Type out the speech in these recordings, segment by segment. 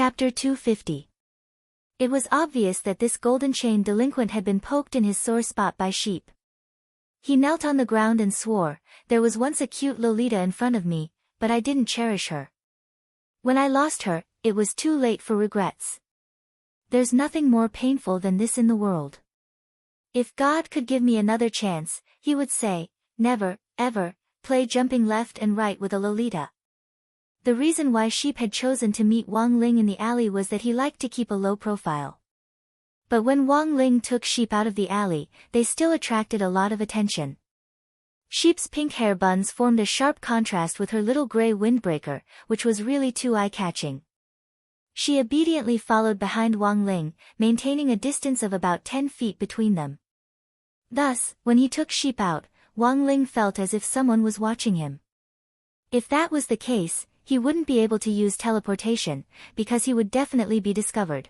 Chapter 250. It was obvious that this golden chain delinquent had been poked in his sore spot by sheep. He knelt on the ground and swore, "There was once a cute Lolita in front of me, but I didn't cherish her. When I lost her, it was too late for regrets. There's nothing more painful than this in the world. If God could give me another chance, he would say, never, ever, play jumping left and right with a Lolita." The reason why Sheep had chosen to meet Wang Ling in the alley was that he liked to keep a low profile. But when Wang Ling took Sheep out of the alley, they still attracted a lot of attention. Sheep's pink hair buns formed a sharp contrast with her little gray windbreaker, which was really too eye-catching. She obediently followed behind Wang Ling, maintaining a distance of about 10 feet between them. Thus, when he took Sheep out, Wang Ling felt as if someone was watching him. If that was the case, he wouldn't be able to use teleportation, because he would definitely be discovered.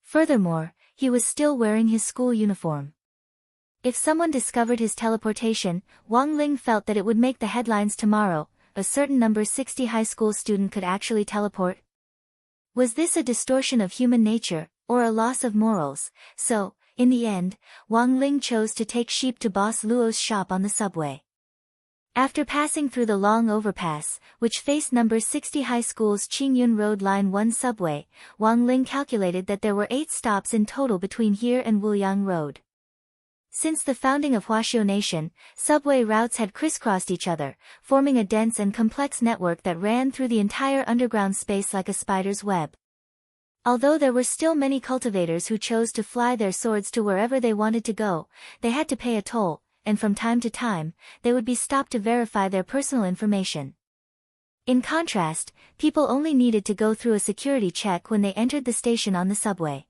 Furthermore, he was still wearing his school uniform. If someone discovered his teleportation, Wang Ling felt that it would make the headlines tomorrow. A certain number 60 high school student could actually teleport. Was this a distortion of human nature, or a loss of morals? So, in the end, Wang Ling chose to take Sheep to Boss Luo's shop on the subway. After passing through the long overpass, which faced number 60 high school's Qingyun Road Line 1 subway, Wang Ling calculated that there were 8 stops in total between here and Wuyang Road. Since the founding of Huaxiu Nation, subway routes had crisscrossed each other, forming a dense and complex network that ran through the entire underground space like a spider's web. Although there were still many cultivators who chose to fly their swords to wherever they wanted to go, they had to pay a toll, and from time to time, they would be stopped to verify their personal information. In contrast, people only needed to go through a security check when they entered the station on the subway.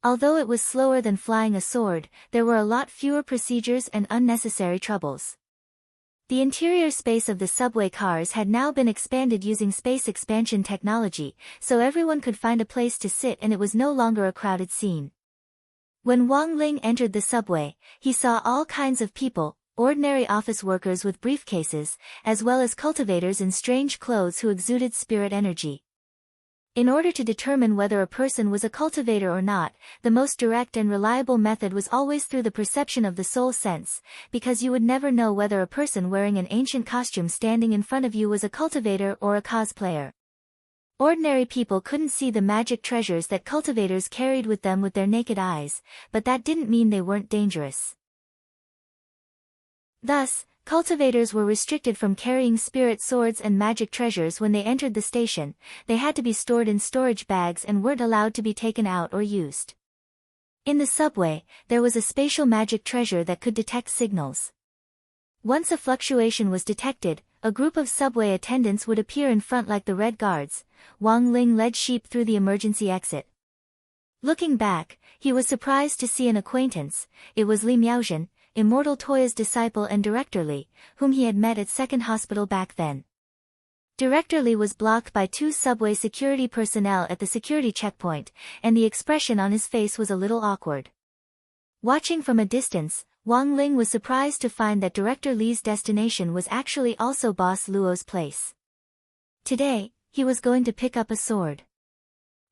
Although it was slower than flying a sword, there were a lot fewer procedures and unnecessary troubles. The interior space of the subway cars had now been expanded using space expansion technology, so everyone could find a place to sit and it was no longer a crowded scene. When Wang Ling entered the subway, he saw all kinds of people, ordinary office workers with briefcases, as well as cultivators in strange clothes who exuded spirit energy. In order to determine whether a person was a cultivator or not, the most direct and reliable method was always through the perception of the soul sense, because you would never know whether a person wearing an ancient costume standing in front of you was a cultivator or a cosplayer. Ordinary people couldn't see the magic treasures that cultivators carried with them with their naked eyes, but that didn't mean they weren't dangerous. Thus, cultivators were restricted from carrying spirit swords and magic treasures when they entered the station. They had to be stored in storage bags and weren't allowed to be taken out or used. In the subway, there was a spatial magic treasure that could detect signals. Once a fluctuation was detected, a group of subway attendants would appear in front like the Red Guards. Wang Ling led Sheep through the emergency exit. Looking back, he was surprised to see an acquaintance. It was Li Miaozhen, Immortal Toya's disciple and Director Li, whom he had met at Second Hospital back then. Director Li was blocked by 2 subway security personnel at the security checkpoint, and the expression on his face was a little awkward. Watching from a distance, Wang Ling was surprised to find that Director Li's destination was actually also Boss Luo's place. Today, he was going to pick up a sword.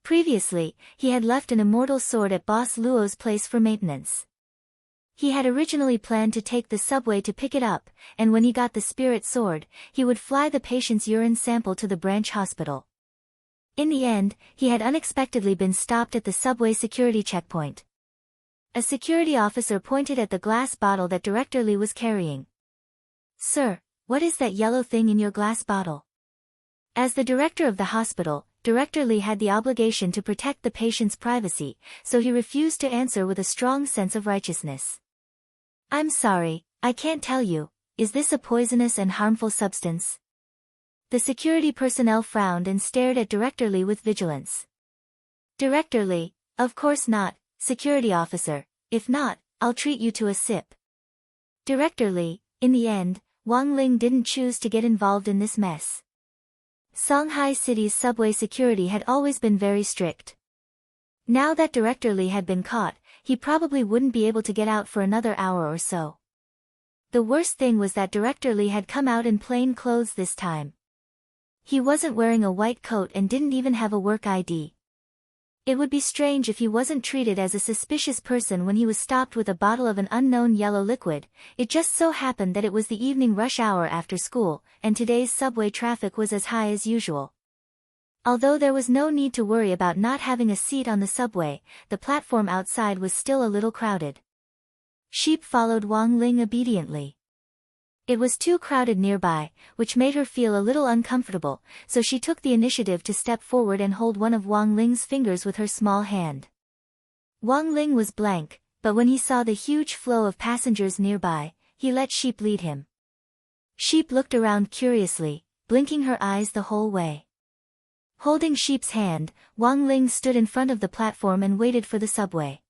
Previously, he had left an immortal sword at Boss Luo's place for maintenance. He had originally planned to take the subway to pick it up, and when he got the spirit sword, he would fly the patient's urine sample to the branch hospital. In the end, he had unexpectedly been stopped at the subway security checkpoint. A security officer pointed at the glass bottle that Director Li was carrying. "Sir, what is that yellow thing in your glass bottle?" As the director of the hospital, Director Li had the obligation to protect the patient's privacy, so he refused to answer with a strong sense of righteousness. "I'm sorry, I can't tell you. Is this a poisonous and harmful substance?" The security personnel frowned and stared at Director Li with vigilance. Director Li, "Of course not, security officer. If not, I'll treat you to a sip." Director Li, in the end, Wang Ling didn't choose to get involved in this mess. Shanghai City's subway security had always been very strict. Now that Director Li had been caught, he probably wouldn't be able to get out for another hour or so. The worst thing was that Director Li had come out in plain clothes this time. He wasn't wearing a white coat and didn't even have a work ID. It would be strange if he wasn't treated as a suspicious person when he was stopped with a bottle of an unknown yellow liquid. It just so happened that it was the evening rush hour after school, and today's subway traffic was as high as usual. Although there was no need to worry about not having a seat on the subway, the platform outside was still a little crowded. Sheep followed Wang Ling obediently. It was too crowded nearby, which made her feel a little uncomfortable, so she took the initiative to step forward and hold one of Wang Ling's fingers with her small hand. Wang Ling was blank, but when he saw the huge flow of passengers nearby, he let Sheep lead him. Sheep looked around curiously, blinking her eyes the whole way. Holding Sheep's hand, Wang Ling stood in front of the platform and waited for the subway.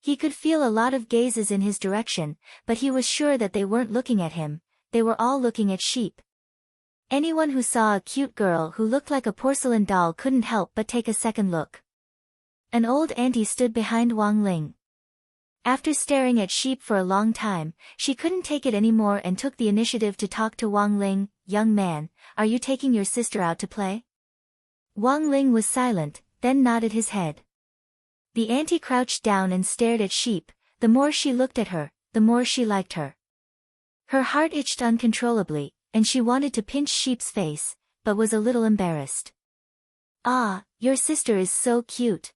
He could feel a lot of gazes in his direction, but he was sure that they weren't looking at him, they were all looking at Sheep. Anyone who saw a cute girl who looked like a porcelain doll couldn't help but take a second look. An old auntie stood behind Wang Ling. After staring at Sheep for a long time, she couldn't take it anymore and took the initiative to talk to Wang Ling. "Young man, are you taking your sister out to play?" Wang Ling was silent, then nodded his head. The auntie crouched down and stared at Sheep. The more she looked at her, the more she liked her. Her heart itched uncontrollably, and she wanted to pinch Sheep's face, but was a little embarrassed. "Ah, your sister is so cute.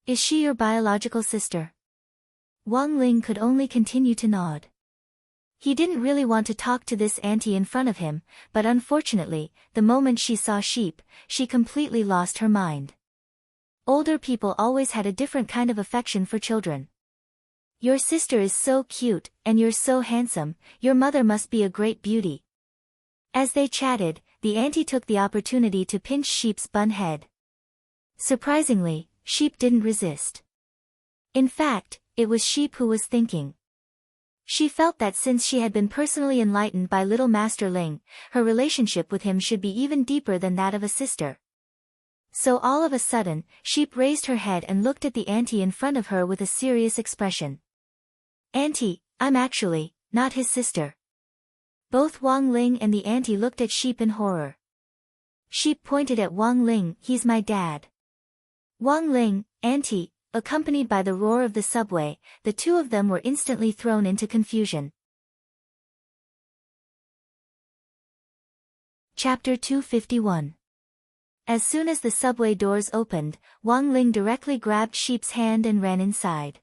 Is she your biological sister?" Wang Ling could only continue to nod. He didn't really want to talk to this auntie in front of him, but unfortunately, the moment she saw Sheep, she completely lost her mind. Older people always had a different kind of affection for children. "Your sister is so cute, and you're so handsome, your mother must be a great beauty." As they chatted, the auntie took the opportunity to pinch Sheep's bun head. Surprisingly, Sheep didn't resist. In fact, it was Sheep who was thinking. She felt that since she had been personally enlightened by little Master Ling, her relationship with him should be even deeper than that of a sister. So all of a sudden, Sheep raised her head and looked at the auntie in front of her with a serious expression. "Auntie, I'm actually not his sister." Both Wang Ling and the auntie looked at Sheep in horror. Sheep pointed at Wang Ling. "He's my dad." Wang Ling, auntie, accompanied by the roar of the subway, the two of them were instantly thrown into confusion. Chapter 251. As soon as the subway doors opened, Wang Ling directly grabbed Sheep's hand and ran inside.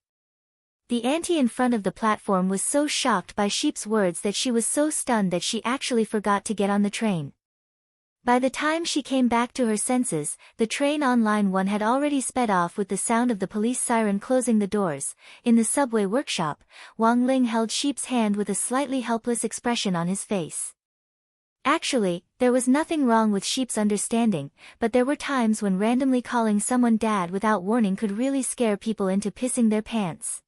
The auntie in front of the platform was so shocked by Sheep's words that she was so stunned that she actually forgot to get on the train. By the time she came back to her senses, the train on line 1 had already sped off with the sound of the police siren closing the doors. In the subway workshop, Wang Ling held Sheep's hand with a slightly helpless expression on his face. Actually, there was nothing wrong with Sheep's understanding, but there were times when randomly calling someone dad without warning could really scare people into pissing their pants.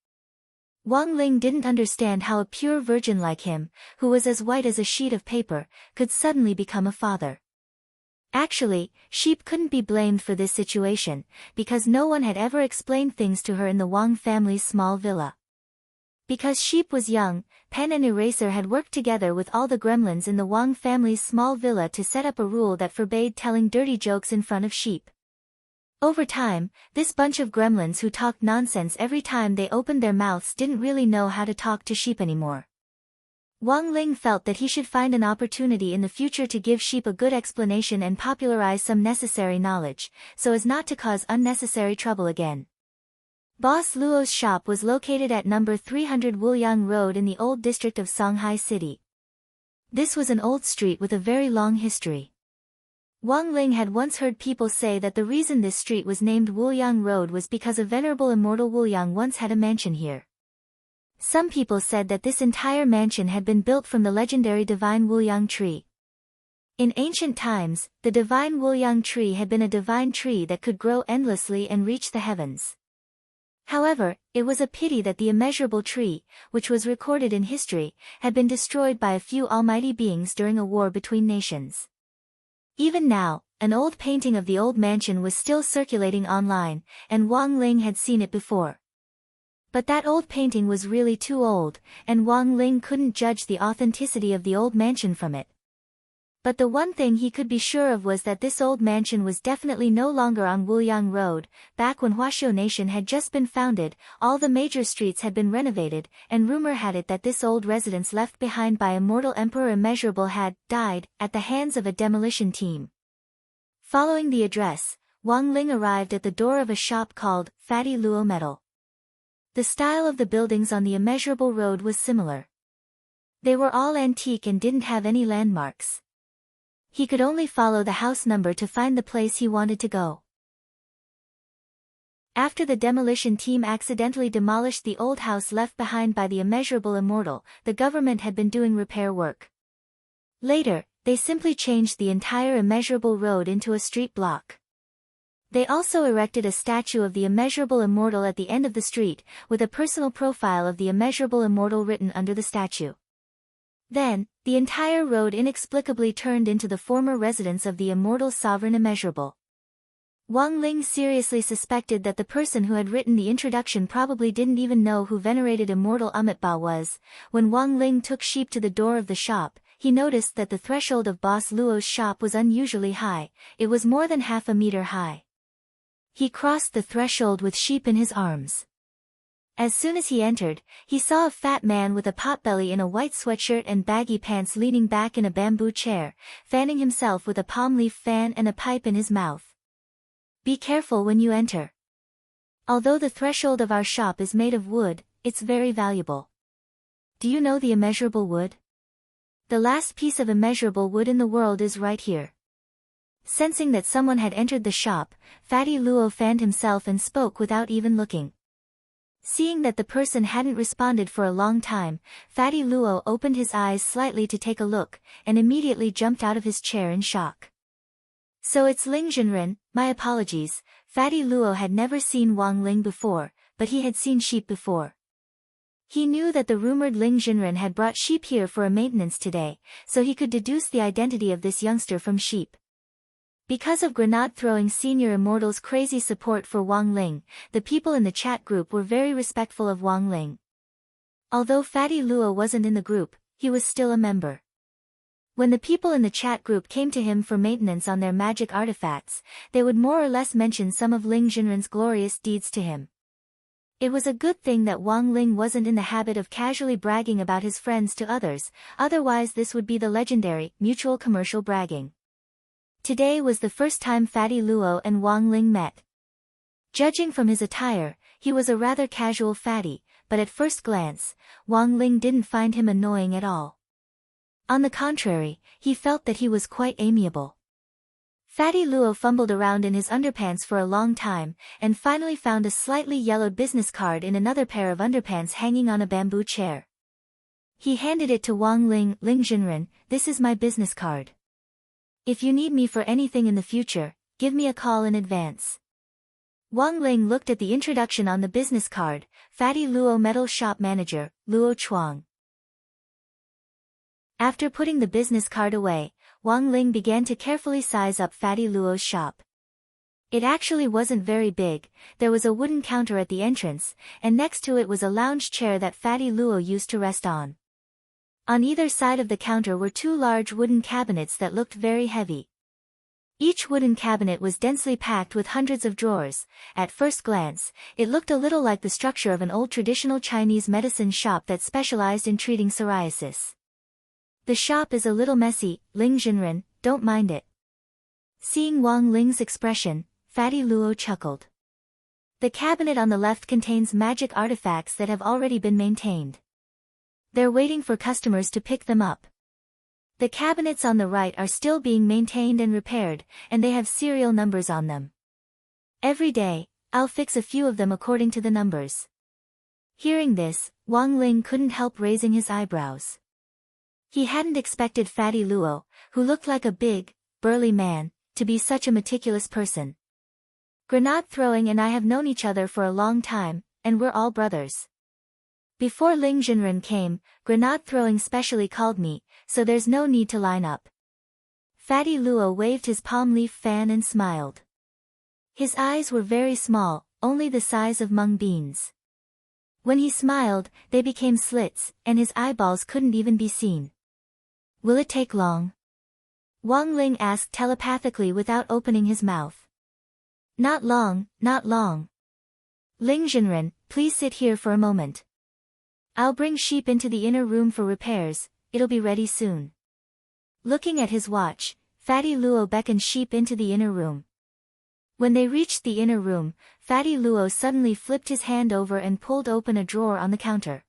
Wang Ling didn't understand how a pure virgin like him, who was as white as a sheet of paper, could suddenly become a father. Actually, Sheep couldn't be blamed for this situation, because no one had ever explained things to her in the Wang family's small villa. Because Sheep was young, Pen and Eraser had worked together with all the gremlins in the Wang family's small villa to set up a rule that forbade telling dirty jokes in front of Sheep. Over time, this bunch of gremlins who talked nonsense every time they opened their mouths didn't really know how to talk to Sheep anymore. Wang Ling felt that he should find an opportunity in the future to give Sheep a good explanation and popularize some necessary knowledge, so as not to cause unnecessary trouble again. Boss Luo's shop was located at number 300 Wuliang Road in the old district of Songhai City. This was an old street with a very long history. Wang Ling had once heard people say that the reason this street was named Wuliang Road was because a venerable immortal Wuliang once had a mansion here. Some people said that this entire mansion had been built from the legendary divine Wuliang tree. In ancient times, the divine Wuliang tree had been a divine tree that could grow endlessly and reach the heavens. However, it was a pity that the immeasurable tree, which was recorded in history, had been destroyed by a few almighty beings during a war between nations. Even now, an old painting of the old mansion was still circulating online, and Wang Ling had seen it before. But that old painting was really too old, and Wang Ling couldn't judge the authenticity of the old mansion from it. But the one thing he could be sure of was that this old mansion was definitely no longer on Wuyang Road. Back when Huaxiu Nation had just been founded, all the major streets had been renovated, and rumor had it that this old residence left behind by immortal Emperor Immeasurable had died at the hands of a demolition team. Following the address, Wang Ling arrived at the door of a shop called Fatty Luo Metal. The style of the buildings on the Immeasurable Road was similar. They were all antique and didn't have any landmarks. He could only follow the house number to find the place he wanted to go. After the demolition team accidentally demolished the old house left behind by the Immeasurable Immortal, the government had been doing repair work. Later, they simply changed the entire Immeasurable Road into a street block. They also erected a statue of the Immeasurable Immortal at the end of the street, with a personal profile of the Immeasurable Immortal written under the statue. Then, the entire road inexplicably turned into the former residence of the immortal sovereign Immeasurable. Wang Ling seriously suspected that the person who had written the introduction probably didn't even know who venerated immortal Amitba was. When Wang Ling took sheep to the door of the shop, he noticed that the threshold of Boss Luo's shop was unusually high. It was more than half a meter high. He crossed the threshold with sheep in his arms. As soon as he entered, he saw a fat man with a potbelly in a white sweatshirt and baggy pants leaning back in a bamboo chair, fanning himself with a palm leaf fan and a pipe in his mouth. Be careful when you enter. Although the threshold of our shop is made of wood, it's very valuable. Do you know the immeasurable wood? The last piece of immeasurable wood in the world is right here. Sensing that someone had entered the shop, Fatty Luo fanned himself and spoke without even looking. Seeing that the person hadn't responded for a long time, Fatty Luo opened his eyes slightly to take a look, and immediately jumped out of his chair in shock. So it's Ling Jinren. My apologies. Fatty Luo had never seen Wang Ling before, but he had seen sheep before. He knew that the rumored Ling Jinren had brought sheep here for a maintenance today, so he could deduce the identity of this youngster from sheep. Because of Grenade-throwing Senior Immortal's crazy support for Wang Ling, the people in the chat group were very respectful of Wang Ling. Although Fatty Luo wasn't in the group, he was still a member. When the people in the chat group came to him for maintenance on their magic artifacts, they would more or less mention some of Ling Jinren's glorious deeds to him. It was a good thing that Wang Ling wasn't in the habit of casually bragging about his friends to others, otherwise this would be the legendary, mutual commercial bragging. Today was the first time Fatty Luo and Wang Ling met. Judging from his attire, he was a rather casual fatty, but at first glance, Wang Ling didn't find him annoying at all. On the contrary, he felt that he was quite amiable. Fatty Luo fumbled around in his underpants for a long time, and finally found a slightly yellowed business card in another pair of underpants hanging on a bamboo chair. He handed it to Wang Ling. Ling Jinren, this is my business card. If you need me for anything in the future, give me a call in advance. Wang Ling looked at the introduction on the business card, Fatty Luo Metal Shop Manager, Luo Chuang. After putting the business card away, Wang Ling began to carefully size up Fatty Luo's shop. It actually wasn't very big. There was a wooden counter at the entrance, and next to it was a lounge chair that Fatty Luo used to rest on. On either side of the counter were two large wooden cabinets that looked very heavy. Each wooden cabinet was densely packed with hundreds of drawers. At first glance, it looked a little like the structure of an old traditional Chinese medicine shop that specialized in treating psoriasis. The shop is a little messy, Ling Jinren, don't mind it. Seeing Wang Ling's expression, Fatty Luo chuckled. The cabinet on the left contains magic artifacts that have already been maintained. They're waiting for customers to pick them up. The cabinets on the right are still being maintained and repaired, and they have serial numbers on them. Every day, I'll fix a few of them according to the numbers. Hearing this, Wang Ling couldn't help raising his eyebrows. He hadn't expected Fatty Luo, who looked like a big, burly man, to be such a meticulous person. Grenade throwing and I have known each other for a long time, and we're all brothers. Before Ling Jinren came, Grenade throwing specially called me, so there's no need to line up. Fatty Luo waved his palm leaf fan and smiled. His eyes were very small, only the size of mung beans. When he smiled, they became slits, and his eyeballs couldn't even be seen. Will it take long? Wang Ling asked telepathically without opening his mouth. Not long, not long. Ling Zhenren, please sit here for a moment. I'll bring sheep into the inner room for repairs, it'll be ready soon. Looking at his watch, Fatty Luo beckoned sheep into the inner room. When they reached the inner room, Fatty Luo suddenly flipped his hand over and pulled open a drawer on the counter.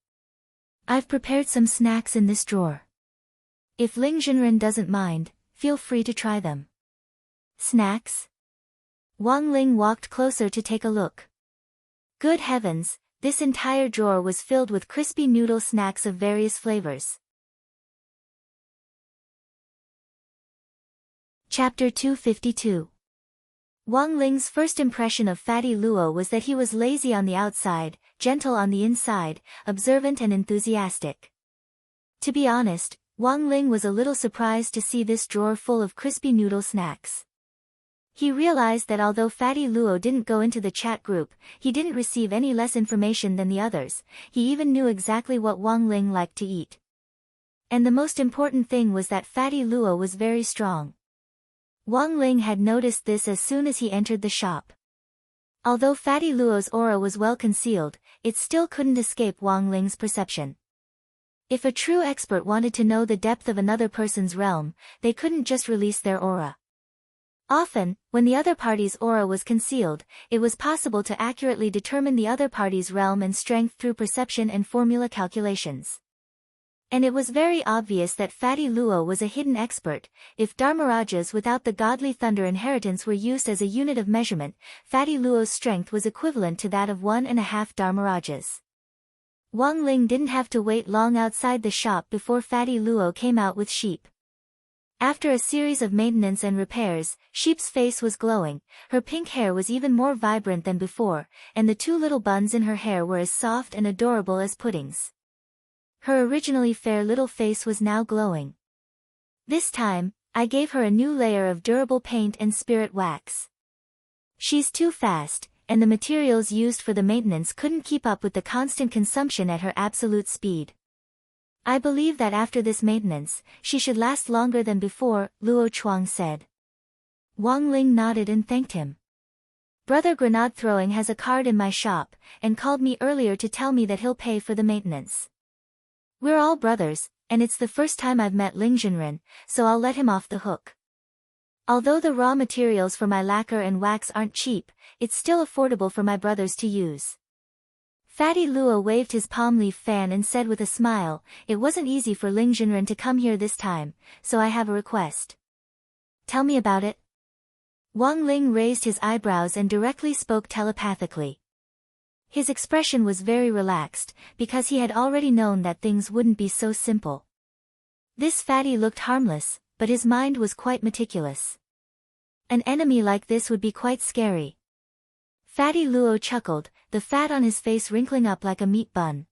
I've prepared some snacks in this drawer. If Ling Zhenren doesn't mind, feel free to try them. Snacks? Wang Ling walked closer to take a look. Good heavens, this entire drawer was filled with crispy noodle snacks of various flavors. Chapter 252. Wang Ling's first impression of Fatty Luo was that he was lazy on the outside, gentle on the inside, observant and enthusiastic. To be honest, Wang Ling was a little surprised to see this drawer full of crispy noodle snacks. He realized that although Fatty Luo didn't go into the chat group, he didn't receive any less information than the others, he even knew exactly what Wang Ling liked to eat. And the most important thing was that Fatty Luo was very strong. Wang Ling had noticed this as soon as he entered the shop. Although Fatty Luo's aura was well concealed, it still couldn't escape Wang Ling's perception. If a true expert wanted to know the depth of another person's realm, they couldn't just release their aura. Often, when the other party's aura was concealed, it was possible to accurately determine the other party's realm and strength through perception and formula calculations. And it was very obvious that Fatty Luo was a hidden expert. If Dharmarajas without the godly thunder inheritance were used as a unit of measurement, Fatty Luo's strength was equivalent to that of 1.5 Dharmarajas. Wang Ling didn't have to wait long outside the shop before Fatty Luo came out with sheep. After a series of maintenance and repairs, Sheep's face was glowing, her pink hair was even more vibrant than before, and the two little buns in her hair were as soft and adorable as puddings. Her originally fair little face was now glowing. This time, I gave her a new layer of durable paint and spirit wax. She's too fast, and the materials used for the maintenance couldn't keep up with the constant consumption at her absolute speed. I believe that after this maintenance, she should last longer than before, Luo Chuang said. Wang Ling nodded and thanked him. Brother Grenade Throwing has a card in my shop, and called me earlier to tell me that he'll pay for the maintenance. We're all brothers, and it's the first time I've met Ling Zhenren, so I'll let him off the hook. Although the raw materials for my lacquer and wax aren't cheap, it's still affordable for my brothers to use. Fatty Luo waved his palm leaf fan and said with a smile, it wasn't easy for Ling Zhenren to come here this time, so I have a request. Tell me about it. Wang Ling raised his eyebrows and directly spoke telepathically. His expression was very relaxed, because he had already known that things wouldn't be so simple. This fatty looked harmless, but his mind was quite meticulous. An enemy like this would be quite scary. Fatty Luo chuckled, the fat on his face wrinkling up like a meat bun.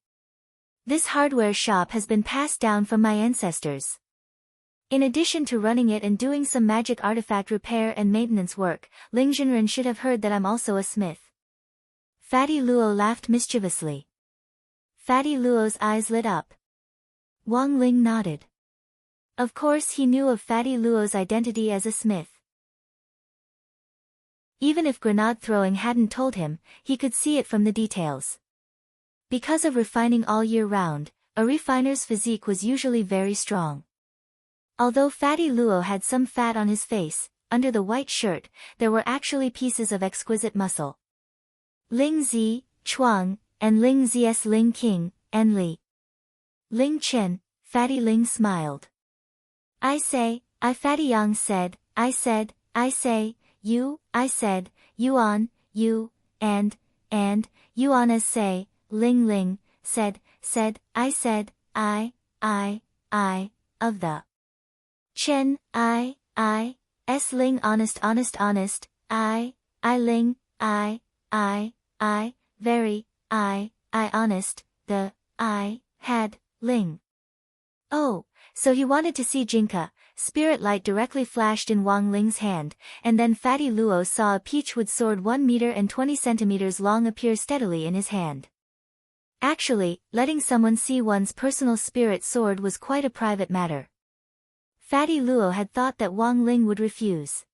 This hardware shop has been passed down from my ancestors. In addition to running it and doing some magic artifact repair and maintenance work, Ling Zhenren should have heard that I'm also a smith. Fatty Luo laughed mischievously. Fatty Luo's eyes lit up. Wang Ling nodded. Of course he knew of Fatty Luo's identity as a smith. Even if Grenade Throwing hadn't told him, he could see it from the details. Because of refining all year round, a refiner's physique was usually very strong. Although Fatty Luo had some fat on his face, under the white shirt, there were actually pieces of exquisite muscle. Ling Zi, Chuang, and Ling Zs Ling King, and Li. Ling Chen, Fatty Ling smiled. I say, Fatty Yang said, I say, you, I said, Yuan, you, and, Yuan as say, Ling Ling, said, I said, I, of the. Chen, I, S Ling honest, I, Ling, I, very, I honest, the, I, had, Ling. Oh, so he wanted to see Jinka. Spirit light directly flashed in Wang Ling's hand, and then Fatty Luo saw a peachwood sword 1 meter and 20 centimeters long appear steadily in his hand. Actually, letting someone see one's personal spirit sword was quite a private matter. Fatty Luo had thought that Wang Ling would refuse.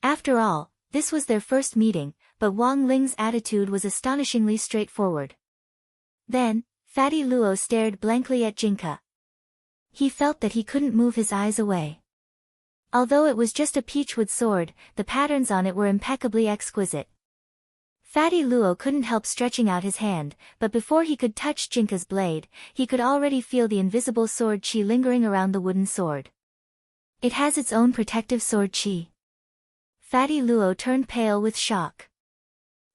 After all, this was their first meeting, but Wang Ling's attitude was astonishingly straightforward. Then, Fatty Luo stared blankly at Jinka. He felt that he couldn't move his eyes away. Although it was just a peachwood sword, the patterns on it were impeccably exquisite. Fatty Luo couldn't help stretching out his hand, but before he could touch Jinka's blade, he could already feel the invisible sword chi lingering around the wooden sword. It has its own protective sword chi. Fatty Luo turned pale with shock.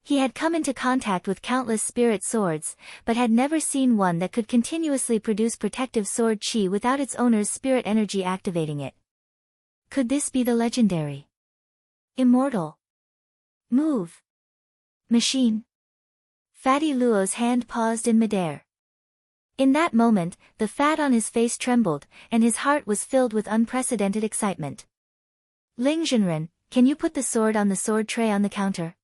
He had come into contact with countless spirit swords, but had never seen one that could continuously produce protective sword chi without its owner's spirit energy activating it. Could this be the legendary immortal move machine? Fatty Luo's hand paused in midair. In that moment, the fat on his face trembled, and his heart was filled with unprecedented excitement. Ling Zhenren, can you put the sword on the sword tray on the counter?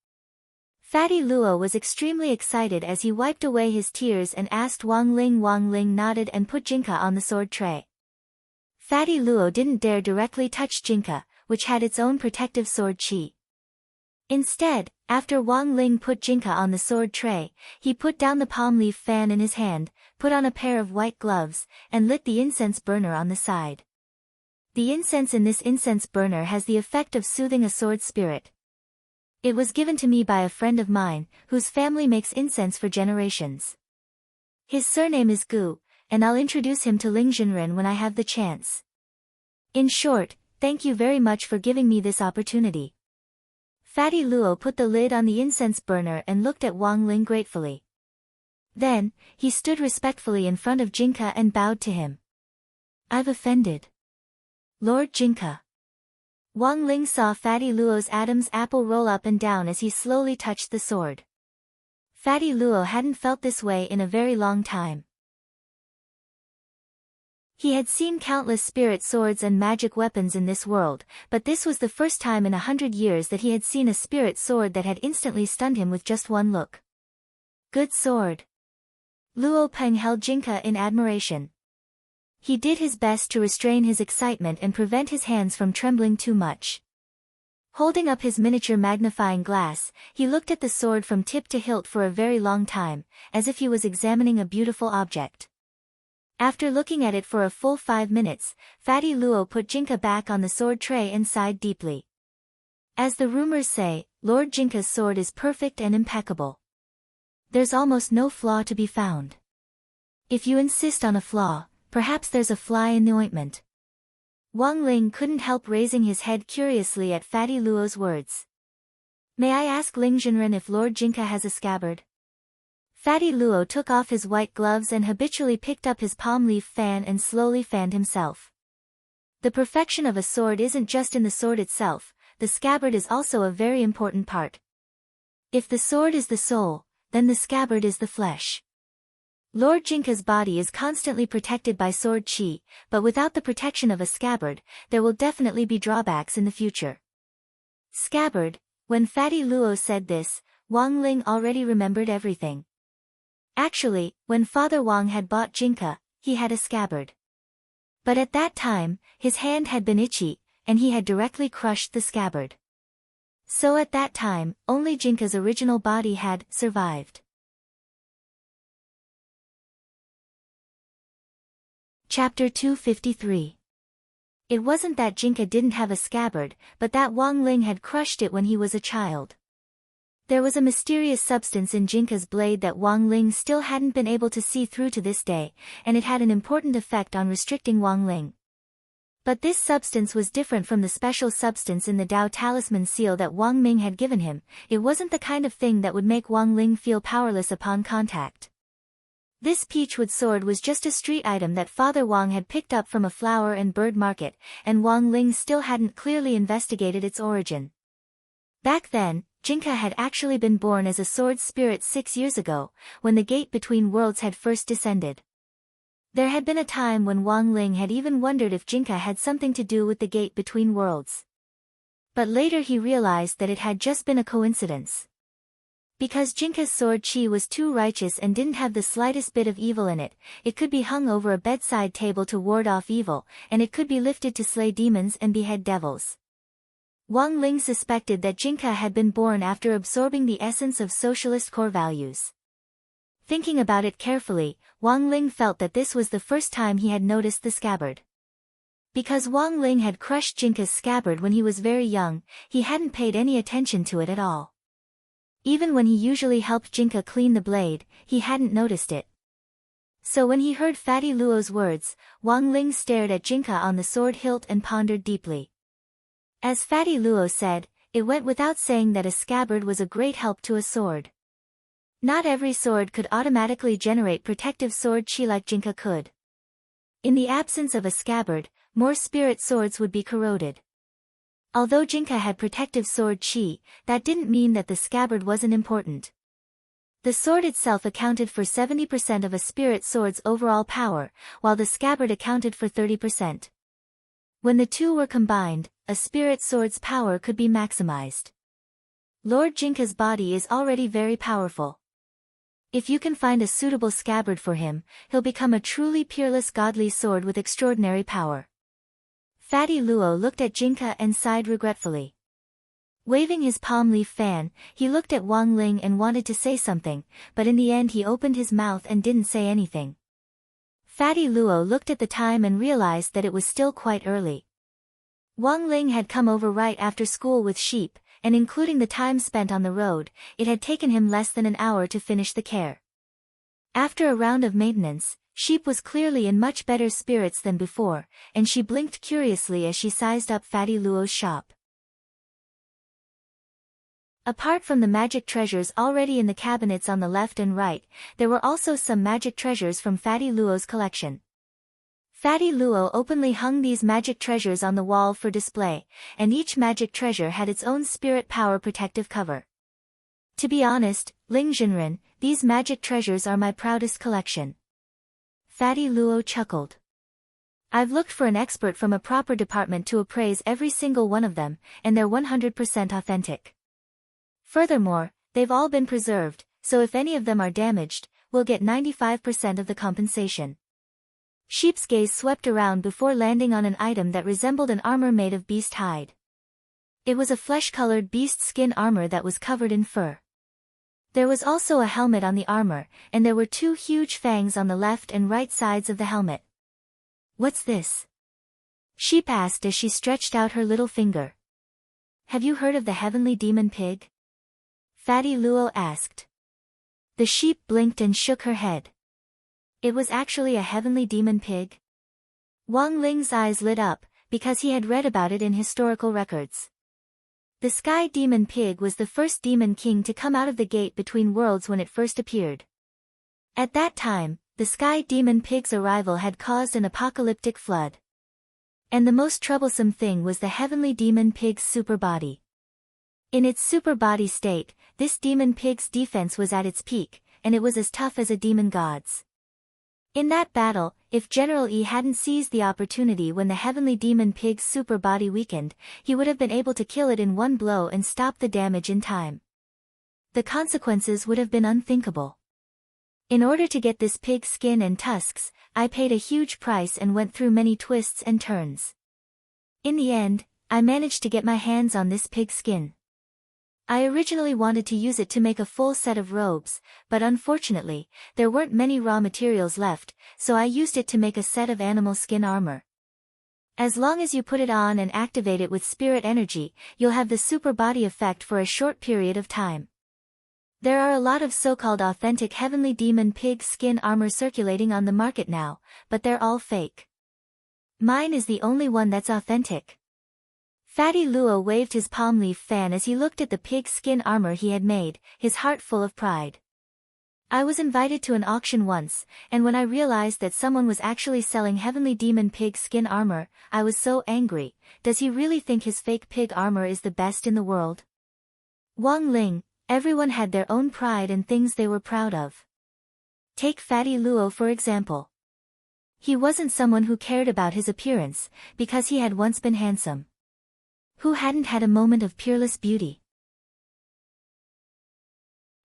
Fatty Luo was extremely excited as he wiped away his tears and asked Wang Ling. Wang Ling nodded and put Jinka on the sword tray. Fatty Luo didn't dare directly touch Jinka, which had its own protective sword chi. Instead, after Wang Ling put Jinka on the sword tray, he put down the palm leaf fan in his hand, put on a pair of white gloves, and lit the incense burner on the side. The incense in this incense burner has the effect of soothing a sword spirit. It was given to me by a friend of mine, whose family makes incense for generations. His surname is Gu, and I'll introduce him to Ling Zhenren when I have the chance. In short, thank you very much for giving me this opportunity. Fatty Luo put the lid on the incense burner and looked at Wang Ling gratefully. Then, he stood respectfully in front of Jinka and bowed to him. I've offended Lord Jinka. Wang Ling saw Fatty Luo's Adam's apple roll up and down as he slowly touched the sword. Fatty Luo hadn't felt this way in a very long time. He had seen countless spirit swords and magic weapons in this world, but this was the first time in 100 years that he had seen a spirit sword that had instantly stunned him with just one look. Good sword. Luo Peng held Jinka in admiration. He did his best to restrain his excitement and prevent his hands from trembling too much. Holding up his miniature magnifying glass, he looked at the sword from tip to hilt for a very long time, as if he was examining a beautiful object. After looking at it for a full 5 minutes, Fatty Luo put Jinka back on the sword tray and sighed deeply. As the rumors say, Lord Jinka's sword is perfect and impeccable. There's almost no flaw to be found. If you insist on a flaw, perhaps there's a fly in the ointment. Wang Ling couldn't help raising his head curiously at Fatty Luo's words. May I ask Ling Zhenren if Lord Jinka has a scabbard? Fatty Luo took off his white gloves and habitually picked up his palm leaf fan and slowly fanned himself. The perfection of a sword isn't just in the sword itself, the scabbard is also a very important part. If the sword is the soul, then the scabbard is the flesh. Lord Jinka's body is constantly protected by sword chi, but without the protection of a scabbard, there will definitely be drawbacks in the future. Scabbard. When Fatty Luo said this, Wang Ling already remembered everything. Actually, when Father Wang had bought Jinka, he had a scabbard. But at that time, his hand had been itchy, and he had directly crushed the scabbard. So at that time, only Jinka's original body had survived. Chapter 253. It wasn't that Jinka didn't have a scabbard, but that Wang Ling had crushed it when he was a child. There was a mysterious substance in Jinka's blade that Wang Ling still hadn't been able to see through to this day, and it had an important effect on restricting Wang Ling. But this substance was different from the special substance in the Dao Talisman seal that Wang Ming had given him. It wasn't the kind of thing that would make Wang Ling feel powerless upon contact. This peachwood sword was just a street item that Father Wang had picked up from a flower and bird market, and Wang Ling still hadn't clearly investigated its origin. Back then, Jinka had actually been born as a sword spirit 6 years ago, when the gate between worlds had first descended. There had been a time when Wang Ling had even wondered if Jinka had something to do with the gate between worlds. But later he realized that it had just been a coincidence. Because Jinka's sword chi was too righteous and didn't have the slightest bit of evil in it, it could be hung over a bedside table to ward off evil, and it could be lifted to slay demons and behead devils. Wang Ling suspected that Jinka had been born after absorbing the essence of socialist core values. Thinking about it carefully, Wang Ling felt that this was the first time he had noticed the scabbard. Because Wang Ling had crushed Jinka's scabbard when he was very young, he hadn't paid any attention to it at all. Even when he usually helped Jinka clean the blade, he hadn't noticed it. So when he heard Fatty Luo's words, Wang Ling stared at Jinka on the sword hilt and pondered deeply. As Fatty Luo said, it went without saying that a scabbard was a great help to a sword. Not every sword could automatically generate protective sword chi like Jinka could. In the absence of a scabbard, more spirit swords would be corroded. Although Jinka had protective sword chi, that didn't mean that the scabbard wasn't important. The sword itself accounted for 70% of a spirit sword's overall power, while the scabbard accounted for 30%. When the two were combined, a spirit sword's power could be maximized. Lord Jinka's body is already very powerful. If you can find a suitable scabbard for him, he'll become a truly peerless godly sword with extraordinary power. Fatty Luo looked at Jinka and sighed regretfully. Waving his palm leaf fan, he looked at Wang Ling and wanted to say something, but in the end he opened his mouth and didn't say anything. Fatty Luo looked at the time and realized that it was still quite early. Wang Ling had come over right after school with sheep, and including the time spent on the road, it had taken him less than an hour to finish the care. After a round of maintenance, Sheep was clearly in much better spirits than before, and she blinked curiously as she sized up Fatty Luo's shop. Apart from the magic treasures already in the cabinets on the left and right, there were also some magic treasures from Fatty Luo's collection. Fatty Luo openly hung these magic treasures on the wall for display, and each magic treasure had its own spirit power protective cover. To be honest, Ling Jinren, these magic treasures are my proudest collection. Fatty Luo chuckled. I've looked for an expert from a proper department to appraise every single one of them, and they're 100% authentic. Furthermore, they've all been preserved, so if any of them are damaged, we'll get 95% of the compensation. Sheep's gaze swept around before landing on an item that resembled an armor made of beast hide. It was a flesh-colored beast skin armor that was covered in fur. There was also a helmet on the armor, and there were two huge fangs on the left and right sides of the helmet. What's this? Sheep asked as she stretched out her little finger. Have you heard of the heavenly demon pig? Fatty Luo asked. The sheep blinked and shook her head. It was actually a heavenly demon pig? Wang Ling's eyes lit up, because he had read about it in historical records. The sky demon pig was the first demon king to come out of the gate between worlds when it first appeared. At that time, the sky demon pig's arrival had caused an apocalyptic flood. And the most troublesome thing was the heavenly demon pig's super body. In its super body state, this demon pig's defense was at its peak, and it was as tough as a demon god's. In that battle, if General Yi hadn't seized the opportunity when the heavenly demon pig's super body weakened, he would have been able to kill it in one blow and stop the damage in time. The consequences would have been unthinkable. In order to get this pig's skin and tusks, I paid a huge price and went through many twists and turns. In the end, I managed to get my hands on this pig's skin. I originally wanted to use it to make a full set of robes, but unfortunately, there weren't many raw materials left, so I used it to make a set of animal skin armor. As long as you put it on and activate it with spirit energy, you'll have the super body effect for a short period of time. There are a lot of so-called authentic heavenly demon pig skin armor circulating on the market now, but they're all fake. Mine is the only one that's authentic. Fatty Luo waved his palm leaf fan as he looked at the pig skin armor he had made, his heart full of pride. I was invited to an auction once, and when I realized that someone was actually selling heavenly demon pig skin armor, I was so angry. Does he really think his fake pig armor is the best in the world? Wang Ling, everyone had their own pride and things they were proud of. Take Fatty Luo for example. He wasn't someone who cared about his appearance, because he had once been handsome. Who hadn't had a moment of peerless beauty?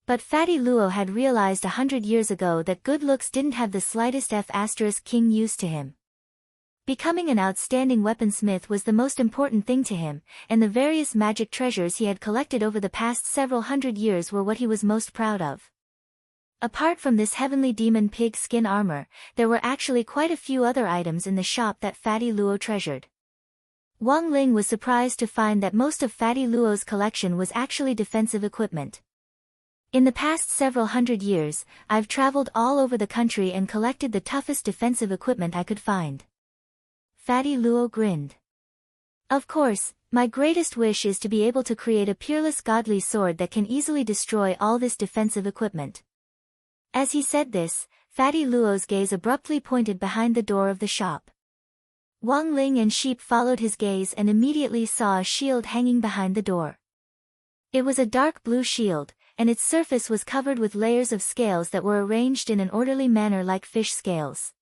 But Fatty Luo had realized 100 years ago that good looks didn't have the slightest king use to him. Becoming an outstanding weaponsmith was the most important thing to him, and the various magic treasures he had collected over the past several 100 years were what he was most proud of. Apart from this heavenly demon pig skin armor, there were actually quite a few other items in the shop that Fatty Luo treasured. Wang Ling was surprised to find that most of Fatty Luo's collection was actually defensive equipment. In the past several 100 years, I've traveled all over the country and collected the toughest defensive equipment I could find. Fatty Luo grinned. Of course, my greatest wish is to be able to create a peerless godly sword that can easily destroy all this defensive equipment. As he said this, Fatty Luo's gaze abruptly pointed behind the door of the shop. Wang Ling and Sheep followed his gaze and immediately saw a shield hanging behind the door. It was a dark blue shield, and its surface was covered with layers of scales that were arranged in an orderly manner like fish scales.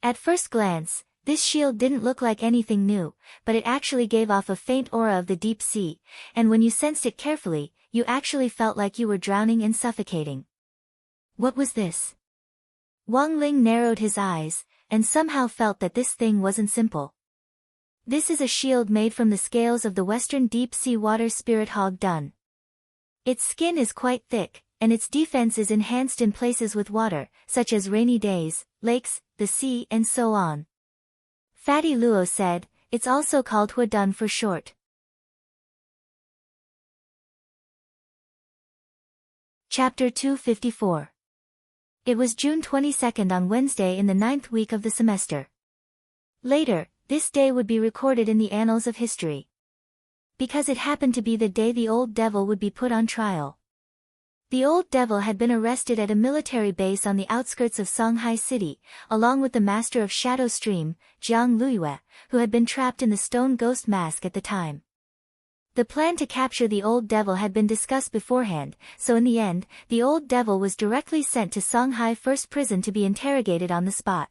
At first glance, this shield didn't look like anything new, but it actually gave off a faint aura of the deep sea, and when you sensed it carefully, you actually felt like you were drowning and suffocating. What was this? Wang Ling narrowed his eyes, and somehow felt that this thing wasn't simple. This is a shield made from the scales of the western deep-sea water spirit hog dun. Its skin is quite thick, and its defense is enhanced in places with water, such as rainy days, lakes, the sea and so on. Fatty Luo said, it's also called Hua Dun for short. Chapter 254. It was June 22nd on Wednesday in the 9th week of the semester. Later, this day would be recorded in the annals of history. Because it happened to be the day the old devil would be put on trial. The old devil had been arrested at a military base on the outskirts of Songhai City, along with the master of Shadow Stream, Jiang Luiyue, who had been trapped in the stone ghost mask at the time. The plan to capture the old devil had been discussed beforehand, so in the end, the old devil was directly sent to Songhai First Prison to be interrogated on the spot.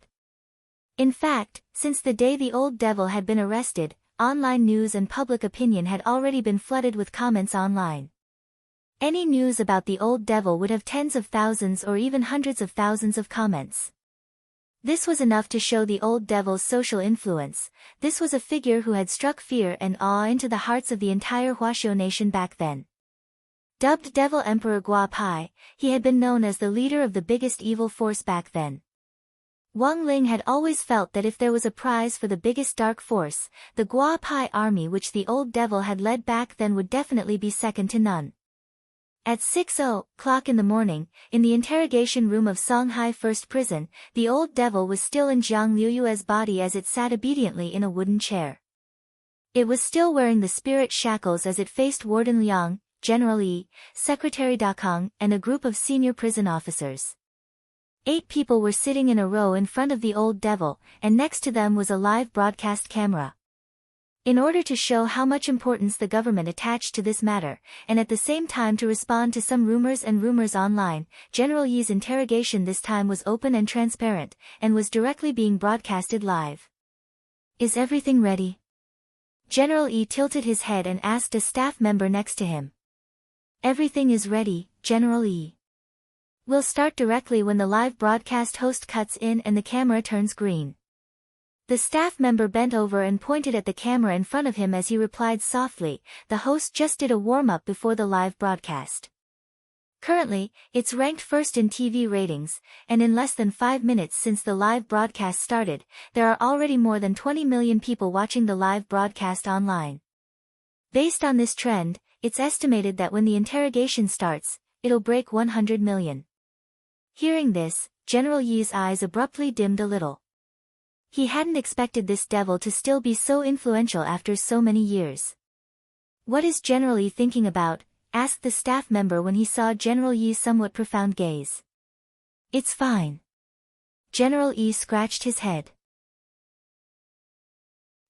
In fact, since the day the old devil had been arrested, online news and public opinion had already been flooded with comments online. Any news about the old devil would have tens of thousands or even hundreds of thousands of comments. This was enough to show the old devil's social influence. This was a figure who had struck fear and awe into the hearts of the entire Huaxiu nation back then. Dubbed Devil Emperor Gua Pai, he had been known as the leader of the biggest evil force back then. Wang Ling had always felt that if there was a prize for the biggest dark force, the Gua Pai army which the old devil had led back then would definitely be second to none. At 6:00 in the morning, in the interrogation room of Songhai First Prison, the old devil was still in Jiang Liuyue's body as it sat obediently in a wooden chair. It was still wearing the spirit shackles as it faced Warden Liang, General Yi, Secretary Dakong, and a group of senior prison officers. 8 people were sitting in a row in front of the old devil, and next to them was a live broadcast camera. In order to show how much importance the government attached to this matter, and at the same time to respond to some rumors online, General Yi's interrogation this time was open and transparent, and was directly being broadcasted live. Is everything ready? General Yi tilted his head and asked a staff member next to him. Everything is ready, General Yi. We'll start directly when the live broadcast host cuts in and the camera turns green. The staff member bent over and pointed at the camera in front of him as he replied softly, the host just did a warm-up before the live broadcast. Currently, it's ranked first in TV ratings, and in less than 5 minutes since the live broadcast started, there are already more than 20 million people watching the live broadcast online. Based on this trend, it's estimated that when the interrogation starts, it'll break 100 million. Hearing this, General Yi's eyes abruptly dimmed a little. He hadn't expected this devil to still be so influential after so many years. What is General Yi thinking about? Asked the staff member when he saw General Yi's somewhat profound gaze. It's fine. General Yi scratched his head.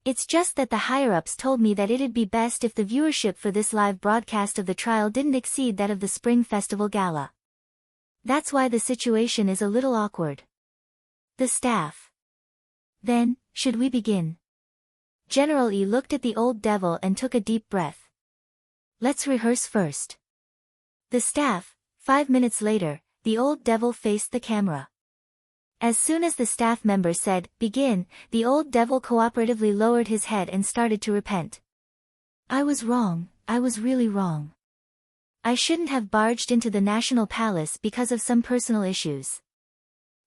It's just that the higher-ups told me that it'd be best if the viewership for this live broadcast of the trial didn't exceed that of the Spring Festival Gala. That's why the situation is a little awkward. The staff. Then, should we begin? General Yi looked at the old devil and took a deep breath. Let's rehearse first. The staff, 5 minutes later, the old devil faced the camera. As soon as the staff member said, "Begin," the old devil cooperatively lowered his head and started to repent. "I was wrong, I was really wrong. I shouldn't have barged into the National Palace because of some personal issues.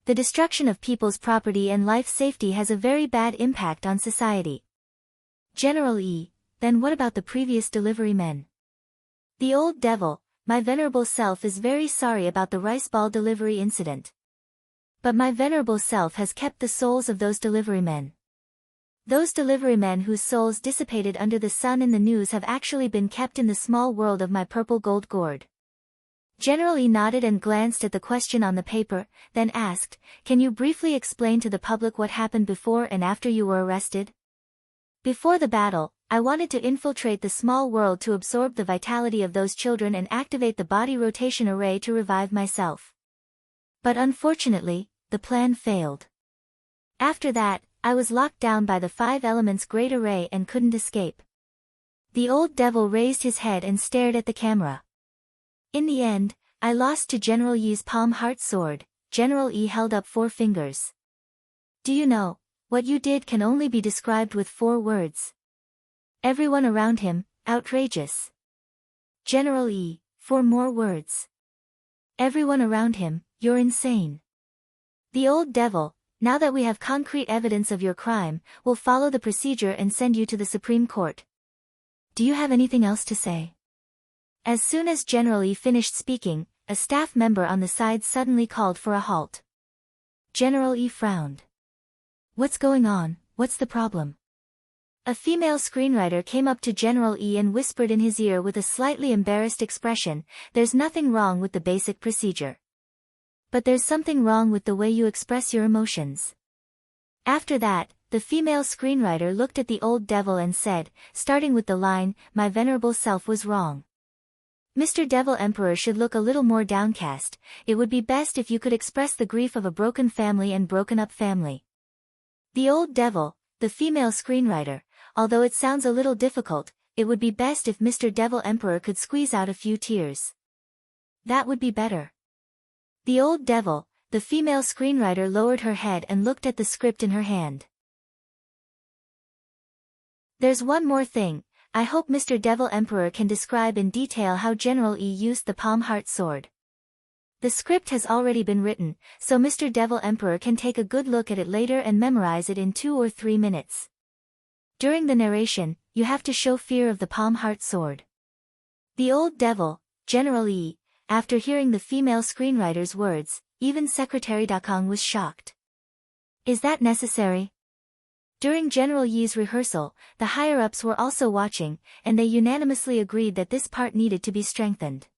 The destruction of people's property and life safety has a very bad impact on society." General E, "Then what about the previous delivery men?" The old devil, "My venerable self is very sorry about the rice ball delivery incident. But my venerable self has kept the souls of those delivery men. Those delivery men whose souls dissipated under the sun in the news have actually been kept in the small world of my purple gold gourd." General E nodded and glanced at the question on the paper, then asked, "Can you briefly explain to the public what happened before and after you were arrested?" "Before the battle, I wanted to infiltrate the small world to absorb the vitality of those children and activate the body rotation array to revive myself. But unfortunately, the plan failed. After that, I was locked down by the 5 elements great array and couldn't escape." The old devil raised his head and stared at the camera. "In the end, I lost to General Yi's palm heart sword." General E held up 4 fingers. "Do you know, what you did can only be described with 4 words. Everyone around him, outrageous." General E, 4 more words. "Everyone around him, you're insane." The old devil, "Now that we have concrete evidence of your crime, we'll follow the procedure and send you to the Supreme Court. Do you have anything else to say?" As soon as General E finished speaking, a staff member on the side suddenly called for a halt. General E frowned. "What's going on? What's the problem?" A female screenwriter came up to General E and whispered in his ear with a slightly embarrassed expression, "There's nothing wrong with the basic procedure. But there's something wrong with the way you express your emotions." After that, the female screenwriter looked at the old devil and said, starting with the line, "My venerable self was wrong. Mr. Devil Emperor should look a little more downcast. It would be best if you could express the grief of a broken family and broken up family." The old devil, the female screenwriter, "Although it sounds a little difficult, it would be best if Mr. Devil Emperor could squeeze out a few tears. That would be better." The old devil, the female screenwriter lowered her head and looked at the script in her hand. "There's one more thing. I hope Mr. Devil Emperor can describe in detail how General E used the palm heart sword. The script has already been written, so Mr. Devil Emperor can take a good look at it later and memorize it in 2 or 3 minutes. During the narration, you have to show fear of the palm heart sword." The old devil, General E, after hearing the female screenwriter's words, even Secretary Dakong was shocked. "Is that necessary?" During General Yi's rehearsal, the higher-ups were also watching, and they unanimously agreed that this part needed to be strengthened.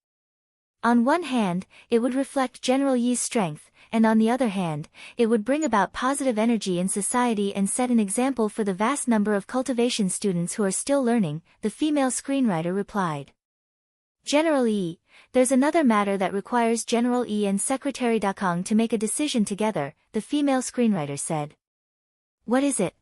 On one hand, it would reflect General Yi's strength, and on the other hand, it would bring about positive energy in society and set an example for the vast number of cultivation students who are still learning, the female screenwriter replied. General E, "There's another matter that requires General E and Secretary Dakong to make a decision together," the female screenwriter said. "What is it?"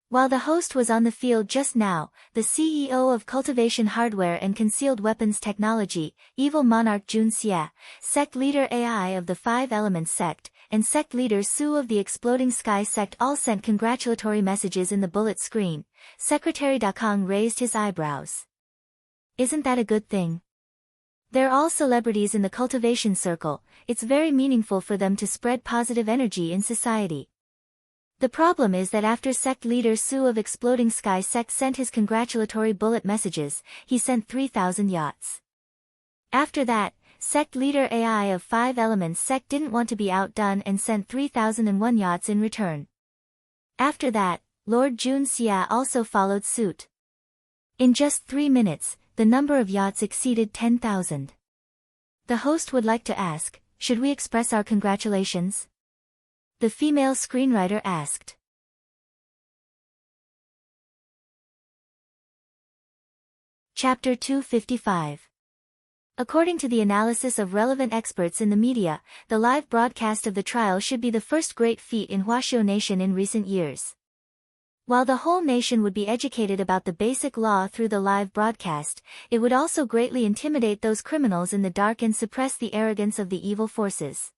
While the host was on the field just now, the CEO of Cultivation Hardware and Concealed Weapons Technology, Evil Monarch Jun Xia, Sect Leader AI of the 5 Elements Sect, and Sect Leader Su of the Exploding Sky Sect all sent congratulatory messages in the bullet screen. Secretary Dakong raised his eyebrows. "Isn't that a good thing? They're all celebrities in the cultivation circle, it's very meaningful for them to spread positive energy in society. The problem is that after Sect Leader Su of Exploding Sky Sect sent his congratulatory bullet messages, he sent 3,000 yachts. After that, Sect Leader AI of 5 Elements Sect didn't want to be outdone and sent 3,001 yachts in return. After that, Lord Jun Xia also followed suit. In just 3 minutes, the number of yachts exceeded 10,000. The host would like to ask, should we express our congratulations? The female screenwriter asked. Chapter 255. According to the analysis of relevant experts in the media, the live broadcast of the trial should be the first great feat in Huaxiao Nation in recent years. While the whole nation would be educated about the basic law through the live broadcast, it would also greatly intimidate those criminals in the dark and suppress the arrogance of the evil forces.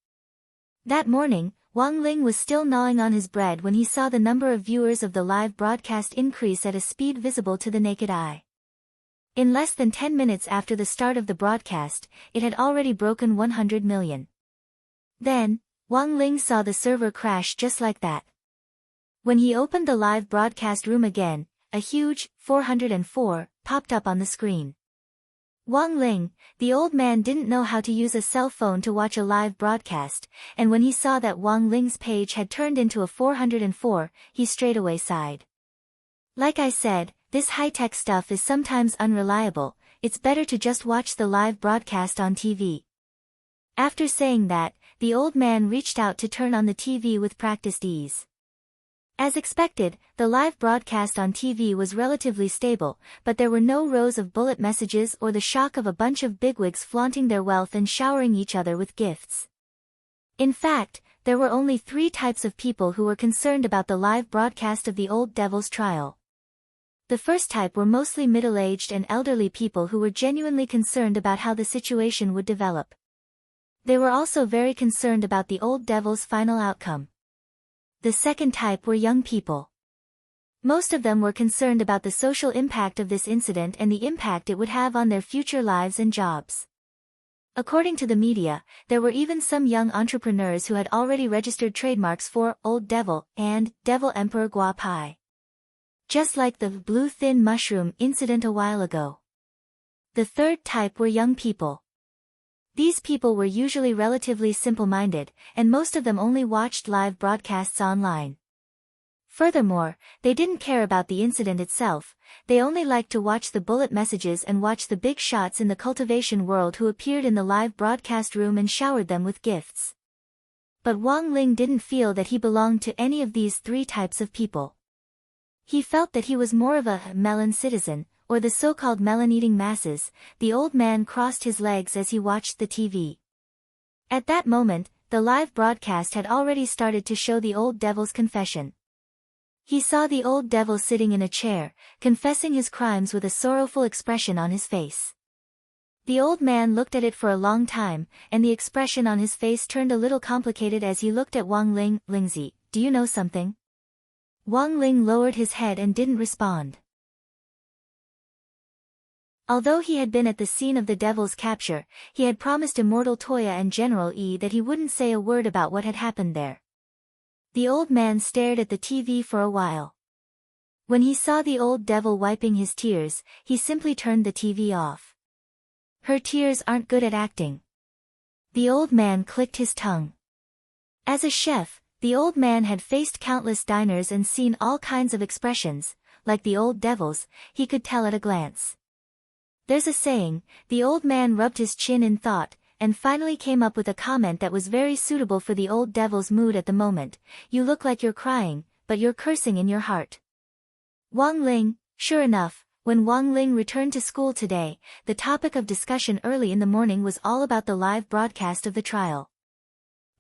That morning, Wang Ling was still gnawing on his bread when he saw the number of viewers of the live broadcast increase at a speed visible to the naked eye. In less than 10 minutes after the start of the broadcast, it had already broken 100 million. Then, Wang Ling saw the server crash just like that. When he opened the live broadcast room again, a huge 404 popped up on the screen. Wang Ling, the old man, didn't know how to use a cell phone to watch a live broadcast, and when he saw that Wang Ling's page had turned into a 404, he straightaway sighed. Like I said, this high-tech stuff is sometimes unreliable, it's better to just watch the live broadcast on TV. After saying that, the old man reached out to turn on the TV with practiced ease. As expected, the live broadcast on TV was relatively stable, but there were no rows of bullet messages or the shock of a bunch of bigwigs flaunting their wealth and showering each other with gifts. In fact, there were only 3 types of people who were concerned about the live broadcast of the old devil's trial. The first type were mostly middle-aged and elderly people who were genuinely concerned about how the situation would develop. They were also very concerned about the old devil's final outcome. The second type were young people. Most of them were concerned about the social impact of this incident and the impact it would have on their future lives and jobs. According to the media, there were even some young entrepreneurs who had already registered trademarks for Old Devil and Devil Emperor Gua Pai. Just like the blue thin mushroom incident a while ago. The third type were young people. These people were usually relatively simple-minded, and most of them only watched live broadcasts online. Furthermore, they didn't care about the incident itself, they only liked to watch the bullet messages and watch the big shots in the cultivation world who appeared in the live broadcast room and showered them with gifts. But Wang Ling didn't feel that he belonged to any of these 3 types of people. He felt that he was more of a melon citizen, or the so-called melon-eating masses. The old man crossed his legs as he watched the TV. At that moment, the live broadcast had already started to show the old devil's confession. He saw the old devil sitting in a chair, confessing his crimes with a sorrowful expression on his face. The old man looked at it for a long time, and the expression on his face turned a little complicated as he looked at Wang Ling. "Lingzi, do you know something?" Wang Ling lowered his head and didn't respond. Although he had been at the scene of the devil's capture, he had promised Immortal Toya and General Yi that he wouldn't say a word about what had happened there. The old man stared at the TV for a while. When he saw the old devil wiping his tears, he simply turned the TV off. "Her tears aren't good at acting." The old man clicked his tongue. As a chef, the old man had faced countless diners and seen all kinds of expressions, like the old devil's, he could tell at a glance. There's a saying, the old man rubbed his chin in thought, and finally came up with a comment that was very suitable for the old devil's mood at the moment. "You look like you're crying, but you're cursing in your heart." Wang Ling, sure enough, when Wang Ling returned to school today, the topic of discussion early in the morning was all about the live broadcast of the trial.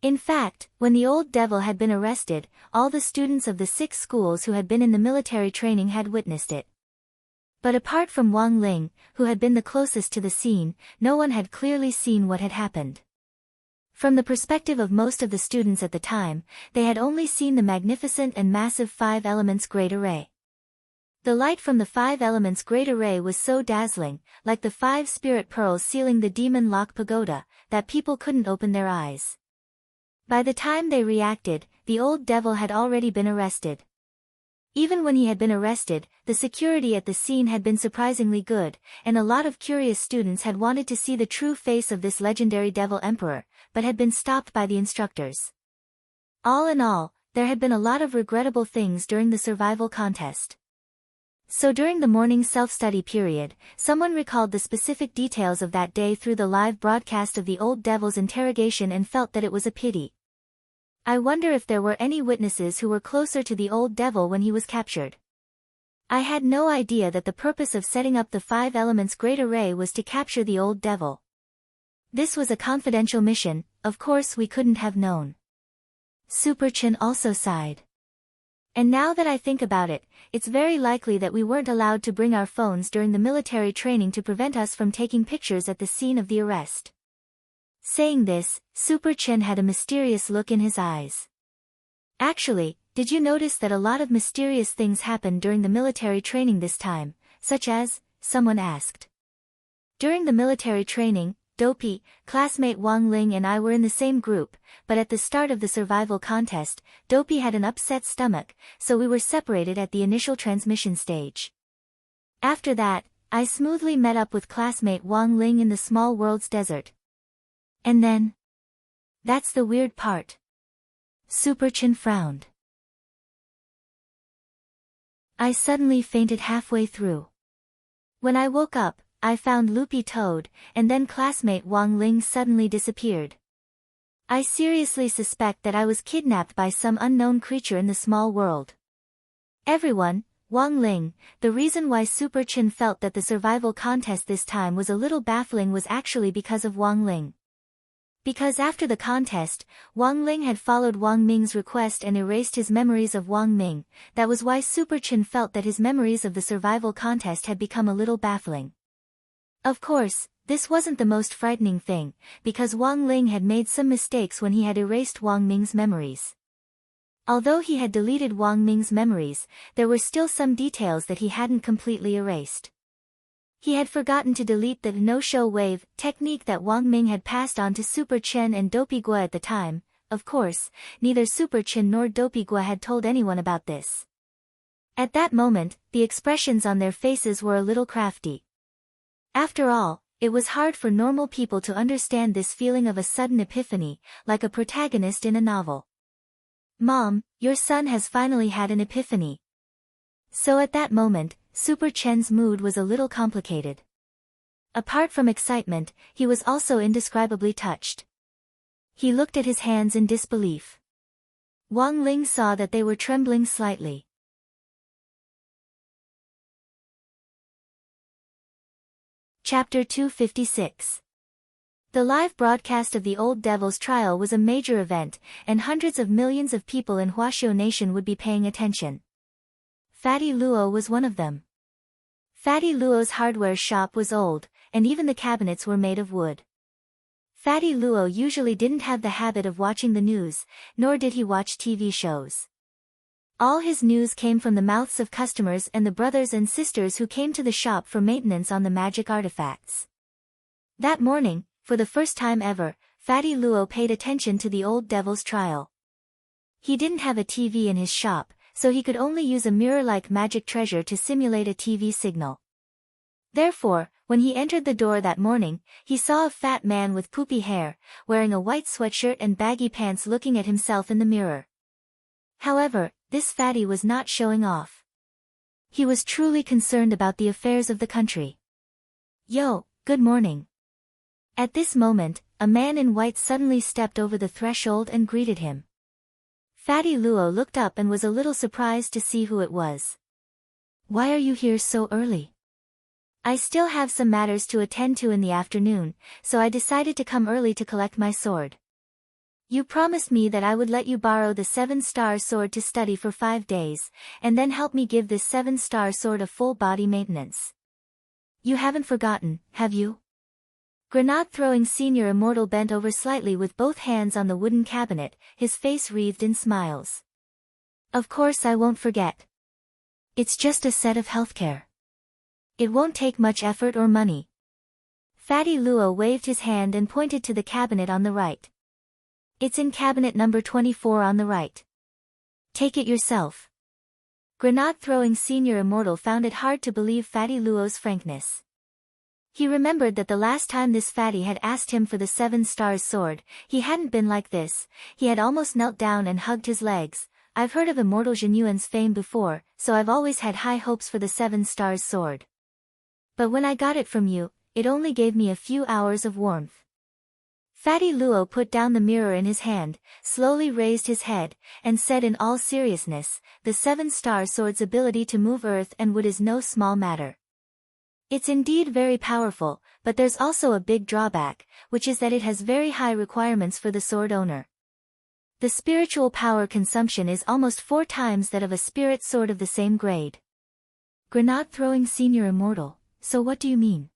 In fact, when the old devil had been arrested, all the students of the 6 schools who had been in the military training had witnessed it. But apart from Wang Ling, who had been the closest to the scene, no one had clearly seen what had happened. From the perspective of most of the students at the time, they had only seen the magnificent and massive 5 elements great array. The light from the 5 elements great array was so dazzling, like the 5 spirit pearls sealing the demon lock pagoda, that people couldn't open their eyes. By the time they reacted, the old devil had already been arrested. Even when he had been arrested, the security at the scene had been surprisingly good, and a lot of curious students had wanted to see the true face of this legendary devil emperor, but had been stopped by the instructors. All in all, there had been a lot of regrettable things during the survival contest. So during the morning self-study period, someone recalled the specific details of that day through the live broadcast of the old devil's interrogation and felt that it was a pity. I wonder if there were any witnesses who were closer to the old devil when he was captured. I had no idea that the purpose of setting up the 5 elements great array was to capture the old devil. This was a confidential mission, of course we couldn't have known. Super Chin also sighed. And now that I think about it, it's very likely that we weren't allowed to bring our phones during the military training to prevent us from taking pictures at the scene of the arrest. Saying this, Super Chen had a mysterious look in his eyes. Actually, did you notice that a lot of mysterious things happened during the military training this time, such as, someone asked. During the military training, Dopey, classmate Wang Ling and I were in the same group, but at the start of the survival contest, Dopey had an upset stomach, so we were separated at the initial transmission stage. After that, I smoothly met up with classmate Wang Ling in the small world's desert. And then? That's the weird part. Super Chen frowned. I suddenly fainted halfway through. When I woke up, I found Loopy Toad, and then classmate Wang Ling suddenly disappeared. I seriously suspect that I was kidnapped by some unknown creature in the small world. Everyone, Wang Ling, the reason why Super Chen felt that the survival contest this time was a little baffling was actually because of Wang Ling. Because after the contest, Wang Ling had followed Wang Ming's request and erased his memories of Wang Ming, that was why Super Chen felt that his memories of the survival contest had become a little baffling. Of course, this wasn't the most frightening thing, because Wang Ling had made some mistakes when he had erased Wang Ming's memories. Although he had deleted Wang Ming's memories, there were still some details that he hadn't completely erased. He had forgotten to delete the no-show wave technique that Wang Ming had passed on to Super Chen and Dopey Gua at the time. Of course, neither Super Chen nor Dopey Gua had told anyone about this. At that moment, the expressions on their faces were a little crafty. After all, it was hard for normal people to understand this feeling of a sudden epiphany, like a protagonist in a novel. Mom, your son has finally had an epiphany. So at that moment, Super Chen's mood was a little complicated. Apart from excitement, he was also indescribably touched. He looked at his hands in disbelief. Wang Ling saw that they were trembling slightly. Chapter 256. The live broadcast of the Old Devil's trial was a major event, and hundreds of millions of people in Huaxiao Nation would be paying attention. Fatty Luo was one of them. Fatty Luo's hardware shop was old, and even the cabinets were made of wood. Fatty Luo usually didn't have the habit of watching the news, nor did he watch TV shows. All his news came from the mouths of customers and the brothers and sisters who came to the shop for maintenance on the magic artifacts. That morning, for the first time ever, Fatty Luo paid attention to the Old Devil's trial. He didn't have a TV in his shop, so he could only use a mirror-like magic treasure to simulate a TV signal. Therefore, when he entered the door that morning, he saw a fat man with poopy hair, wearing a white sweatshirt and baggy pants looking at himself in the mirror. However, this fatty was not showing off. He was truly concerned about the affairs of the country. Yo, good morning. At this moment, a man in white suddenly stepped over the threshold and greeted him. Fatty Luo looked up and was a little surprised to see who it was. Why are you here so early? I still have some matters to attend to in the afternoon, so I decided to come early to collect my sword. You promised me that I would let you borrow the 7-star sword to study for 5 days, and then help me give this 7-star sword a full body maintenance. You haven't forgotten, have you? Grenade-throwing Senior Immortal bent over slightly with both hands on the wooden cabinet, his face wreathed in smiles. Of course I won't forget. It's just a set of healthcare. It won't take much effort or money. Fatty Luo waved his hand and pointed to the cabinet on the right. It's in cabinet number 24 on the right. Take it yourself. Grenade-throwing Senior Immortal found it hard to believe Fatty Luo's frankness. He remembered that the last time this fatty had asked him for the 7-star sword, he hadn't been like this. He had almost knelt down and hugged his legs. I've heard of Immortal Jinyuan's fame before, so I've always had high hopes for the 7-star sword. But when I got it from you, it only gave me a few hours of warmth. Fatty Luo put down the mirror in his hand, slowly raised his head, and said in all seriousness, the 7-star sword's ability to move earth and wood is no small matter. It's indeed very powerful, but there's also a big drawback, which is that it has very high requirements for the sword owner. The spiritual power consumption is almost 4 times that of a spirit sword of the same grade. Grenade-throwing senior immortal, so what do you mean?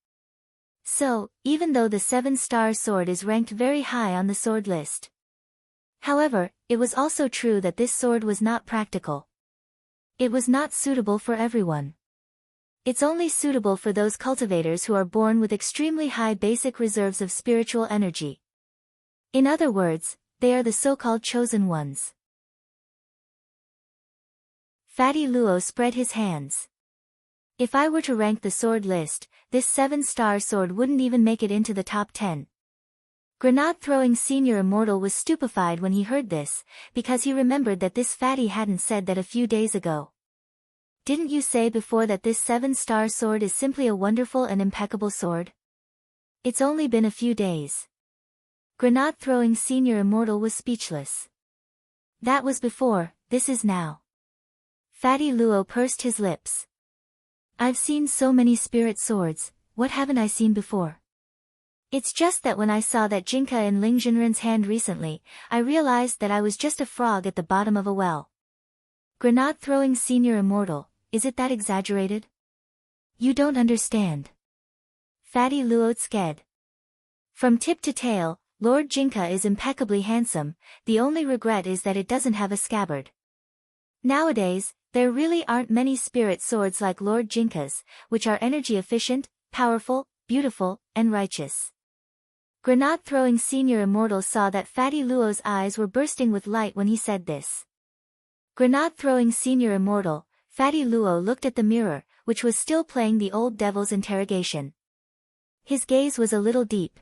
So, even though the 7-star sword is ranked very high on the sword list. However, it was also true that this sword was not practical. It was not suitable for everyone. It's only suitable for those cultivators who are born with extremely high basic reserves of spiritual energy. In other words, they are the so-called chosen ones. Fatty Luo spread his hands. If I were to rank the sword list, this 7-star sword wouldn't even make it into the top 10. Grenade-throwing senior immortal was stupefied when he heard this, because he remembered that this fatty hadn't said that a few days ago. Didn't you say before that this 7-star sword is simply a wonderful and impeccable sword? It's only been a few days. Grenade-throwing senior immortal was speechless. That was before, this is now. Fatty Luo pursed his lips. I've seen so many spirit swords, what haven't I seen before? It's just that when I saw that Jinka in Ling Jinren's hand recently, I realized that I was just a frog at the bottom of a well. Grenade-throwing senior immortal, is it that exaggerated? You don't understand. Fatty Luo sked. From tip to tail, Lord Jinka is impeccably handsome, the only regret is that it doesn't have a scabbard. Nowadays, there really aren't many spirit swords like Lord Jinka's, which are energy efficient, powerful, beautiful, and righteous. Grenade-throwing senior immortal saw that Fatty Luo's eyes were bursting with light when he said this. Grenade-throwing senior immortal, Fatty Luo looked at the mirror, which was still playing the old devil's interrogation. His gaze was a little deep.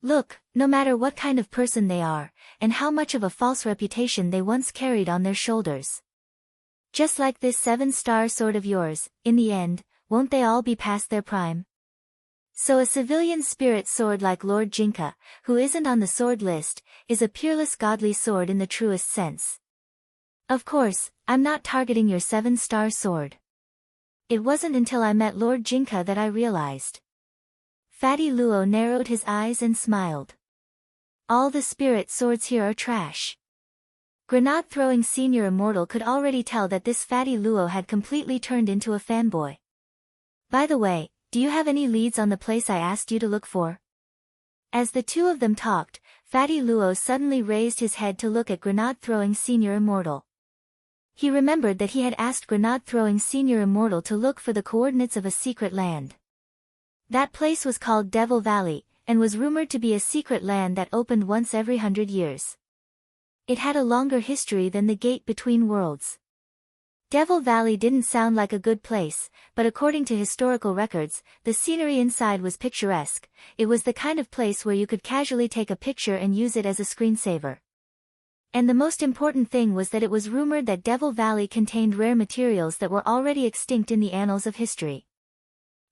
Look, no matter what kind of person they are, and how much of a false reputation they once carried on their shoulders. Just like this 7-star sword of yours, in the end, won't they all be past their prime? So a civilian spirit sword like Lord Jinka, who isn't on the sword list, is a peerless godly sword in the truest sense. Of course, I'm not targeting your 7-star sword. It wasn't until I met Lord Jinka that I realized. Fatty Luo narrowed his eyes and smiled. All the spirit swords here are trash. Grenade-throwing senior immortal could already tell that this Fatty Luo had completely turned into a fanboy. By the way, do you have any leads on the place I asked you to look for? As the two of them talked, Fatty Luo suddenly raised his head to look at Grenade-throwing senior immortal. He remembered that he had asked Grenade-throwing senior immortal to look for the coordinates of a secret land. That place was called Devil Valley, and was rumored to be a secret land that opened once every 100 years. It had a longer history than the Gate Between Worlds. Devil Valley didn't sound like a good place, but according to historical records, the scenery inside was picturesque. It was the kind of place where you could casually take a picture and use it as a screensaver. And the most important thing was that it was rumored that Devil Valley contained rare materials that were already extinct in the annals of history.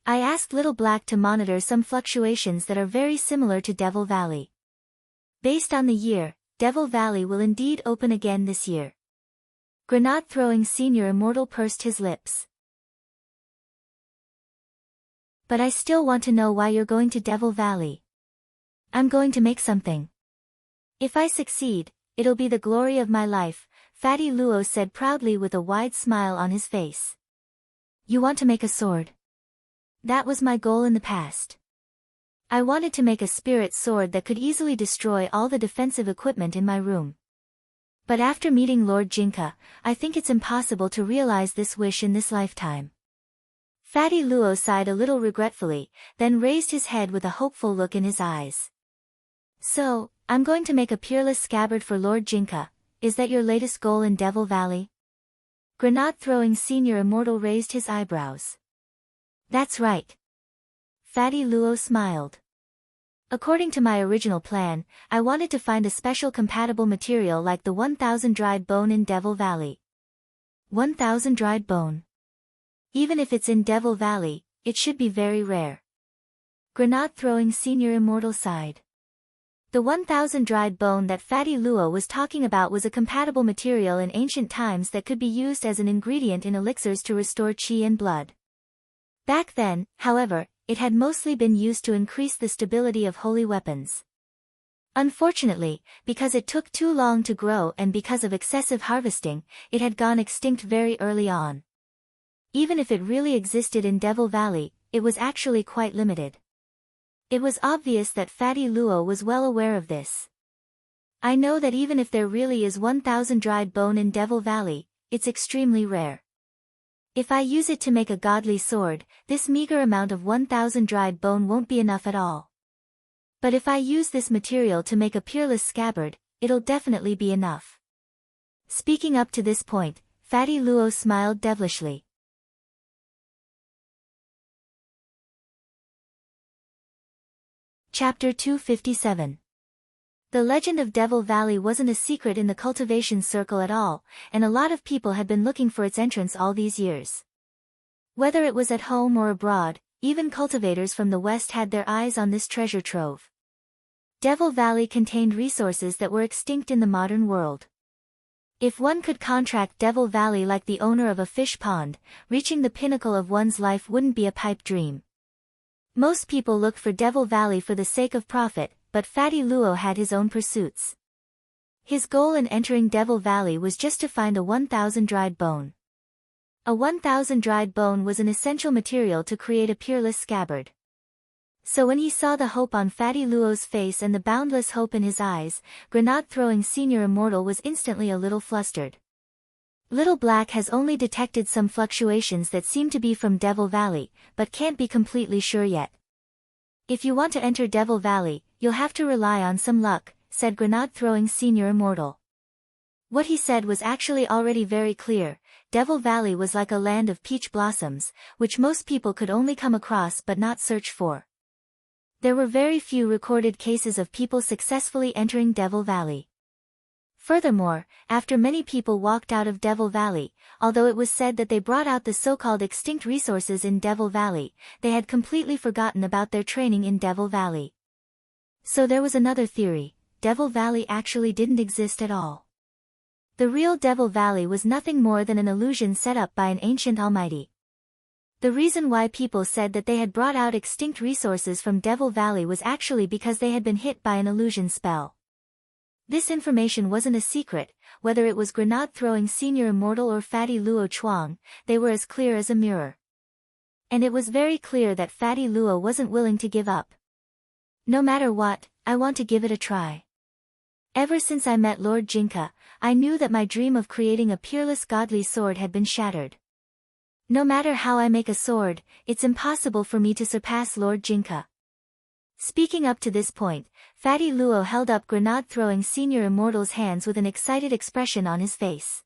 I asked Little Black to monitor some fluctuations that are very similar to Devil Valley. Based on the year, Devil Valley will indeed open again this year. Grenade-throwing senior immortal pursed his lips. But I still want to know why you're going to Devil Valley. I'm going to make something. If I succeed, it'll be the glory of my life, Fatty Luo said proudly with a wide smile on his face. You want to make a sword? That was my goal in the past. I wanted to make a spirit sword that could easily destroy all the defensive equipment in my room. But after meeting Lord Jinka, I think it's impossible to realize this wish in this lifetime. Fatty Luo sighed a little regretfully, then raised his head with a hopeful look in his eyes. So, I'm going to make a peerless scabbard for Lord Jinka. Is that your latest goal in Devil Valley? Grenade-throwing senior immortal raised his eyebrows. That's right. Fatty Luo smiled. According to my original plan, I wanted to find a special compatible material like the 1000 dried bone in Devil Valley. 1000 dried bone. Even if it's in Devil Valley, it should be very rare. Grenade-throwing senior immortal sighed. The 1000 dried bone that Fatty Luo was talking about was a compatible material in ancient times that could be used as an ingredient in elixirs to restore chi and blood. Back then, however, it had mostly been used to increase the stability of holy weapons. Unfortunately, because it took too long to grow and because of excessive harvesting, it had gone extinct very early on. Even if it really existed in Devil Valley, it was actually quite limited. It was obvious that Fatty Luo was well aware of this. I know that even if there really is 1,000 dried bone in Devil Valley, it's extremely rare. If I use it to make a godly sword, this meager amount of 1,000 dried bone won't be enough at all. But if I use this material to make a peerless scabbard, it'll definitely be enough. Speaking up to this point, Fatty Luo smiled devilishly. Chapter 257. The legend of Devil Valley wasn't a secret in the cultivation circle at all, and a lot of people had been looking for its entrance all these years. Whether it was at home or abroad, even cultivators from the West had their eyes on this treasure trove. Devil Valley contained resources that were extinct in the modern world. If one could contract Devil Valley like the owner of a fish pond, reaching the pinnacle of one's life wouldn't be a pipe dream. Most people look for Devil Valley for the sake of profit, but Fatty Luo had his own pursuits. His goal in entering Devil Valley was just to find a 1,000 dried bone. A 1,000 dried bone was an essential material to create a peerless scabbard. So when he saw the hope on Fatty Luo's face and the boundless hope in his eyes, grenade-throwing Senior Immortal was instantly a little flustered. Little Black has only detected some fluctuations that seem to be from Devil Valley, but can't be completely sure yet. If you want to enter Devil Valley, you'll have to rely on some luck, said grenade-throwing Senior Immortal. What he said was actually already very clear. Devil Valley was like a land of peach blossoms, which most people could only come across but not search for. There were very few recorded cases of people successfully entering Devil Valley. Furthermore, after many people walked out of Devil Valley, although it was said that they brought out the so-called extinct resources in Devil Valley, they had completely forgotten about their training in Devil Valley. So there was another theory: Devil Valley actually didn't exist at all. The real Devil Valley was nothing more than an illusion set up by an ancient almighty. The reason why people said that they had brought out extinct resources from Devil Valley was actually because they had been hit by an illusion spell. This information wasn't a secret, whether it was grenade-throwing Senior Immortal or Fatty Luo Chuang, they were as clear as a mirror. And it was very clear that Fatty Luo wasn't willing to give up. No matter what, I want to give it a try. Ever since I met Lord Jinka, I knew that my dream of creating a peerless godly sword had been shattered. No matter how I make a sword, it's impossible for me to surpass Lord Jinka. Speaking up to this point, Fatty Luo held up grenade-throwing Senior Immortal's hands with an excited expression on his face.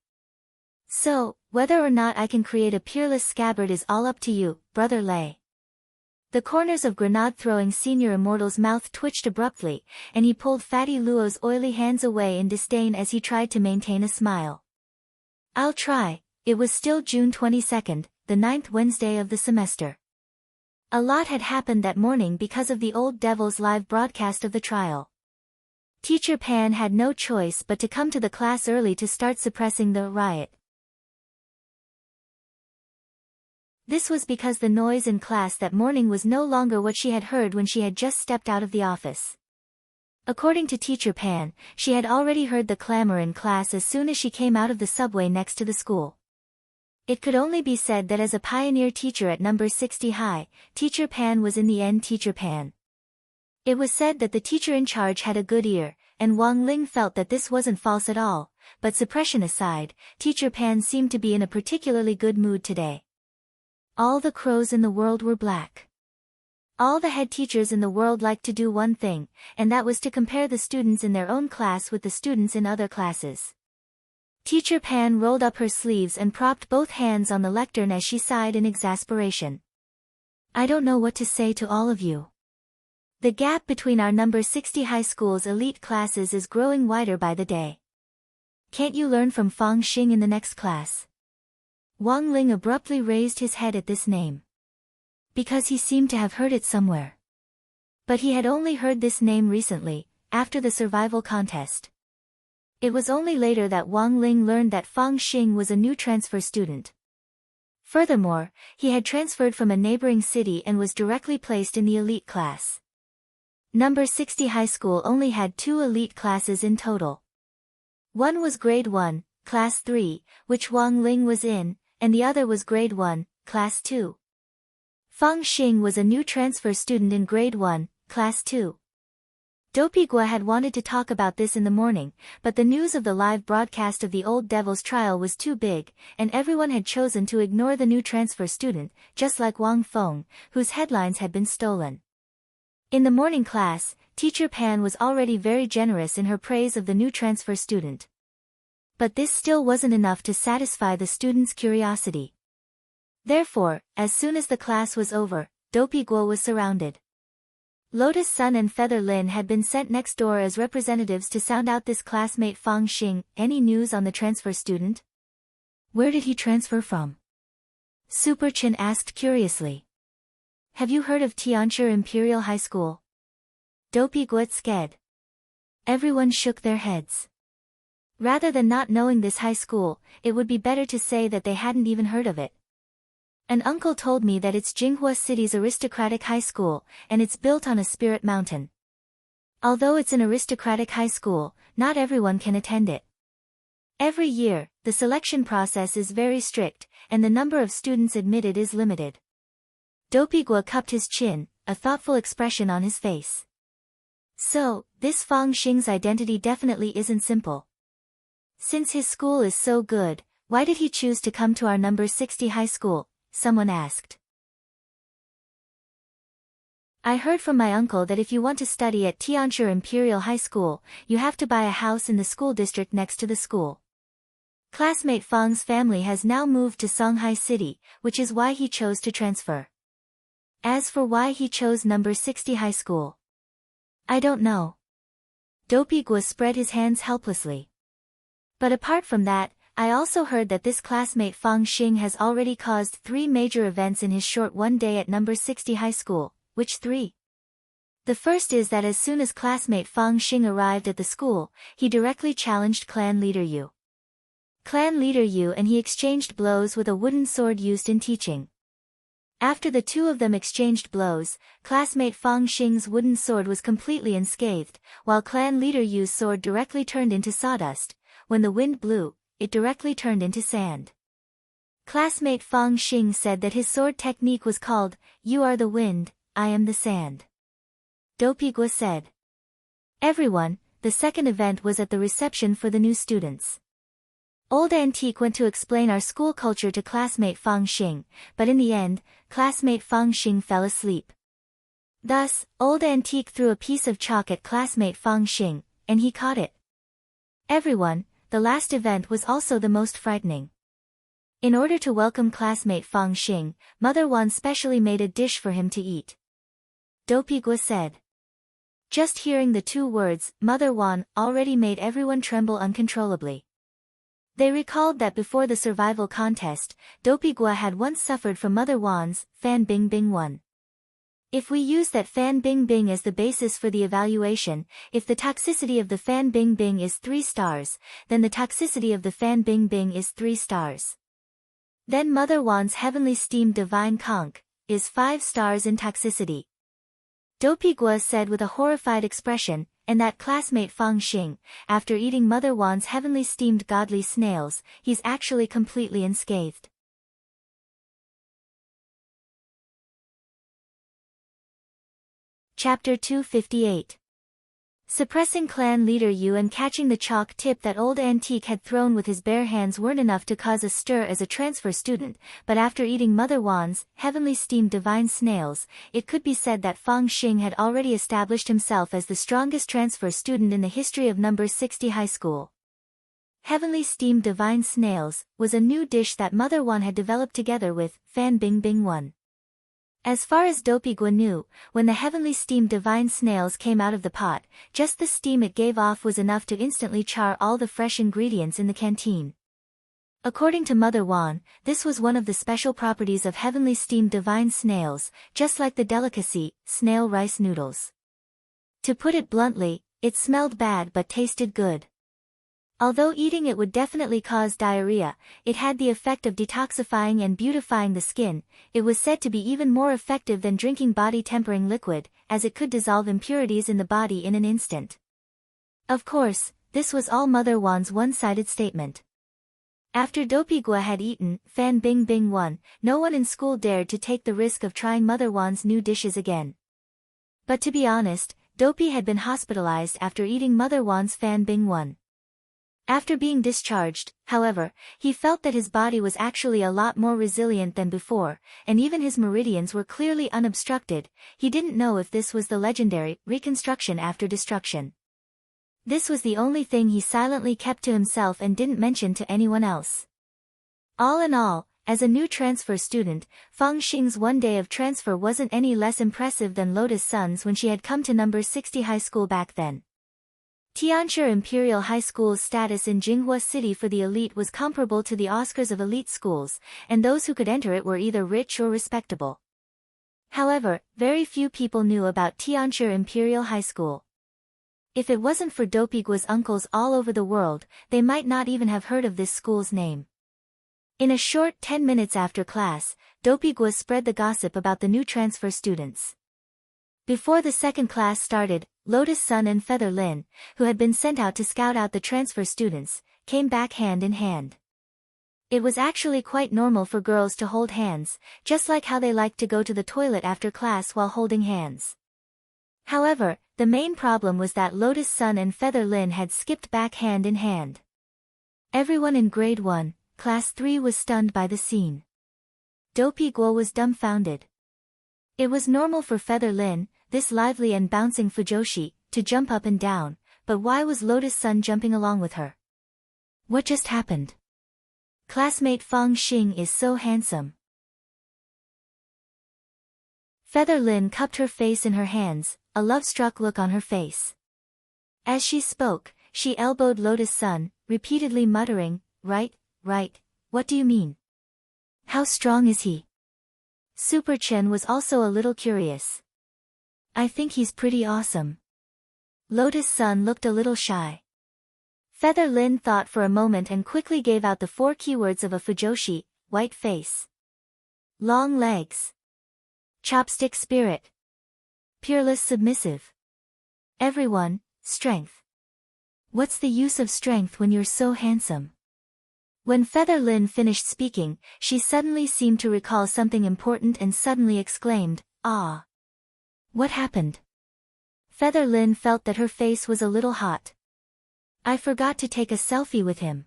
So, whether or not I can create a peerless scabbard is all up to you, Brother Lei. The corners of grenade-throwing Senior Immortal's mouth twitched abruptly, and he pulled Fatty Luo's oily hands away in disdain as he tried to maintain a smile. I'll try. It was still June 22nd, the 9th Wednesday of the semester. A lot had happened that morning because of the Old Devil's live broadcast of the trial. Teacher Pan had no choice but to come to the class early to start suppressing the riot. This was because the noise in class that morning was no longer what she had heard when she had just stepped out of the office. According to Teacher Pan, she had already heard the clamor in class as soon as she came out of the subway next to the school. It could only be said that as a pioneer teacher at number 60 high, Teacher Pan was in the end Teacher Pan. It was said that the teacher in charge had a good ear, and Wang Ling felt that this wasn't false at all, but suppression aside, Teacher Pan seemed to be in a particularly good mood today. All the crows in the world were black. All the head teachers in the world liked to do one thing, and that was to compare the students in their own class with the students in other classes. Teacher Pan rolled up her sleeves and propped both hands on the lectern as she sighed in exasperation. I don't know what to say to all of you. The gap between our number 60 high school's elite classes is growing wider by the day. Can't you learn from Fang Xing in the next class? Wang Ling abruptly raised his head at this name. Because he seemed to have heard it somewhere. But he had only heard this name recently, after the survival contest. It was only later that Wang Ling learned that Fang Xing was a new transfer student. Furthermore, he had transferred from a neighboring city and was directly placed in the elite class. Number 60 high school only had 2 elite classes in total. One was grade 1, class 3, which Wang Ling was in, and the other was grade 1, class 2. Fang Xing was a new transfer student in grade 1, class 2. Dopey Gua had wanted to talk about this in the morning, but the news of the live broadcast of the old devil's trial was too big, and everyone had chosen to ignore the new transfer student, just like Wang Feng, whose headlines had been stolen. In the morning class, Teacher Pan was already very generous in her praise of the new transfer student. But this still wasn't enough to satisfy the students' curiosity. Therefore, as soon as the class was over, Dopey Guo was surrounded. Lotus Sun and Feather Lin had been sent next door as representatives to sound out this classmate Fang Xing. Any news on the transfer student? Where did he transfer from? Super Chin asked curiously. Have you heard of Tianshi Imperial High School? Dopey Guo sked. Everyone shook their heads. Rather than not knowing this high school, it would be better to say that they hadn't even heard of it. An uncle told me that it's Jinghua City's aristocratic high school, and it's built on a spirit mountain. Although it's an aristocratic high school, not everyone can attend it. Every year, the selection process is very strict, and the number of students admitted is limited. Dopey Guo cupped his chin, a thoughtful expression on his face. So, this Fang Xing's identity definitely isn't simple. Since his school is so good, why did he choose to come to our number 60 high school? Someone asked. I heard from my uncle that if you want to study at Tianshi Imperial High School, you have to buy a house in the school district next to the school. Classmate Fang's family has now moved to Songhai City, which is why he chose to transfer. As for why he chose number 60 high school, I don't know. Dopey Guo spread his hands helplessly. But apart from that, I also heard that this classmate Fang Xing has already caused 3 major events in his short one day at number 60 high school. Which 3? The first is that as soon as classmate Fang Xing arrived at the school, he directly challenged clan leader Yu. Clan leader Yu and he exchanged blows with a wooden sword used in teaching. After the two of them exchanged blows, classmate Fang Xing's wooden sword was completely unscathed, while clan leader Yu's sword directly turned into sawdust. When the wind blew, it directly turned into sand. Classmate Fang Xing said that his sword technique was called, "You are the wind, I am the sand." Dopey Guo said. Everyone, the second event was at the reception for the new students. Old Antique went to explain our school culture to classmate Fang Xing, but in the end, classmate Fang Xing fell asleep. Thus, Old Antique threw a piece of chalk at classmate Fang Xing, and he caught it. Everyone, the last event was also the most frightening. In order to welcome classmate Fang Xing, Mother Wan specially made a dish for him to eat. Dopey Guo said. Just hearing the 2 words, Mother Wan, already made everyone tremble uncontrollably. They recalled that before the survival contest, Dopey Guo had once suffered from Mother Wan's Fan Bing Bing 1. If we use that Fan Bing Bing as the basis for the evaluation, if the toxicity of the Fan Bing Bing is 3 stars, then the toxicity of the Fan Bing Bing is 3 stars. Then Mother Wan's heavenly steamed divine conch is 5 stars in toxicity. Dopey Guo said with a horrified expression, and that classmate Fang Xing, after eating Mother Wan's heavenly steamed godly snails, he's actually completely unscathed. Chapter 258. Suppressing clan leader Yu and catching the chalk tip that Old Antique had thrown with his bare hands weren't enough to cause a stir as a transfer student, but after eating Mother Wan's heavenly steamed divine snails, it could be said that Fang Xing had already established himself as the strongest transfer student in the history of number 60 high school. Heavenly steamed divine snails was a new dish that Mother Wan had developed together with Fan Bing Bing 1. As far as Dopey Guo knew, when the heavenly steamed divine snails came out of the pot, just the steam it gave off was enough to instantly char all the fresh ingredients in the canteen. According to Mother Wan, this was one of the special properties of heavenly steamed divine snails, just like the delicacy, snail rice noodles. To put it bluntly, it smelled bad but tasted good. Although eating it would definitely cause diarrhea, it had the effect of detoxifying and beautifying the skin. It was said to be even more effective than drinking body-tempering liquid, as it could dissolve impurities in the body in an instant. Of course, this was all Mother Wan's one-sided statement. After Dopigwa had eaten Fan Bingbing 1, no one in school dared to take the risk of trying Mother Wan's new dishes again. But to be honest, Dopey had been hospitalized after eating Mother Wan's Fan Bing 1. After being discharged, however, he felt that his body was actually a lot more resilient than before, and even his meridians were clearly unobstructed. He didn't know if this was the legendary reconstruction after destruction. This was the only thing he silently kept to himself and didn't mention to anyone else. All in all, as a new transfer student, Fang Xing's one day of transfer wasn't any less impressive than Lotus Sun's when she had come to number 60 high school back then. Tianshi Imperial High School's status in Jinghua City for the elite was comparable to the Oscars of elite schools, and those who could enter it were either rich or respectable. However, very few people knew about Tianshi Imperial High School. If it wasn't for Dopigwa's uncles all over the world, they might not even have heard of this school's name. In a short 10 minutes after class, Dopigwa spread the gossip about the new transfer students. Before the second class started, Lotus Sun and Feather Lin, who had been sent out to scout out the transfer students, came back hand in hand. It was actually quite normal for girls to hold hands, just like how they liked to go to the toilet after class while holding hands. However, the main problem was that Lotus Sun and Feather Lin had skipped back hand in hand. Everyone in grade 1, class 3 was stunned by the scene. Dopigwa was dumbfounded. It was normal for Feather Lin, this lively and bouncing fujoshi, to jump up and down, but why was Lotus Sun jumping along with her? What just happened? Classmate Fang Xing is so handsome. Feather Lin cupped her face in her hands, a love-struck look on her face. As she spoke, she elbowed Lotus Sun, repeatedly muttering, right, what do you mean? How strong is he? Super Chen was also a little curious. I think he's pretty awesome. Lotus Sun looked a little shy. Feather Lin thought for a moment and quickly gave out the 4 keywords of a fujoshi: white face, long legs, chopstick spirit, peerless submissive. Everyone, strength. What's the use of strength when you're so handsome? When Feather Lin finished speaking, she suddenly seemed to recall something important and suddenly exclaimed, "Ah! What happened?" Feather Lin felt that her face was a little hot. I forgot to take a selfie with him.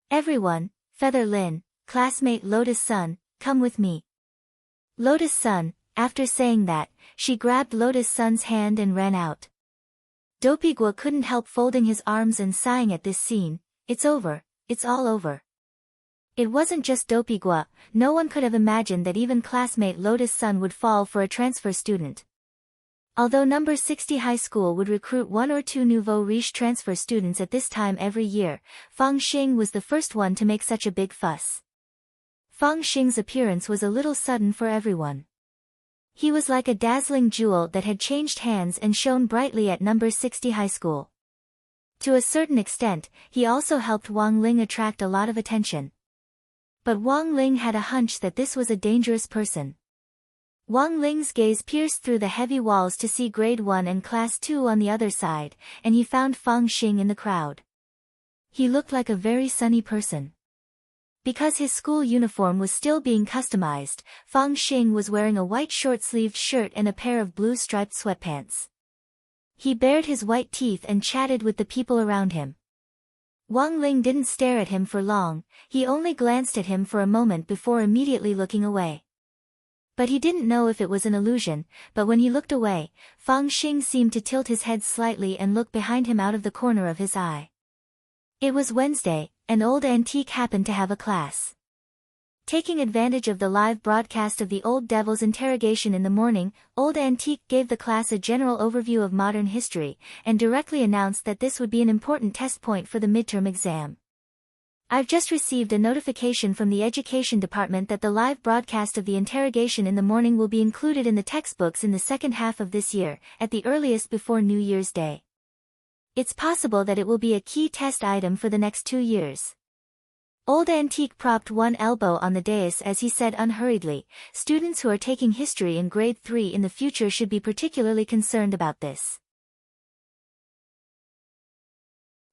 Everyone, Feather Lin, classmate Lotus Sun, come with me. Lotus Sun, after saying that, she grabbed Lotus Sun's hand and ran out. Dopigwa couldn't help folding his arms and sighing at this scene. It's over, it's all over. It wasn't just Dopigwa, no one could have imagined that even classmate Lotus Sun would fall for a transfer student. Although number 60 high school would recruit 1 or 2 nouveau riche transfer students at this time every year, Fang Xing was the first one to make such a big fuss. Fang Xing's appearance was a little sudden for everyone. He was like a dazzling jewel that had changed hands and shone brightly at number 60 high school. To a certain extent, he also helped Wang Ling attract a lot of attention. But Wang Ling had a hunch that this was a dangerous person. Wang Ling's gaze pierced through the heavy walls to see grade 1 and class 2 on the other side, and he found Fang Xing in the crowd. He looked like a very sunny person. Because his school uniform was still being customized, Fang Xing was wearing a white short-sleeved shirt and a pair of blue striped sweatpants. He bared his white teeth and chatted with the people around him. Wang Ling didn't stare at him for long, he only glanced at him for a moment before immediately looking away. But he didn't know if it was an illusion, but when he looked away, Fang Xing seemed to tilt his head slightly and look behind him out of the corner of his eye. It was Wednesday, and Old Antique happened to have a class. Taking advantage of the live broadcast of the Old Devil's interrogation in the morning, Old Antique gave the class a general overview of modern history, and directly announced that this would be an important test point for the midterm exam. I've just received a notification from the Education Department that the live broadcast of the interrogation in the morning will be included in the textbooks in the second half of this year, at the earliest before New Year's Day. It's possible that it will be a key test item for the next 2 years. Old Antique propped one elbow on the dais as he said unhurriedly, "Students who are taking history in grade 3 in the future should be particularly concerned about this.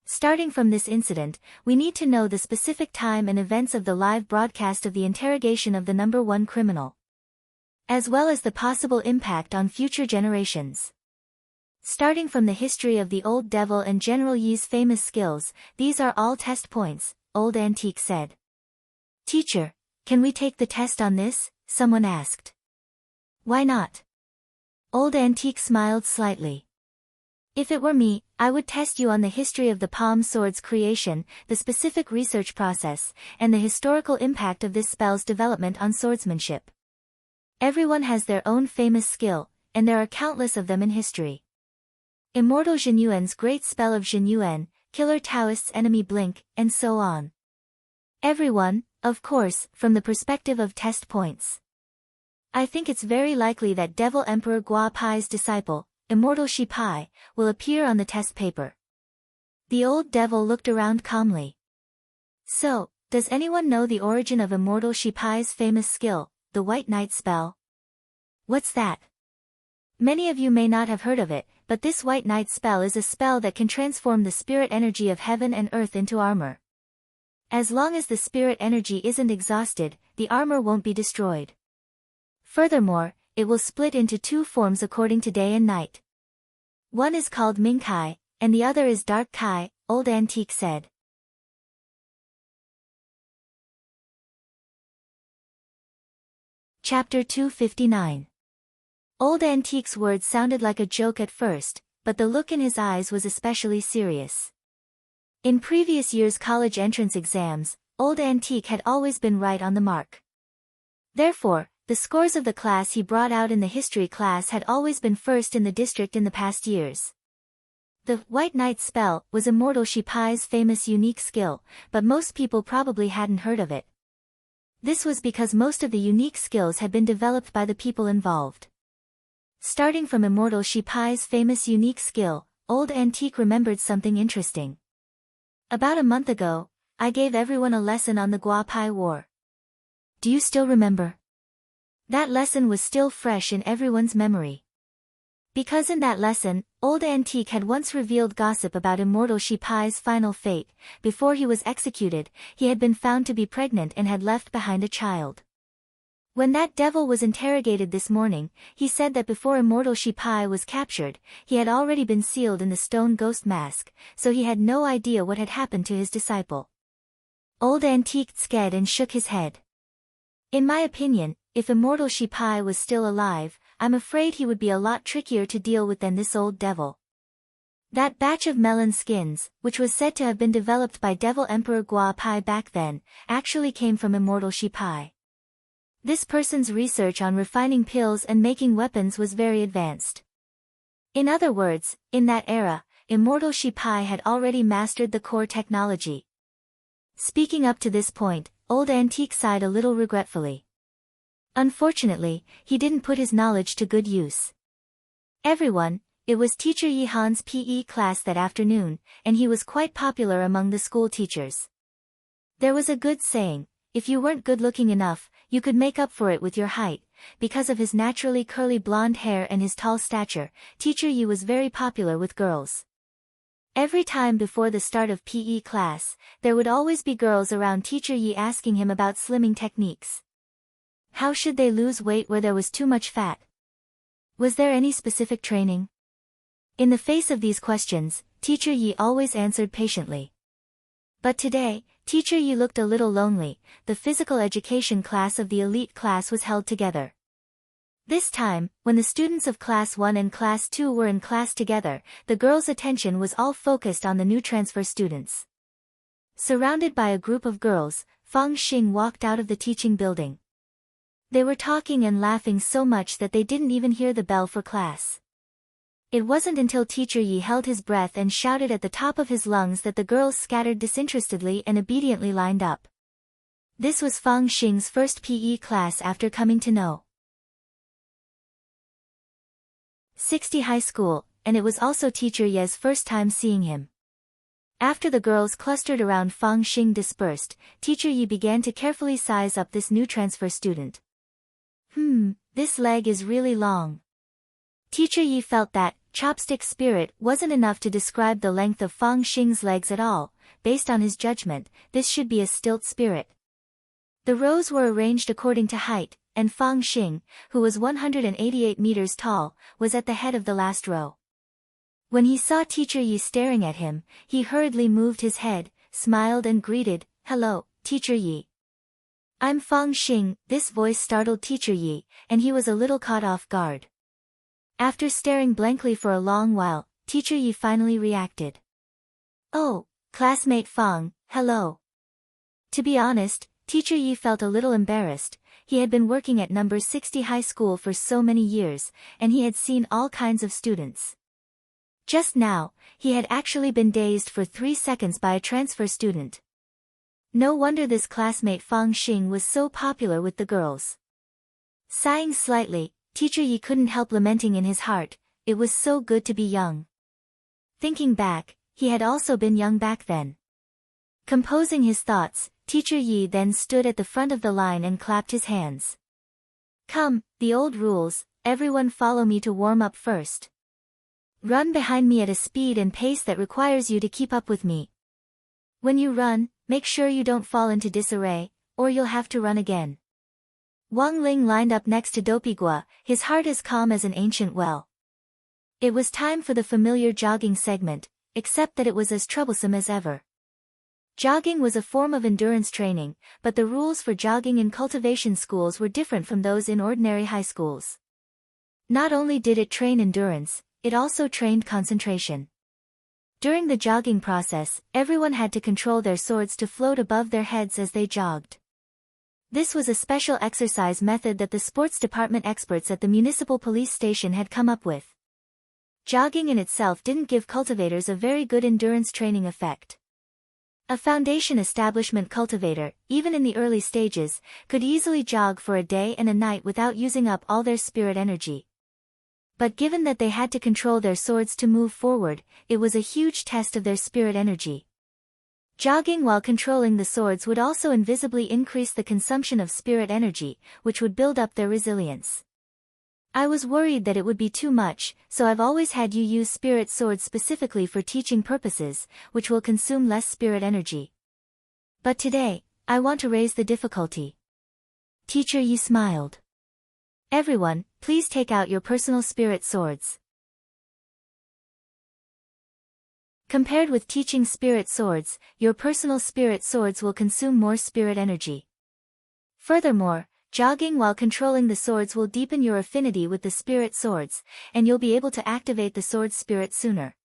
Starting from this incident, we need to know the specific time and events of the live broadcast of the interrogation of the number 1 criminal, as well as the possible impact on future generations. Starting from the history of the old devil and General Yi's famous skills, these are all test points," Old Antique said. "Teacher, can we take the test on this?" someone asked. "Why not?" Old Antique smiled slightly. "If it were me, I would test you on the history of the palm sword's creation, the specific research process, and the historical impact of this spell's development on swordsmanship. Everyone has their own famous skill, and there are countless of them in history. Immortal Zhenyuan's great spell of Zhenyuan, Killer Taoist's enemy Blink, and so on. Everyone, of course, from the perspective of test points. I think it's very likely that Devil Emperor Gua Pai's disciple, Immortal Shi Pai, will appear on the test paper." The old devil looked around calmly. "So, does anyone know the origin of Immortal Shi Pai's famous skill, the White Knight spell?" "What's that?" "Many of you may not have heard of it, but this White Knight spell is a spell that can transform the spirit energy of heaven and earth into armor. As long as the spirit energy isn't exhausted, the armor won't be destroyed. Furthermore, it will split into 2 forms according to day and night. One is called Ming Kai, and the other is Dark Kai," Old Antique said. Chapter 259. Old Antique's words sounded like a joke at first, but the look in his eyes was especially serious. In previous years' college entrance exams, Old Antique had always been right on the mark. Therefore, the scores of the class he brought out in the history class had always been first in the district in the past years. The White Knight spell was Immortal Shi Pai's famous unique skill, but most people probably hadn't heard of it. This was because most of the unique skills had been developed by the people involved. Starting from Immortal Shi Pai's famous unique skill, Old Antique remembered something interesting. "About a month ago, I gave everyone a lesson on the Gua Pai War. Do you still remember?" That lesson was still fresh in everyone's memory. Because in that lesson, Old Antique had once revealed gossip about Immortal Shi Pai's final fate. Before he was executed, he had been found to be pregnant and had left behind a child. When that devil was interrogated this morning, he said that before Immortal Shi Pai was captured, he had already been sealed in the stone ghost mask, so he had no idea what had happened to his disciple. Old Antique scared and shook his head. "In my opinion, if Immortal Shi Pai was still alive, I'm afraid he would be a lot trickier to deal with than this old devil. That batch of melon skins, which was said to have been developed by Devil Emperor Gua Pai back then, actually came from Immortal Shi Pai. This person's research on refining pills and making weapons was very advanced. In other words, in that era, Immortal Shi Pai had already mastered the core technology." Speaking up to this point, Old Antique sighed a little regretfully. Unfortunately, he didn't put his knowledge to good use. Everyone, it was Teacher Yi Han's PE class that afternoon, and he was quite popular among the school teachers. There was a good saying, if you weren't good-looking enough, you could make up for it with your height. Because of his naturally curly blonde hair and his tall stature, Teacher Yi was very popular with girls. Every time before the start of PE class, there would always be girls around Teacher Yi asking him about slimming techniques. How should they lose weight where there was too much fat? Was there any specific training? In the face of these questions, Teacher Yi always answered patiently. But today, Teacher Yi looked a little lonely. The physical education class of the elite class was held together. This time, when the students of Class 1 and Class 2 were in class together, the girls' attention was all focused on the new transfer students. Surrounded by a group of girls, Fang Xing walked out of the teaching building. They were talking and laughing so much that they didn't even hear the bell for class. It wasn't until Teacher Yi held his breath and shouted at the top of his lungs that the girls scattered disinterestedly and obediently lined up. This was Fang Xing's first PE class after coming to know 60 high school, and it was also Teacher Ye's first time seeing him. After the girls clustered around Fang Xing dispersed, Teacher Yi began to carefully size up this new transfer student. This leg is really long. Teacher Yi felt that chopstick spirit wasn't enough to describe the length of Fang Xing's legs at all. Based on his judgment, this should be a stilt spirit. The rows were arranged according to height, and Fang Xing, who was 188 meters tall, was at the head of the last row. When he saw Teacher Yi staring at him, he hurriedly moved his head, smiled and greeted, "Hello, Teacher Yi." "I'm Fang Xing." This voice startled Teacher Yi, and he was a little caught off guard. After staring blankly for a long while, Teacher Yi finally reacted. "Oh, classmate Fang, hello." To be honest, Teacher Yi felt a little embarrassed. He had been working at number 60 high school for so many years, and he had seen all kinds of students. Just now, he had actually been dazed for 3 seconds by a transfer student. No wonder this classmate Fang Xing was so popular with the girls. Sighing slightly, Teacher Yi couldn't help lamenting in his heart, it was so good to be young. Thinking back, he had also been young back then. Composing his thoughts, Teacher Yi then stood at the front of the line and clapped his hands. "Come, the old rules, everyone follow me to warm up first. Run behind me at a speed and pace that requires you to keep up with me. When you run, make sure you don't fall into disarray, or you'll have to run again." Wang Ling lined up next to Dopigua, his heart as calm as an ancient well. It was time for the familiar jogging segment, except that it was as troublesome as ever. Jogging was a form of endurance training, but the rules for jogging in cultivation schools were different from those in ordinary high schools. Not only did it train endurance, it also trained concentration. During the jogging process, everyone had to control their swords to float above their heads as they jogged. This was a special exercise method that the sports department experts at the municipal police station had come up with. Jogging in itself didn't give cultivators a very good endurance training effect. A foundation establishment cultivator, even in the early stages, could easily jog for a day and a night without using up all their spirit energy. But given that they had to control their swords to move forward, it was a huge test of their spirit energy. Jogging while controlling the swords would also invisibly increase the consumption of spirit energy, which would build up their resilience. I was worried that it would be too much, so I've always had you use spirit swords specifically for teaching purposes, which will consume less spirit energy. But today, I want to raise the difficulty. Teacher Yi smiled. "Everyone, please take out your personal spirit swords." Compared with teaching spirit swords, your personal spirit swords will consume more spirit energy. Furthermore, jogging while controlling the swords will deepen your affinity with the spirit swords, and you'll be able to activate the sword's spirit sooner.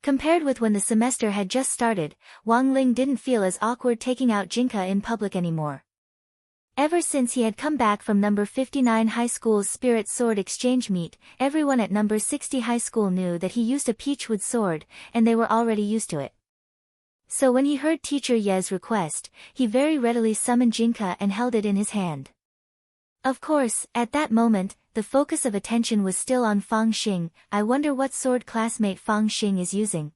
Compared with when the semester had just started, Wang Ling didn't feel as awkward taking out Jinka in public anymore. Ever since he had come back from number 59 high school's spirit sword exchange meet, everyone at number 60 high school knew that he used a peachwood sword, and they were already used to it. So when he heard Teacher Ye's request, he very readily summoned Jinka and held it in his hand. Of course, at that moment, the focus of attention was still on Fang Xing. I wonder what sword classmate Fang Xing is using.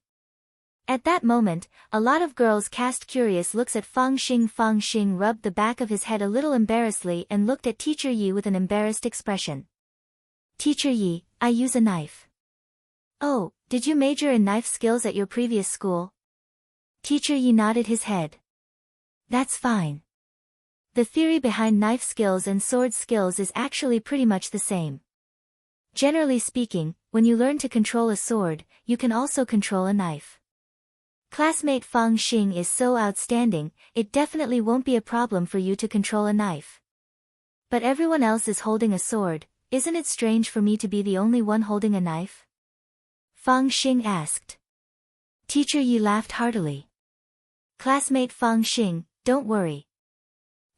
At that moment, a lot of girls cast curious looks at Fang Xing. Fang Xing rubbed the back of his head a little embarrassedly and looked at Teacher Yi with an embarrassed expression. "Teacher Yi, I use a knife." "Oh, did you major in knife skills at your previous school?" Teacher Yi nodded his head. "That's fine. The theory behind knife skills and sword skills is actually pretty much the same. Generally speaking, when you learn to control a sword, you can also control a knife. Classmate Fang Xing is so outstanding, it definitely won't be a problem for you to control a knife. But everyone else is holding a sword, isn't it strange for me to be the only one holding a knife?" Fang Xing asked. Teacher Yi laughed heartily. "Classmate Fang Xing, don't worry.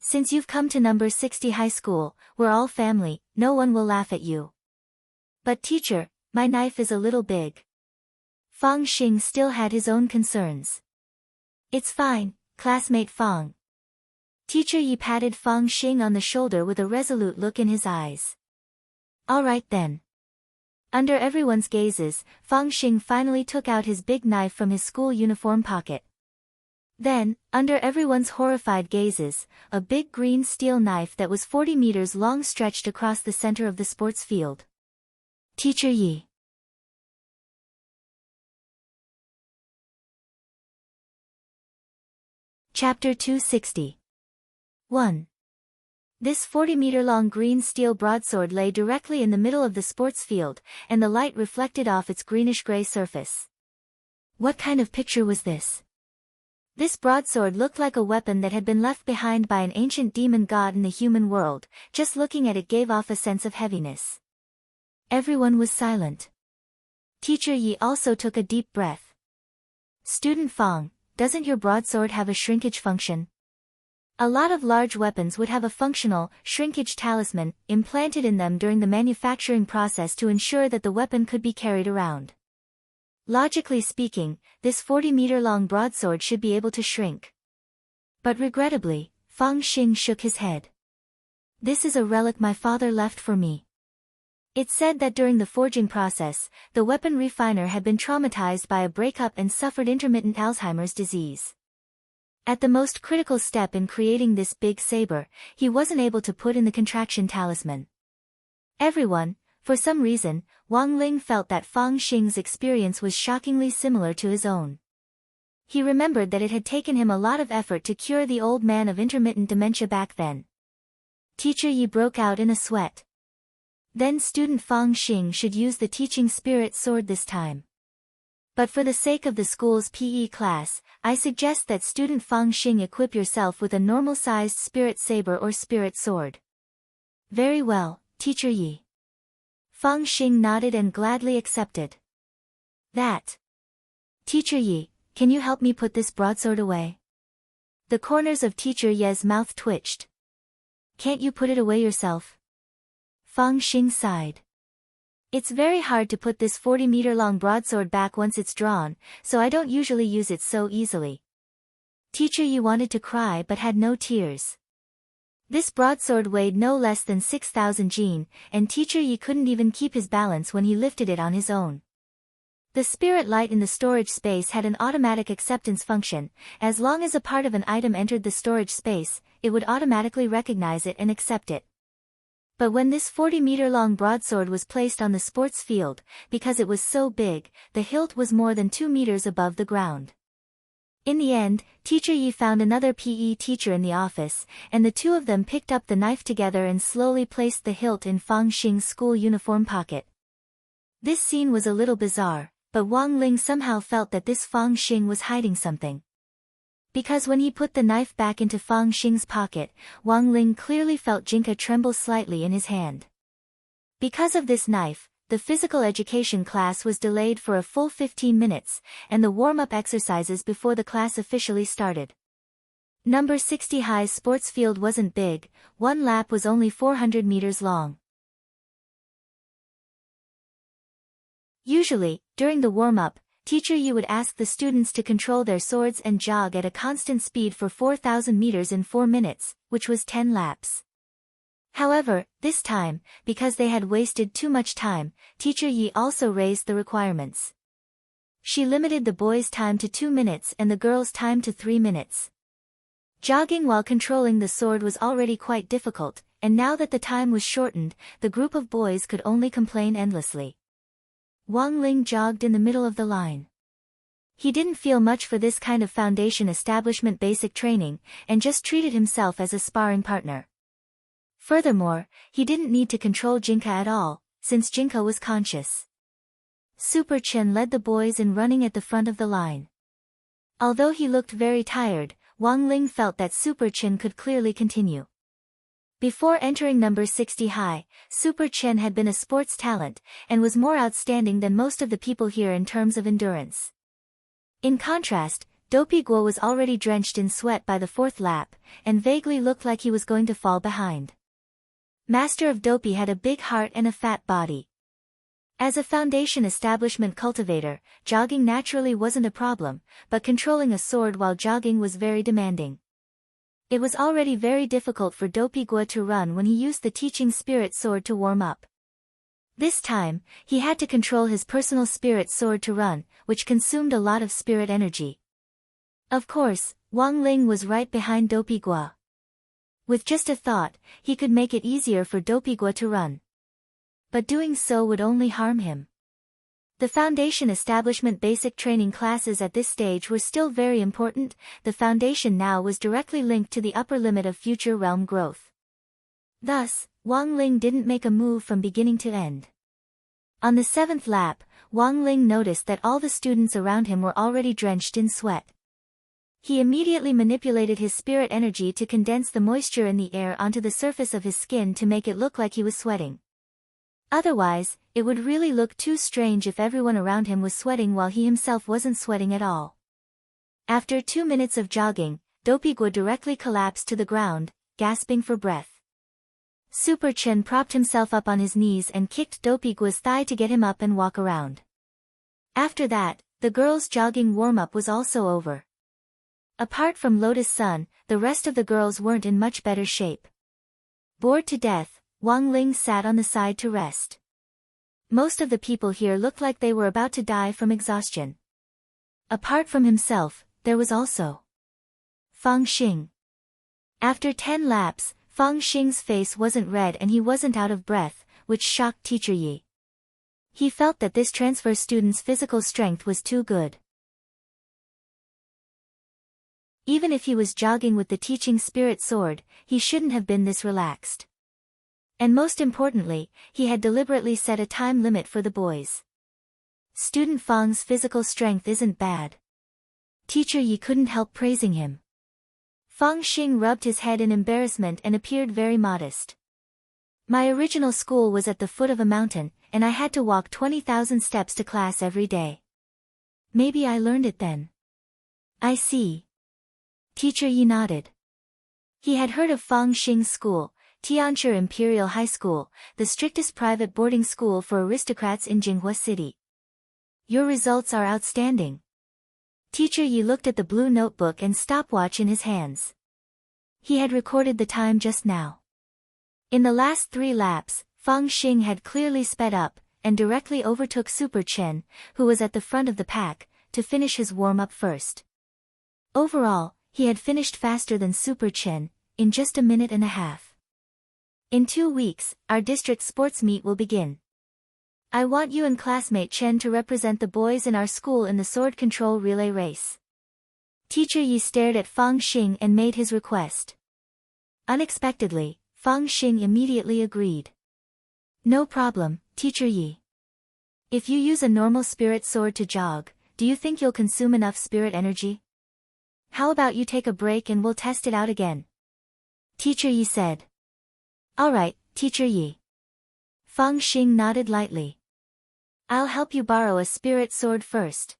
Since you've come to number 60 high school, we're all family, no one will laugh at you." "But teacher, my knife is a little big." Fang Xing still had his own concerns. "It's fine, classmate Fang." Teacher Yi patted Fang Xing on the shoulder with a resolute look in his eyes. "All right then. Under everyone's gazes, Fang Xing finally took out his big knife from his school uniform pocket. Then, under everyone's horrified gazes, a big green steel knife that was 40 meters long stretched across the center of the sports field. Teacher Yi. Chapter 260. 1. This 40-meter-long green steel broadsword lay directly in the middle of the sports field, and the light reflected off its greenish-gray surface. What kind of picture was this? This broadsword looked like a weapon that had been left behind by an ancient demon god in the human world. Just looking at it gave off a sense of heaviness. Everyone was silent. Teacher Yi also took a deep breath. Student Fang, doesn't your broadsword have a shrinkage function? A lot of large weapons would have a functional, shrinkage talisman, implanted in them during the manufacturing process to ensure that the weapon could be carried around. Logically speaking, this 40-meter-long broadsword should be able to shrink. But regrettably, Fang Xing shook his head. This is a relic my father left for me. It said that during the forging process, the weapon refiner had been traumatized by a breakup and suffered intermittent Alzheimer's disease. At the most critical step in creating this big saber, he wasn't able to put in the contraction talisman. Everyone, for some reason, Wang Ling felt that Fang Xing's experience was shockingly similar to his own. He remembered that it had taken him a lot of effort to cure the old man of intermittent dementia back then. Teacher Yi broke out in a sweat. Then student Fang Xing should use the teaching spirit sword this time. But for the sake of the school's PE class, I suggest that student Fang Xing equip yourself with a normal-sized spirit saber or spirit sword. Very well, Teacher Yi. Fang Xing nodded and gladly accepted. That. Teacher Yi, can you help me put this broadsword away? The corners of Teacher Ye's mouth twitched. Can't you put it away yourself? Fang Xing sighed. It's very hard to put this 40-meter-long broadsword back once it's drawn, so I don't usually use it so easily. Teacher Yi wanted to cry but had no tears. This broadsword weighed no less than 6,000 jin, and Teacher Yi couldn't even keep his balance when he lifted it on his own. The spirit light in the storage space had an automatic acceptance function. As long as a part of an item entered the storage space, it would automatically recognize it and accept it. But when this 40-meter-long broadsword was placed on the sports field, because it was so big, the hilt was more than 2 meters above the ground. In the end, Teacher Yi found another PE teacher in the office, and the two of them picked up the knife together and slowly placed the hilt in Fang Xing's school uniform pocket. This scene was a little bizarre, but Wang Ling somehow felt that this Fang Xing was hiding something. Because when he put the knife back into Fang Xing's pocket, Wang Ling clearly felt Jinka tremble slightly in his hand. Because of this knife, the physical education class was delayed for a full 15 minutes, and the warm-up exercises before the class officially started. Number 60 High's sports field wasn't big, one lap was only 400 meters long. Usually, during the warm-up, Teacher Yi would ask the students to control their swords and jog at a constant speed for 4,000 meters in 4 minutes, which was 10 laps. However, this time, because they had wasted too much time, Teacher Yi also raised the requirements. She limited the boys' time to 2 minutes and the girls' time to 3 minutes. Jogging while controlling the sword was already quite difficult, and now that the time was shortened, the group of boys could only complain endlessly. Wang Ling jogged in the middle of the line. He didn't feel much for this kind of foundation establishment basic training, and just treated himself as a sparring partner. Furthermore, he didn't need to control Jinka at all, since Jinka was conscious. Super Chen led the boys in running at the front of the line. Although he looked very tired, Wang Ling felt that Super Chen could clearly continue. Before entering number 60 high, Super Chen had been a sports talent, and was more outstanding than most of the people here in terms of endurance. In contrast, Dopey Guo was already drenched in sweat by the 4th lap, and vaguely looked like he was going to fall behind. Master of Dopey had a big heart and a fat body. As a foundation establishment cultivator, jogging naturally wasn't a problem, but controlling a sword while jogging was very demanding. It was already very difficult for Dopey Guo to run when he used the teaching spirit sword to warm up. This time, he had to control his personal spirit sword to run, which consumed a lot of spirit energy. Of course, Wang Ling was right behind Dopey Gua. With just a thought, he could make it easier for Dopey Gua to run. But doing so would only harm him. The foundation establishment basic training classes at this stage were still very important. The foundation now was directly linked to the upper limit of future realm growth. Thus, Wang Ling didn't make a move from beginning to end. On the 7th lap, Wang Ling noticed that all the students around him were already drenched in sweat. He immediately manipulated his spirit energy to condense the moisture in the air onto the surface of his skin to make it look like he was sweating. Otherwise, it would really look too strange if everyone around him was sweating while he himself wasn't sweating at all. After 2 minutes of jogging, Dopey Gua directly collapsed to the ground, gasping for breath. Super Chen propped himself up on his knees and kicked Dopey Gua's thigh to get him up and walk around. After that, the girls' jogging warm-up was also over. Apart from Lotus Sun, the rest of the girls weren't in much better shape. Bored to death, Wang Ling sat on the side to rest. Most of the people here looked like they were about to die from exhaustion. Apart from himself, there was also Fang Xing. After 10 laps, Fang Xing's face wasn't red and he wasn't out of breath, which shocked Teacher Yi. He felt that this transfer student's physical strength was too good. Even if he was jogging with the teaching spirit sword, he shouldn't have been this relaxed. And most importantly, he had deliberately set a time limit for the boys. Student Fang's physical strength isn't bad. Teacher Yi couldn't help praising him. Fang Xing rubbed his head in embarrassment and appeared very modest. My original school was at the foot of a mountain, and I had to walk 20,000 steps to class every day. Maybe I learned it then. I see. Teacher Yi nodded. He had heard of Fang Xing's school, Tianchi Imperial High School, the strictest private boarding school for aristocrats in Jinghua City. Your results are outstanding. Teacher Yi looked at the blue notebook and stopwatch in his hands. He had recorded the time just now. In the last 3 laps, Fang Xing had clearly sped up, and directly overtook Super Chen, who was at the front of the pack, to finish his warm-up first. Overall, he had finished faster than Super Chen, in just a minute and a half. In 2 weeks, our district sports meet will begin. I want you and classmate Chen to represent the boys in our school in the sword control relay race. Teacher Yi stared at Fang Xing and made his request. Unexpectedly, Fang Xing immediately agreed. No problem, Teacher Yi. If you use a normal spirit sword to jog, do you think you'll consume enough spirit energy? How about you take a break and we'll test it out again? Teacher Yi said. Alright, Teacher Yi. Fang Xing nodded lightly. I'll help you borrow a spirit sword first.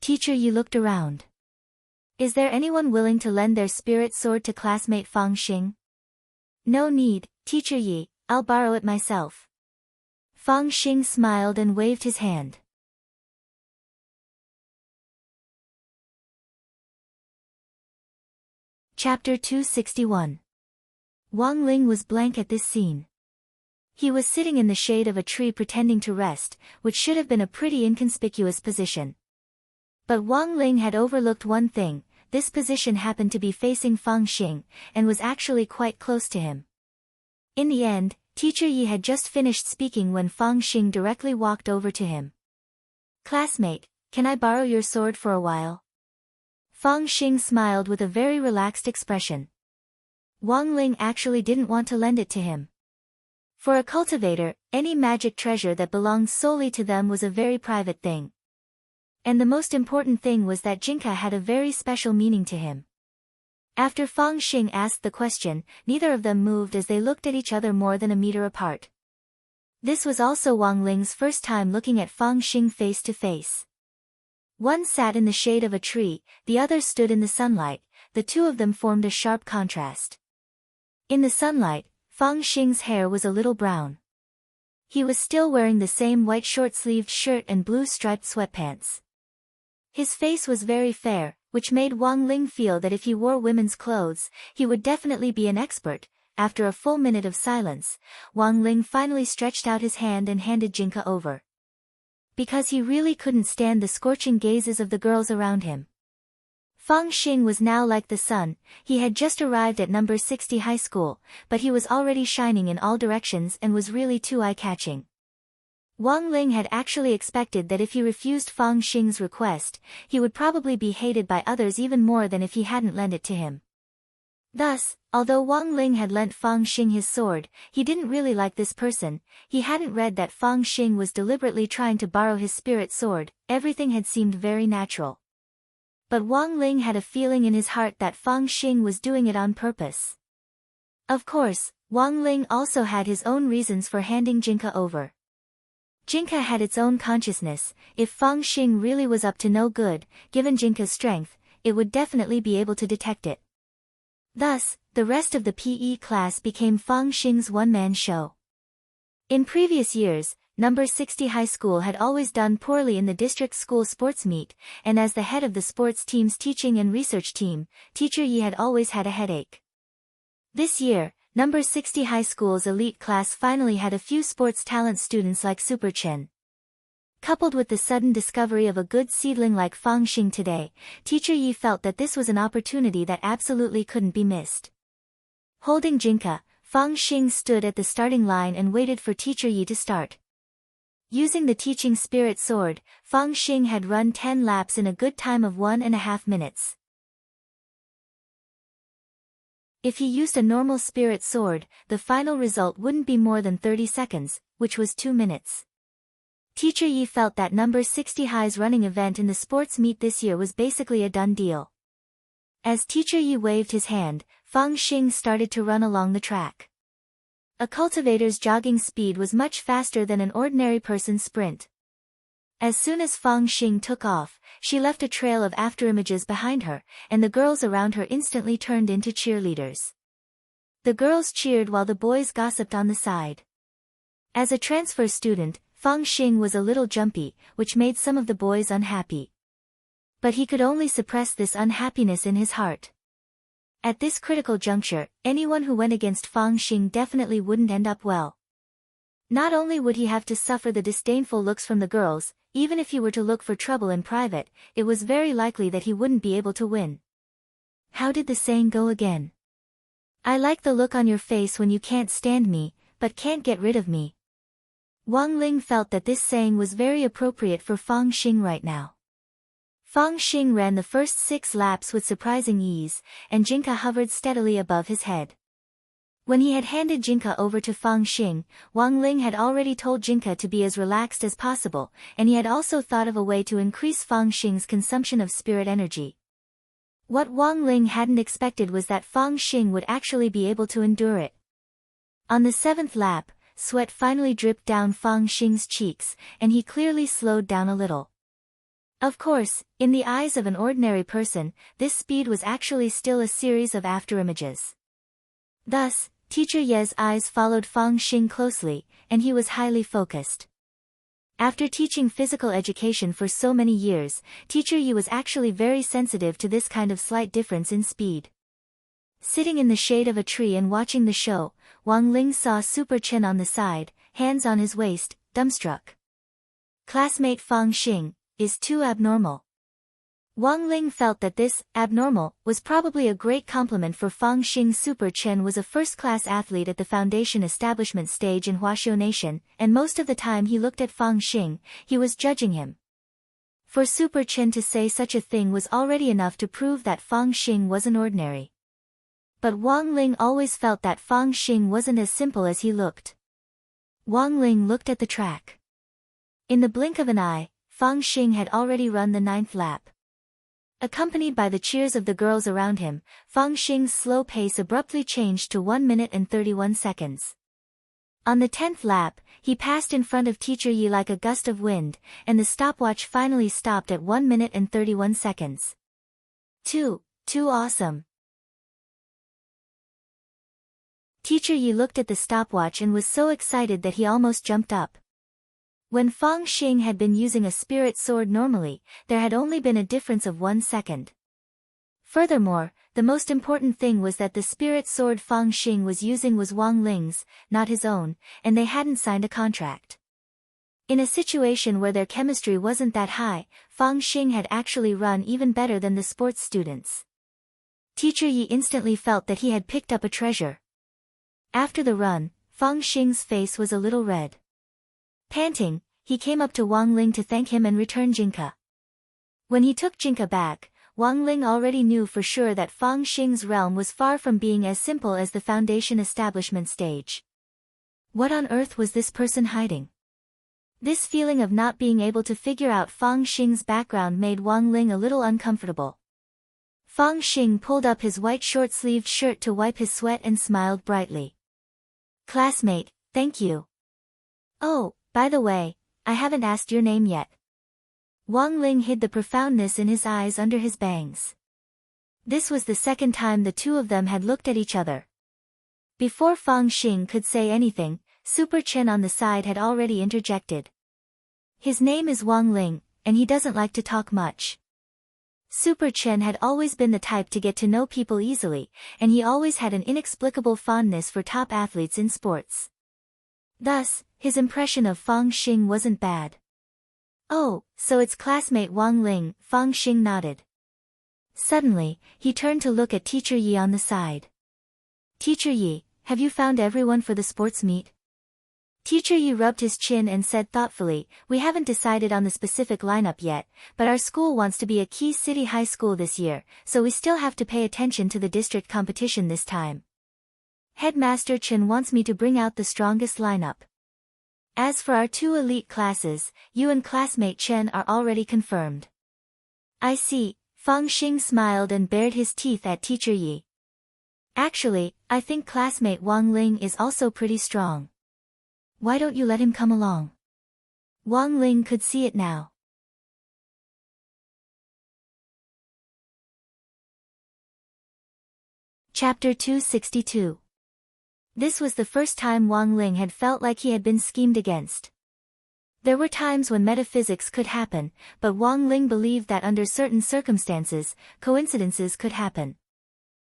Teacher Yi looked around. Is there anyone willing to lend their spirit sword to classmate Fang Xing? No need, Teacher Yi, I'll borrow it myself. Fang Xing smiled and waved his hand. Chapter 261. Wang Ling was blank at this scene. He was sitting in the shade of a tree pretending to rest, which should have been a pretty inconspicuous position. But Wang Ling had overlooked one thing: this position happened to be facing Fang Xing, and was actually quite close to him. In the end, Teacher Yi had just finished speaking when Fang Xing directly walked over to him. Classmate, can I borrow your sword for a while? Fang Xing smiled with a very relaxed expression. Wang Ling actually didn't want to lend it to him. For a cultivator, any magic treasure that belonged solely to them was a very private thing. And the most important thing was that Jinka had a very special meaning to him. After Fang Xing asked the question, neither of them moved as they looked at each other more than a meter apart. This was also Wang Ling's first time looking at Fang Xing face to face. One sat in the shade of a tree, the other stood in the sunlight. The two of them formed a sharp contrast. In the sunlight, Fang Xing's hair was a little brown. He was still wearing the same white short-sleeved shirt and blue striped sweatpants. His face was very fair, which made Wang Ling feel that if he wore women's clothes, he would definitely be an expert, after a full minute of silence, Wang Ling finally stretched out his hand and handed Jinka over. Because he really couldn't stand the scorching gazes of the girls around him. Fang Xing was now like the sun. He had just arrived at number 60 high school, but he was already shining in all directions and was really too eye-catching. Wang Ling had actually expected that if he refused Fang Xing's request, he would probably be hated by others even more than if he hadn't lent it to him. Thus, although Wang Ling had lent Fang Xing his sword, he didn't really like this person. He hadn't read that Fang Xing was deliberately trying to borrow his spirit sword. Everything had seemed very natural. But Wang Ling had a feeling in his heart that Fang Xing was doing it on purpose. Of course, Wang Ling also had his own reasons for handing Jinka over. Jinka had its own consciousness. If Fang Xing really was up to no good, given Jinka's strength, it would definitely be able to detect it. Thus, the rest of the PE class became Fang Xing's one-man show. In previous years, number 60 high school had always done poorly in the district school sports meet, and as the head of the sports team's teaching and research team, Teacher Yi had always had a headache. This year, number 60 high school's elite class finally had a few sports talent students like Super Chen. Coupled with the sudden discovery of a good seedling like Fang Xing today, Teacher Yi felt that this was an opportunity that absolutely couldn't be missed. Holding Jinka, Fang Xing stood at the starting line and waited for Teacher Yi to start. Using the teaching spirit sword, Fang Xing had run 10 laps in a good time of 1.5 minutes. If he used a normal spirit sword, the final result wouldn't be more than 30 seconds, which was 2 minutes. Teacher Yi felt that number 60 high's running event in the sports meet this year was basically a done deal. As Teacher Yi waved his hand, Fang Xing started to run along the track. A cultivator's jogging speed was much faster than an ordinary person's sprint. As soon as Fang Xing took off, she left a trail of afterimages behind her, and the girls around her instantly turned into cheerleaders. The girls cheered while the boys gossiped on the side. As a transfer student, Fang Xing was a little jumpy, which made some of the boys unhappy. But he could only suppress this unhappiness in his heart. At this critical juncture, anyone who went against Fang Xing definitely wouldn't end up well. Not only would he have to suffer the disdainful looks from the girls, even if he were to look for trouble in private, it was very likely that he wouldn't be able to win. How did the saying go again? I like the look on your face when you can't stand me, but can't get rid of me. Wang Ling felt that this saying was very appropriate for Fang Xing right now. Fang Xing ran the first 6 laps with surprising ease, and Jinka hovered steadily above his head. When he had handed Jinka over to Fang Xing, Wang Ling had already told Jinka to be as relaxed as possible, and he had also thought of a way to increase Fang Xing's consumption of spirit energy. What Wang Ling hadn't expected was that Fang Xing would actually be able to endure it. On the 7th lap, sweat finally dripped down Fang Xing's cheeks, and he clearly slowed down a little. Of course, in the eyes of an ordinary person, this speed was actually still a series of afterimages. Thus, Teacher Ye's eyes followed Fang Xing closely, and he was highly focused. After teaching physical education for so many years, Teacher Yi was actually very sensitive to this kind of slight difference in speed. Sitting in the shade of a tree and watching the show, Wang Ling saw Super Chen on the side, hands on his waist, dumbstruck. Classmate Fang Xing is too abnormal. Wang Ling felt that this, abnormal, was probably a great compliment for Fang Xing. Super Chen was a first-class athlete at the foundation establishment stage in Huaxiu Nation, and most of the time he looked at Fang Xing, he was judging him. For Super Chen to say such a thing was already enough to prove that Fang Xing wasn't ordinary. But Wang Ling always felt that Fang Xing wasn't as simple as he looked. Wang Ling looked at the track. In the blink of an eye, Fang Xing had already run the 9th lap. Accompanied by the cheers of the girls around him, Fang Xing's slow pace abruptly changed to 1 minute and 31 seconds. On the 10th lap, he passed in front of Teacher Yi like a gust of wind, and the stopwatch finally stopped at 1 minute and 31 seconds. Too awesome. Teacher Yi looked at the stopwatch and was so excited that he almost jumped up. When Fang Xing had been using a spirit sword normally, there had only been a difference of 1 second. Furthermore, the most important thing was that the spirit sword Fang Xing was using was Wang Ling's, not his own, and they hadn't signed a contract. In a situation where their chemistry wasn't that high, Fang Xing had actually run even better than the sports students. Teacher Yi instantly felt that he had picked up a treasure. After the run, Fang Xing's face was a little red. Panting, he came up to Wang Ling to thank him and return Jinka. When he took Jinka back, Wang Ling already knew for sure that Fang Xing's realm was far from being as simple as the foundation establishment stage. What on earth was this person hiding? This feeling of not being able to figure out Fang Xing's background made Wang Ling a little uncomfortable. Fang Xing pulled up his white short-sleeved shirt to wipe his sweat and smiled brightly. "Classmate, thank you. Oh, by the way, I haven't asked your name yet." Wang Ling hid the profoundness in his eyes under his bangs. This was the second time the two of them had looked at each other. Before Fang Xing could say anything, Super Chen on the side had already interjected. "His name is Wang Ling, and he doesn't like to talk much." Super Chen had always been the type to get to know people easily, and he always had an inexplicable fondness for top athletes in sports. Thus, his impression of Fang Xing wasn't bad. "Oh, so it's classmate Wang Ling," Fang Xing nodded. Suddenly, he turned to look at Teacher Yi on the side. "Teacher Yi, have you found everyone for the sports meet?" Teacher Yi rubbed his chin and said thoughtfully, "We haven't decided on the specific lineup yet, but our school wants to be a key city high school this year, so we still have to pay attention to the district competition this time. Headmaster Chen wants me to bring out the strongest lineup. As for our two elite classes, you and classmate Chen are already confirmed." "I see," Fang Xing smiled and bared his teeth at Teacher Yi. "Actually, I think classmate Wang Ling is also pretty strong. Why don't you let him come along?" Wang Ling could see it now. Chapter 262. This was the first time Wang Ling had felt like he had been schemed against. There were times when metaphysics could happen, but Wang Ling believed that under certain circumstances, coincidences could happen.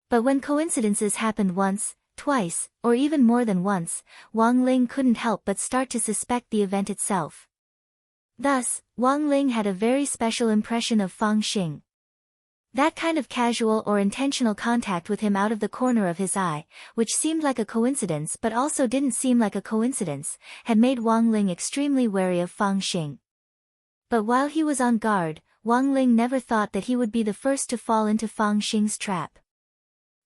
But when coincidences happened once, twice, or even more than once, Wang Ling couldn't help but start to suspect the event itself. Thus, Wang Ling had a very special impression of Fang Xing. That kind of casual or intentional contact with him out of the corner of his eye, which seemed like a coincidence but also didn't seem like a coincidence, had made Wang Ling extremely wary of Fang Xing. But while he was on guard, Wang Ling never thought that he would be the first to fall into Fang Xing's trap.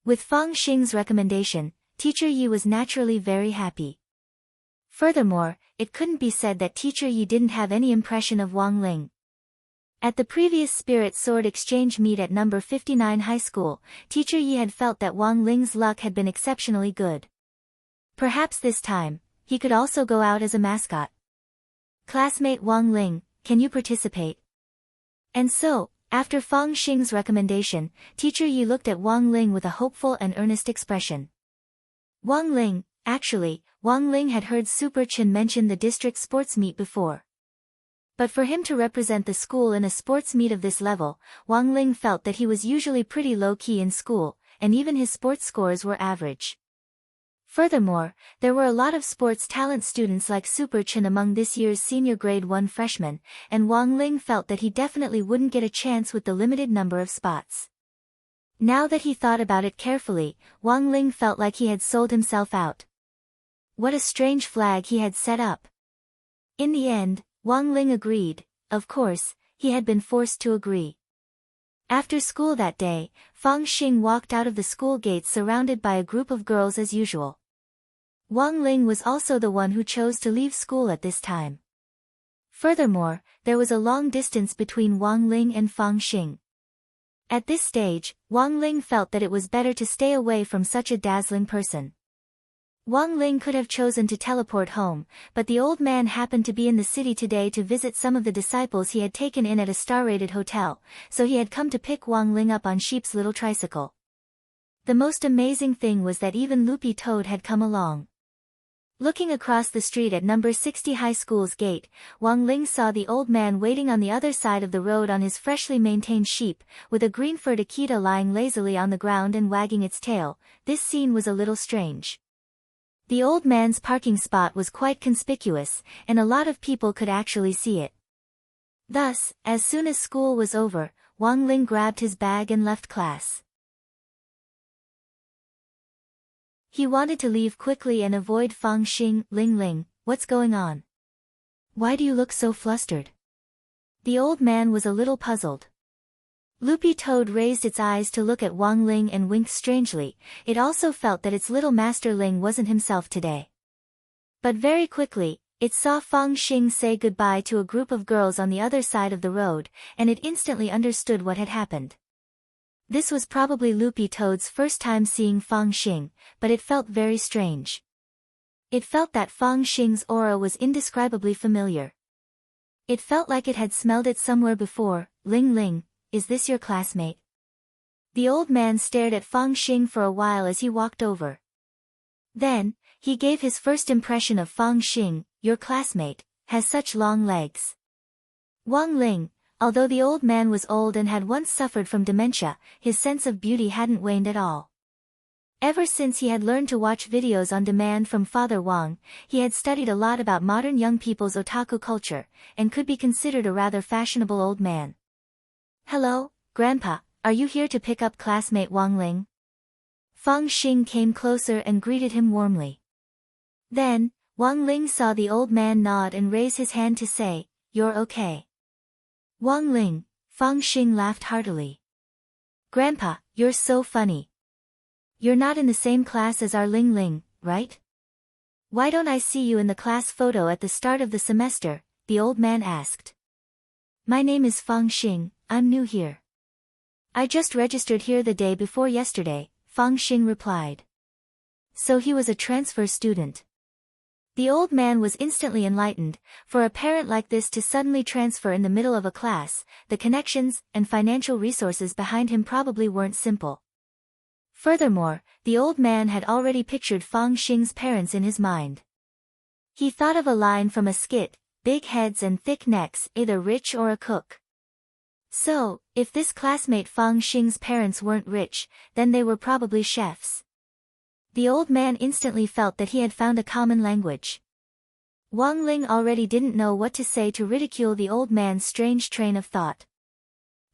With Fang Xing's recommendation, Teacher Yi was naturally very happy. Furthermore, it couldn't be said that Teacher Yi didn't have any impression of Wang Ling. At the previous Spirit Sword Exchange meet at number 59 High School, Teacher Yi had felt that Wang Ling's luck had been exceptionally good. Perhaps this time, he could also go out as a mascot. "Classmate Wang Ling, can you participate?" And so, after Fang Xing's recommendation, Teacher Yi looked at Wang Ling with a hopeful and earnest expression. Wang Ling had heard Super Chen mention the district sports meet before. But for him to represent the school in a sports meet of this level, Wang Ling felt that he was usually pretty low-key in school, and even his sports scores were average. Furthermore, there were a lot of sports talent students like Super Chen among this year's senior grade 1 freshmen, and Wang Ling felt that he definitely wouldn't get a chance with the limited number of spots. Now that he thought about it carefully, Wang Ling felt like he had sold himself out. What a strange flag he had set up. In the end, Wang Ling agreed. Of course, he had been forced to agree. After school that day, Fang Xing walked out of the school gates surrounded by a group of girls as usual. Wang Ling was also the one who chose to leave school at this time. Furthermore, there was a long distance between Wang Ling and Fang Xing. At this stage, Wang Ling felt that it was better to stay away from such a dazzling person. Wang Ling could have chosen to teleport home, but the old man happened to be in the city today to visit some of the disciples he had taken in at a star-rated hotel, so he had come to pick Wang Ling up on Sheep's little tricycle. The most amazing thing was that even Loopy Toad had come along. Looking across the street at number 60 high school's gate, Wang Ling saw the old man waiting on the other side of the road on his freshly maintained sheep, with a green-furred Akita lying lazily on the ground and wagging its tail. This scene was a little strange. The old man's parking spot was quite conspicuous, and a lot of people could actually see it. Thus, as soon as school was over, Wang Ling grabbed his bag and left class. He wanted to leave quickly and avoid Fang Xing. Ling Ling, what's going on? Why do you look so flustered? The old man was a little puzzled. Loopy Toad raised its eyes to look at Wang Ling and winked strangely. It also felt that its little master Ling wasn't himself today. But very quickly, it saw Fang Xing say goodbye to a group of girls on the other side of the road, and it instantly understood what had happened. This was probably Loopy Toad's first time seeing Fang Xing, but it felt very strange. It felt that Fang Xing's aura was indescribably familiar. It felt like it had smelled it somewhere before. Ling Ling, is this your classmate? The old man stared at Fang Xing for a while as he walked over. Then, he gave his first impression of Fang Xing. Your classmate has such long legs. Wang Ling, although the old man was old and had once suffered from dementia, his sense of beauty hadn't waned at all. Ever since he had learned to watch videos on demand from Father Wang, he had studied a lot about modern young people's otaku culture, and could be considered a rather fashionable old man. Hello, Grandpa, are you here to pick up classmate Wang Ling? Fang Xing came closer and greeted him warmly. Then, Wang Ling saw the old man nod and raise his hand to say, "You're okay." Wang Ling, Fang Xing laughed heartily. Grandpa, you're so funny. You're not in the same class as our Ling Ling, right? Why don't I see you in the class photo at the start of the semester? The old man asked. My name is Fang Xing, I'm new here. I just registered here the day before yesterday, Fang Xing replied. So he was a transfer student. The old man was instantly enlightened. For a parent like this to suddenly transfer in the middle of a class, the connections and financial resources behind him probably weren't simple. Furthermore, the old man had already pictured Fang Xing's parents in his mind. He thought of a line from a skit, big heads and thick necks, either rich or a cook. So, if this classmate Fang Xing's parents weren't rich, then they were probably chefs. The old man instantly felt that he had found a common language. Wang Ling already didn't know what to say to ridicule the old man's strange train of thought.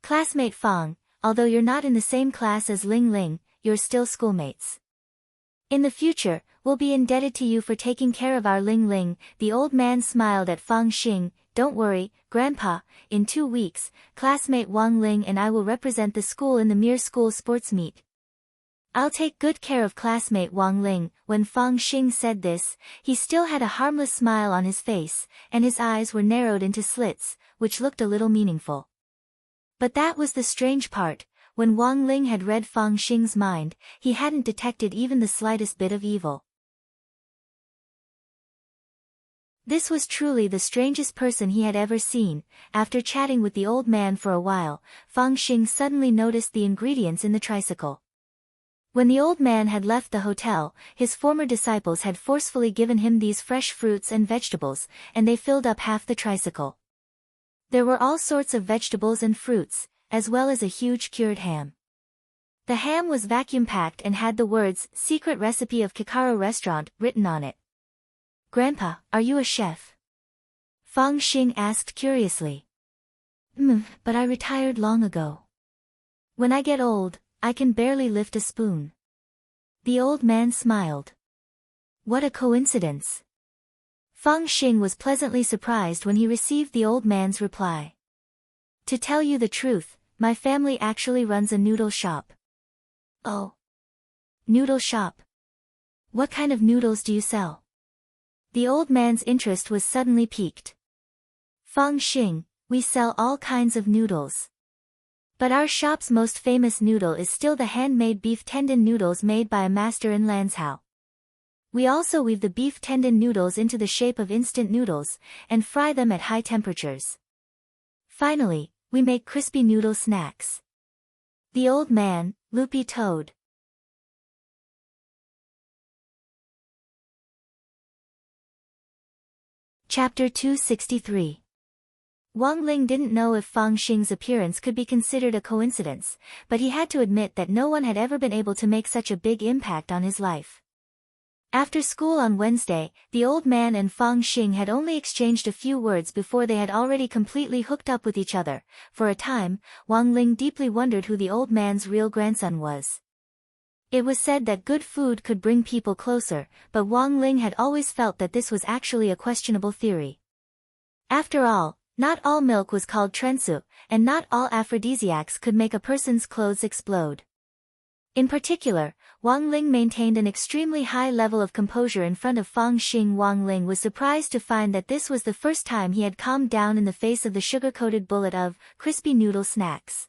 Classmate Fang, although you're not in the same class as Ling Ling, you're still schoolmates. In the future, we'll be indebted to you for taking care of our Ling Ling. The old man smiled at Fang Xing. Don't worry, Grandpa, in 2 weeks, classmate Wang Ling and I will represent the school in the Mere School sports meet. I'll take good care of classmate Wang Ling. When Fang Xing said this, he still had a harmless smile on his face, and his eyes were narrowed into slits, which looked a little meaningful. But that was the strange part. When Wang Ling had read Fang Xing's mind, he hadn't detected even the slightest bit of evil. This was truly the strangest person he had ever seen. After chatting with the old man for a while, Fang Xing suddenly noticed the ingredients in the tricycle. When the old man had left the hotel, his former disciples had forcefully given him these fresh fruits and vegetables, and they filled up half the tricycle. There were all sorts of vegetables and fruits, as well as a huge cured ham. The ham was vacuum-packed and had the words, "Secret Recipe of Kikaro Restaurant," written on it. Grandpa, are you a chef? Fang Xing asked curiously. But I retired long ago. When I get old, I can barely lift a spoon. The old man smiled. What a coincidence. Fang Xing was pleasantly surprised when he received the old man's reply. To tell you the truth, my family actually runs a noodle shop. Oh. Noodle shop. What kind of noodles do you sell? The old man's interest was suddenly piqued. Fang Xing, we sell all kinds of noodles. But our shop's most famous noodle is still the handmade beef tendon noodles made by a master in Lanzhou. We also weave the beef tendon noodles into the shape of instant noodles, and fry them at high temperatures. Finally, we make crispy noodle snacks. The old man, Loopy Toad, Chapter 263. Wang Ling didn't know if Fang Xing's appearance could be considered a coincidence, but he had to admit that no one had ever been able to make such a big impact on his life. After school on Wednesday, the old man and Fang Xing had only exchanged a few words before they had already completely hooked up with each other. For a time, Wang Ling deeply wondered who the old man's real grandson was. It was said that good food could bring people closer, but Wang Ling had always felt that this was actually a questionable theory. After all, not all milk was called trensu, and not all aphrodisiacs could make a person's clothes explode. In particular, Wang Ling maintained an extremely high level of composure in front of Fang Xing. Wang Ling was surprised to find that this was the first time he had calmed down in the face of the sugar-coated bullet of crispy noodle snacks.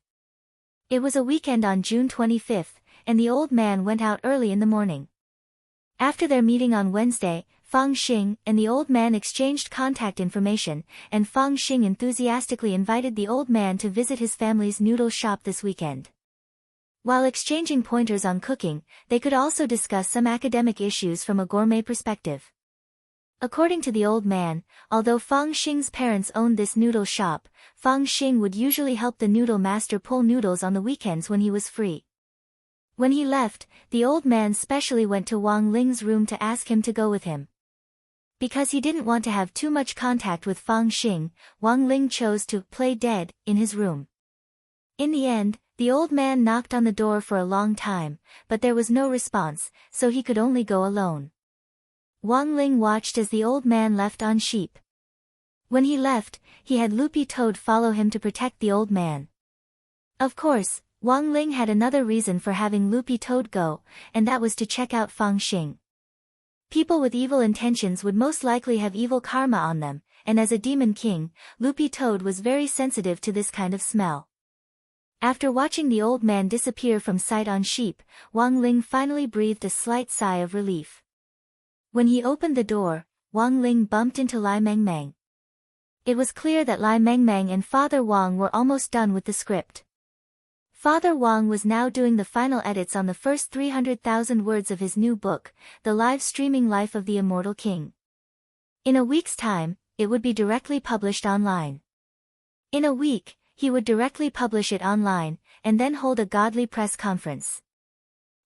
It was a weekend on June 25th, and the old man went out early in the morning. After their meeting on Wednesday, Fang Xing and the old man exchanged contact information, and Fang Xing enthusiastically invited the old man to visit his family's noodle shop this weekend. While exchanging pointers on cooking, they could also discuss some academic issues from a gourmet perspective. According to the old man, although Fang Xing's parents owned this noodle shop, Fang Xing would usually help the noodle master pull noodles on the weekends when he was free. When he left, the old man specially went to Wang Ling's room to ask him to go with him. Because he didn't want to have too much contact with Fang Xing, Wang Ling chose to play dead in his room. In the end, the old man knocked on the door for a long time, but there was no response, so he could only go alone. Wang Ling watched as the old man left on sheep. When he left, he had Loopy Toad follow him to protect the old man. Of course, Wang Ling had another reason for having Loopy Toad go, and that was to check out Fang Xing. People with evil intentions would most likely have evil karma on them, and as a demon king, Loopy Toad was very sensitive to this kind of smell. After watching the old man disappear from sight on sheep, Wang Ling finally breathed a slight sigh of relief. When he opened the door, Wang Ling bumped into Lai Mengmeng. It was clear that Lai Mengmeng and Father Wang were almost done with the script. Father Wang was now doing the final edits on the first 300,000 words of his new book, The Live-Streaming Life of the Immortal King. In a week's time, it would be directly published online. In a week, he would directly publish it online, and then hold a godly press conference.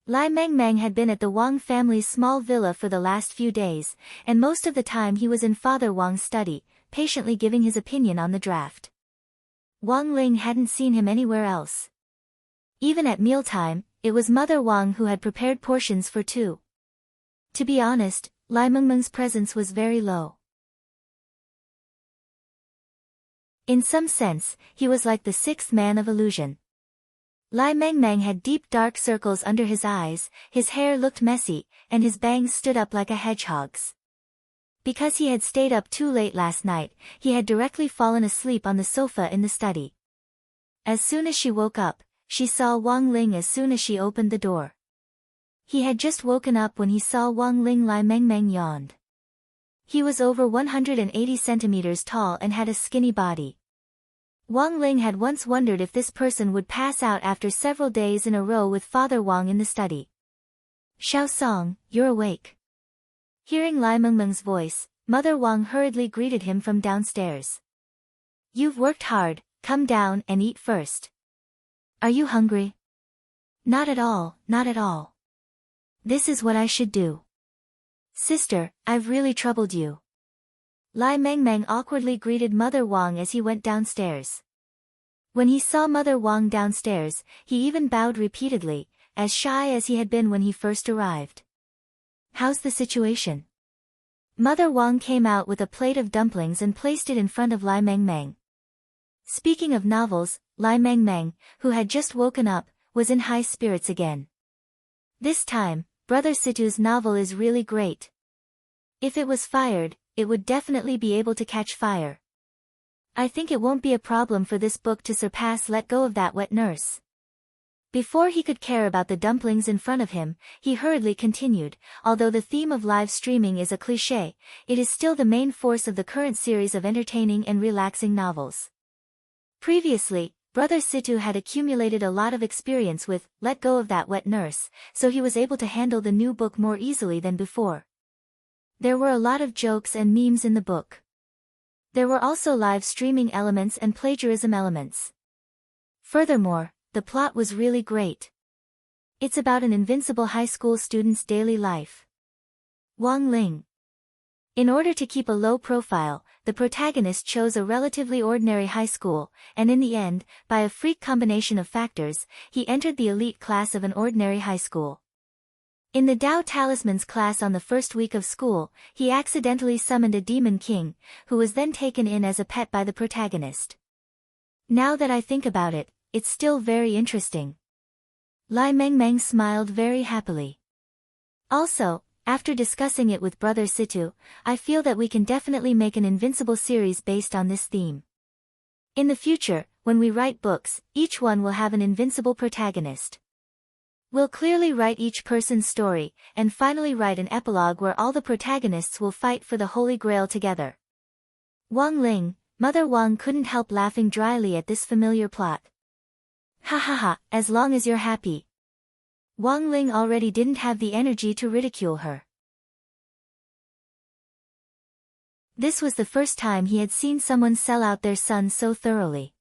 Lai Mengmeng had been at the Wang family's small villa for the last few days, and most of the time he was in Father Wang's study, patiently giving his opinion on the draft. Wang Ling hadn't seen him anywhere else. Even at mealtime, it was Mother Wang who had prepared portions for two. To be honest, Lai Mengmeng's presence was very low. In some sense, he was like the sixth man of illusion. Lai Mengmeng had deep dark circles under his eyes, his hair looked messy, and his bangs stood up like a hedgehog's. Because he had stayed up too late last night, he had directly fallen asleep on the sofa in the study. As soon as she woke up, she saw Wang Ling as soon as she opened the door. He had just woken up when he saw Wang Ling. Lai Mengmeng yawned. He was over 180 centimeters tall and had a skinny body. Wang Ling had once wondered if this person would pass out after several days in a row with Father Wang in the study. Xiao Song, you're awake. Hearing Lai Mengmeng's voice, Mother Wang hurriedly greeted him from downstairs. You've worked hard, come down and eat first. Are you hungry? Not at all, not at all. This is what I should do. Sister, I've really troubled you. Lai Mengmeng awkwardly greeted Mother Wang as he went downstairs. When he saw Mother Wang downstairs, he even bowed repeatedly, as shy as he had been when he first arrived. How's the situation? Mother Wang came out with a plate of dumplings and placed it in front of Lai Mengmeng. Speaking of novels, Lai Mengmeng, who had just woken up, was in high spirits again. This time, Brother Situ's novel is really great. If it was fired, it would definitely be able to catch fire. I think it won't be a problem for this book to surpass Let Go of That Wet Nurse. Before he could care about the dumplings in front of him, he hurriedly continued, although the theme of live streaming is a cliché, it is still the main force of the current series of entertaining and relaxing novels. Previously, Brother Situ had accumulated a lot of experience with Let Go of That Wet Nurse, so he was able to handle the new book more easily than before. There were a lot of jokes and memes in the book. There were also live streaming elements and plagiarism elements. Furthermore, the plot was really great. It's about an invincible high school student's daily life. Wang Ling. In order to keep a low profile, the protagonist chose a relatively ordinary high school, and in the end, by a freak combination of factors, he entered the elite class of an ordinary high school. In the Dao Talismans class on the first week of school, he accidentally summoned a demon king, who was then taken in as a pet by the protagonist. Now that I think about it, it's still very interesting. Lai Mengmeng smiled very happily. Also, after discussing it with Brother Situ, I feel that we can definitely make an Invincible series based on this theme. In the future, when we write books, each one will have an invincible protagonist. We'll clearly write each person's story, and finally write an epilogue where all the protagonists will fight for the Holy Grail together. Wang Ling, Mother Wang couldn't help laughing dryly at this familiar plot. Ha ha ha, as long as you're happy. Wang Ling already didn't have the energy to ridicule her. This was the first time he had seen someone sell out their son so thoroughly.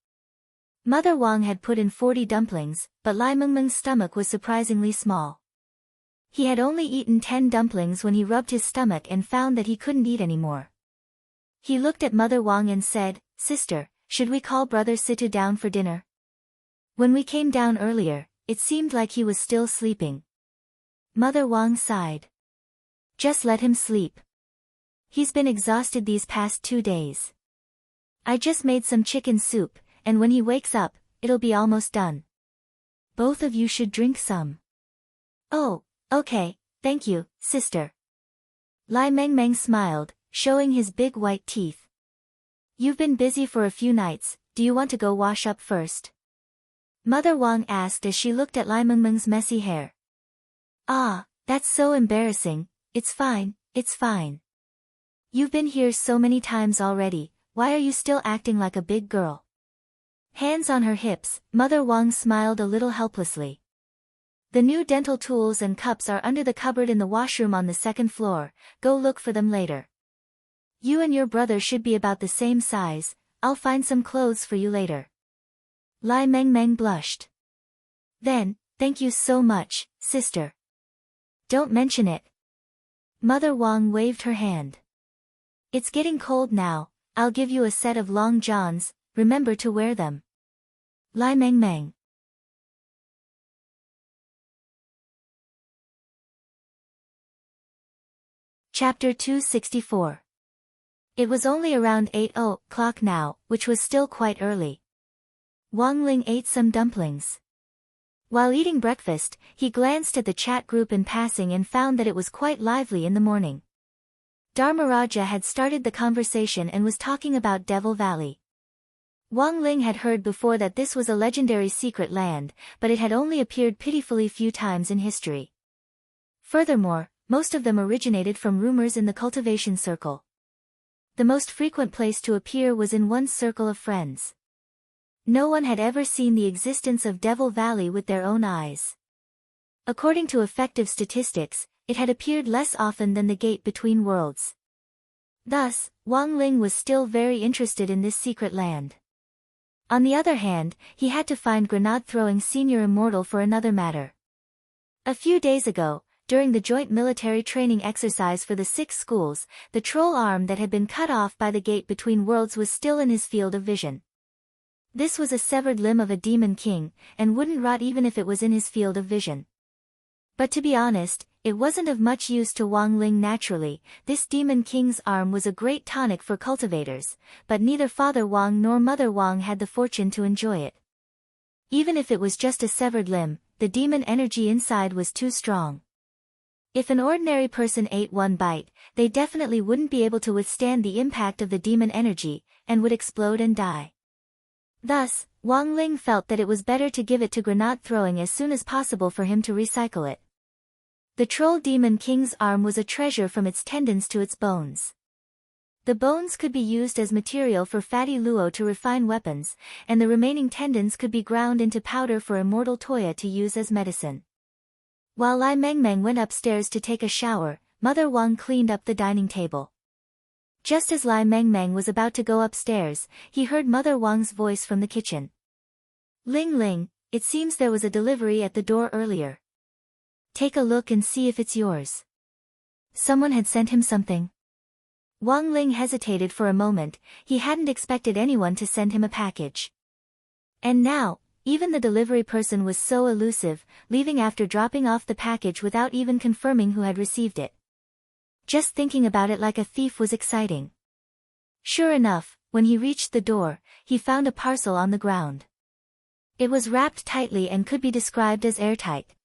Mother Wang had put in 40 dumplings, but Lai Mengmeng's stomach was surprisingly small. He had only eaten 10 dumplings when he rubbed his stomach and found that he couldn't eat anymore. He looked at Mother Wang and said, "Sister, should we call Brother Situ down for dinner? When we came down earlier, it seemed like he was still sleeping." Mother Wang sighed. "Just let him sleep. He's been exhausted these past 2 days. I just made some chicken soup, and when he wakes up, it'll be almost done. Both of you should drink some." "Oh, okay, thank you, sister." Lai Mengmeng smiled, showing his big white teeth. "You've been busy for a few nights, do you want to go wash up first?" Mother Wang asked as she looked at Lai Mengmeng's messy hair. "Ah, that's so embarrassing, it's fine, it's fine. You've been here so many times already, why are you still acting like a big girl?" Hands on her hips, Mother Wang smiled a little helplessly. "The new dental tools and cups are under the cupboard in the washroom on the second floor, go look for them later. You and your brother should be about the same size, I'll find some clothes for you later." Lai Mengmeng blushed. "Then, thank you so much, sister." "Don't mention it." Mother Wang waved her hand. "It's getting cold now, I'll give you a set of long johns, remember to wear them." Lai Mengmeng. Chapter 264. It was only around 8 o'clock now, which was still quite early. Wang Ling ate some dumplings. While eating breakfast, he glanced at the chat group in passing and found that it was quite lively in the morning. Dharmaraja had started the conversation and was talking about Devil Valley. Wang Ling had heard before that this was a legendary secret land, but it had only appeared pitifully few times in history. Furthermore, most of them originated from rumors in the cultivation circle. The most frequent place to appear was in one's circle of friends. No one had ever seen the existence of Devil Valley with their own eyes. According to effective statistics, it had appeared less often than the Gate Between Worlds. Thus, Wang Ling was still very interested in this secret land. On the other hand, he had to find Grenade-throwing Senior Immortal for another matter. A few days ago, during the joint military training exercise for the 6 schools, the troll arm that had been cut off by the Gate Between Worlds was still in his field of vision. This was a severed limb of a demon king, and wouldn't rot even if it was in his field of vision. But to be honest, it wasn't of much use to Wang Ling naturally. This demon king's arm was a great tonic for cultivators, but neither Father Wang nor Mother Wang had the fortune to enjoy it. Even if it was just a severed limb, the demon energy inside was too strong. If an ordinary person ate one bite, they definitely wouldn't be able to withstand the impact of the demon energy, and would explode and die. Thus, Wang Ling felt that it was better to give it to Grenade throwing as soon as possible for him to recycle it. The troll demon king's arm was a treasure from its tendons to its bones. The bones could be used as material for fatty luo to refine weapons, and the remaining tendons could be ground into powder for immortal Toya to use as medicine. While Lai Mengmeng went upstairs to take a shower, Mother Wang cleaned up the dining table. Just as Lai Meng Meng was about to go upstairs, he heard Mother Wang's voice from the kitchen. Ling Ling, it seems there was a delivery at the door earlier. Take a look and see if it's yours. Someone had sent him something. Wang Ling hesitated for a moment, he hadn't expected anyone to send him a package. And now, even the delivery person was so elusive, leaving after dropping off the package without even confirming who had received it. Just thinking about it like a thief was exciting. Sure enough, when he reached the door, he found a parcel on the ground. It was wrapped tightly and could be described as airtight.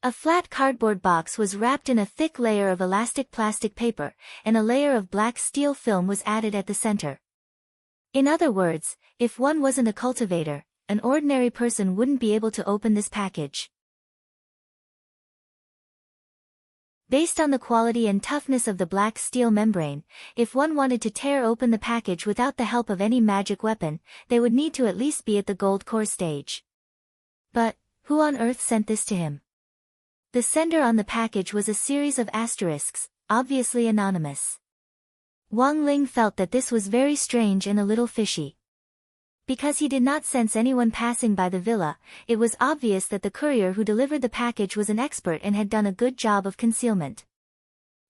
A flat cardboard box was wrapped in a thick layer of elastic plastic paper, and a layer of black steel film was added at the center. In other words, if one wasn't a cultivator, an ordinary person wouldn't be able to open this package. Based on the quality and toughness of the black steel membrane, if one wanted to tear open the package without the help of any magic weapon, they would need to at least be at the gold core stage. But, who on earth sent this to him? The sender on the package was a series of asterisks, obviously anonymous. Wang Ling felt that this was very strange and a little fishy. Because he did not sense anyone passing by the villa, it was obvious that the courier who delivered the package was an expert and had done a good job of concealment.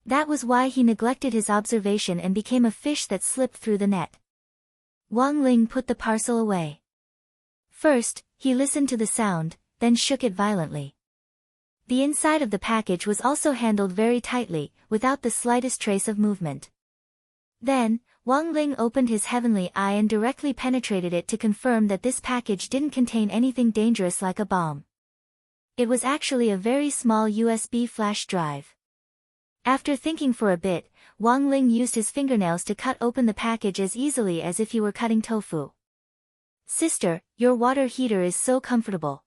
That was why he neglected his observation and became a fish that slipped through the net. Wang Ling put the parcel away. First, he listened to the sound, then shook it violently. The inside of the package was also handled very tightly, without the slightest trace of movement. Then, Wang Ling opened his heavenly eye and directly penetrated it to confirm that this package didn't contain anything dangerous like a bomb. It was actually a very small USB flash drive. After thinking for a bit, Wang Ling used his fingernails to cut open the package as easily as if he were cutting tofu. Sister, your water heater is so comfortable.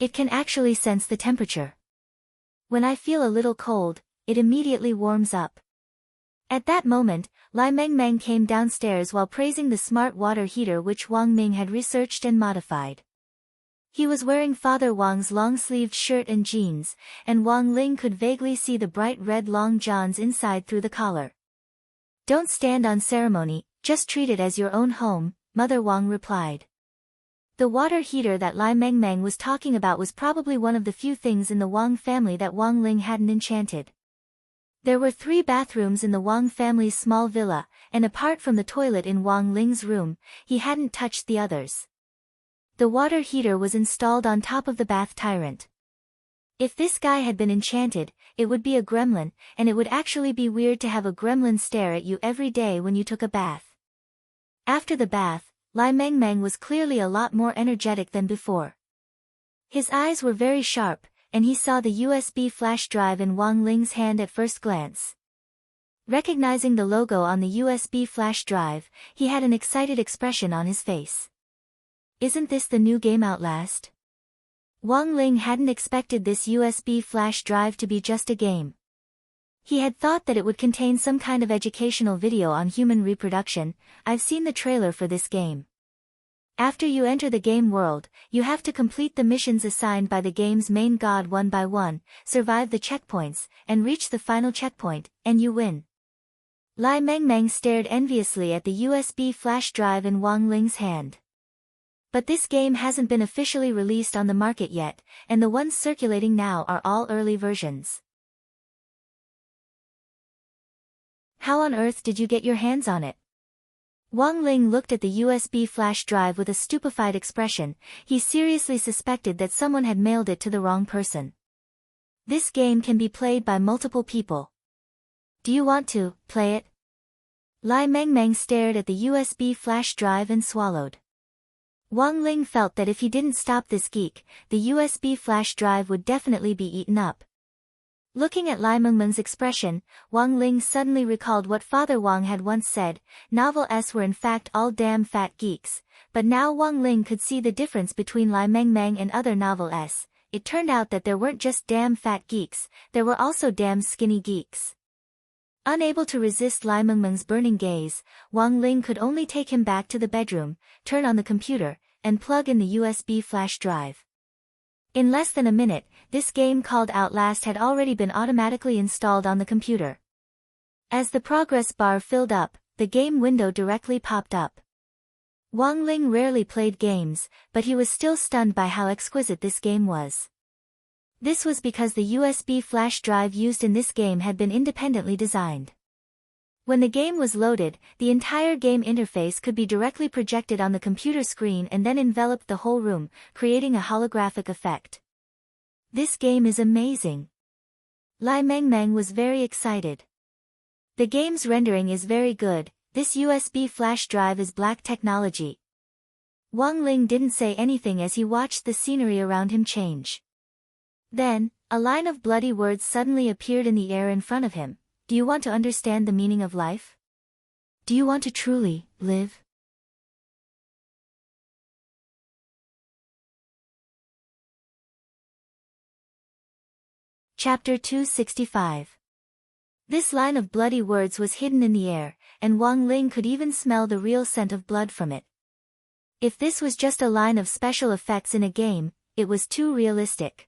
It can actually sense the temperature. When I feel a little cold, it immediately warms up. At that moment, Lai Meng Meng came downstairs while praising the smart water heater which Wang Ming had researched and modified. He was wearing Father Wang's long-sleeved shirt and jeans, and Wang Ling could vaguely see the bright red long johns inside through the collar. Don't stand on ceremony, just treat it as your own home, Mother Wang replied. The water heater that Lai Meng Meng was talking about was probably one of the few things in the Wang family that Wang Ling hadn't enchanted. There were 3 bathrooms in the Wang family's small villa, and apart from the toilet in Wang Ling's room, he hadn't touched the others. The water heater was installed on top of the bath tyrant. If this guy had been enchanted, it would be a gremlin, and it would actually be weird to have a gremlin stare at you every day when you took a bath. After the bath, Lai Meng Meng was clearly a lot more energetic than before. His eyes were very sharp, and he saw the USB flash drive in Wang Ling's hand at first glance. Recognizing the logo on the USB flash drive, he had an excited expression on his face. Isn't this the new game Outlast? Wang Ling hadn't expected this USB flash drive to be just a game. He had thought that it would contain some kind of educational video on human reproduction. I've seen the trailer for this game. After you enter the game world, you have to complete the missions assigned by the game's main god one by one, survive the checkpoints, and reach the final checkpoint, and you win. Lai Meng Meng stared enviously at the USB flash drive in Wang Ling's hand. But this game hasn't been officially released on the market yet, and the ones circulating now are all early versions. How on earth did you get your hands on it? Wang Ling looked at the USB flash drive with a stupefied expression. He seriously suspected that someone had mailed it to the wrong person. This game can be played by multiple people. Do you want to play it? Lai Meng Meng stared at the USB flash drive and swallowed. Wang Ling felt that if he didn't stop this geek, the USB flash drive would definitely be eaten up. Looking at Lai Meng Meng's expression, Wang Ling suddenly recalled what Father Wang had once said, novels were in fact all damn fat geeks, but now Wang Ling could see the difference between Lai Meng Meng and other novels. It turned out that there weren't just damn fat geeks, there were also damn skinny geeks. Unable to resist Lai Meng Meng's burning gaze, Wang Ling could only take him back to the bedroom, turn on the computer, and plug in the USB flash drive. In less than a minute, this game called Outlast had already been automatically installed on the computer. As the progress bar filled up, the game window directly popped up. Wang Ling rarely played games, but he was still stunned by how exquisite this game was. This was because the USB flash drive used in this game had been independently designed. When the game was loaded, the entire game interface could be directly projected on the computer screen and then enveloped the whole room, creating a holographic effect. This game is amazing. Lai Mengmeng was very excited. The game's rendering is very good. This USB flash drive is black technology. Wang Ling didn't say anything as he watched the scenery around him change. Then, a line of bloody words suddenly appeared in the air in front of him. Do you want to understand the meaning of life? Do you want to truly live? Chapter 265. This line of bloody words was hidden in the air, and Wang Ling could even smell the real scent of blood from it. If this was just a line of special effects in a game, it was too realistic.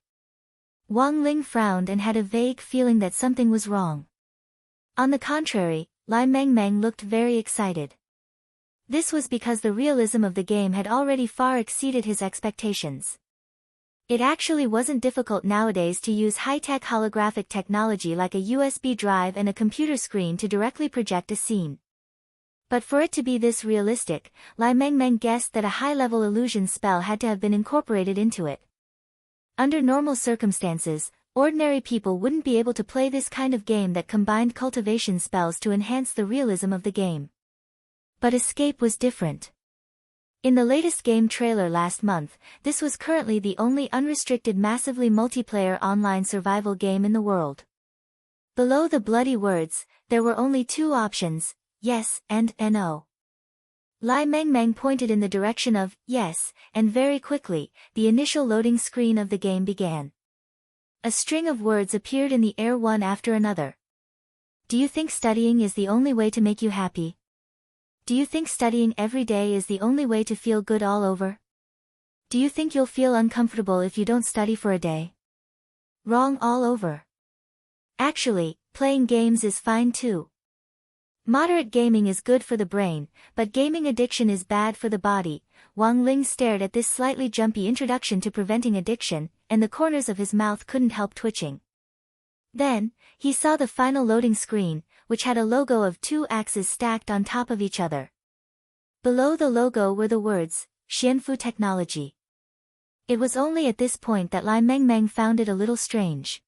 Wang Ling frowned and had a vague feeling that something was wrong. On the contrary, Lai Mengmeng looked very excited. This was because the realism of the game had already far exceeded his expectations. It actually wasn't difficult nowadays to use high-tech holographic technology like a USB drive and a computer screen to directly project a scene. But for it to be this realistic, Lai Mengmeng guessed that a high-level illusion spell had to have been incorporated into it. Under normal circumstances, ordinary people wouldn't be able to play this kind of game that combined cultivation spells to enhance the realism of the game. But Escape was different. In the latest game trailer last month, this was currently the only unrestricted massively multiplayer online survival game in the world. Below the bloody words, there were only two options, yes and no. Lai Mengmeng pointed in the direction of yes, and very quickly, the initial loading screen of the game began. A string of words appeared in the air one after another. Do you think studying is the only way to make you happy? Do you think studying every day is the only way to feel good all over? Do you think you'll feel uncomfortable if you don't study for a day? Wrong all over. Actually, playing games is fine too. Moderate gaming is good for the brain, but gaming addiction is bad for the body. Wang Ling stared at this slightly jumpy introduction to preventing addiction, and the corners of his mouth couldn't help twitching. Then, he saw the final loading screen, which had a logo of two axes stacked on top of each other. Below the logo were the words, Xianfu Technology. It was only at this point that Lai Mengmeng found it a little strange.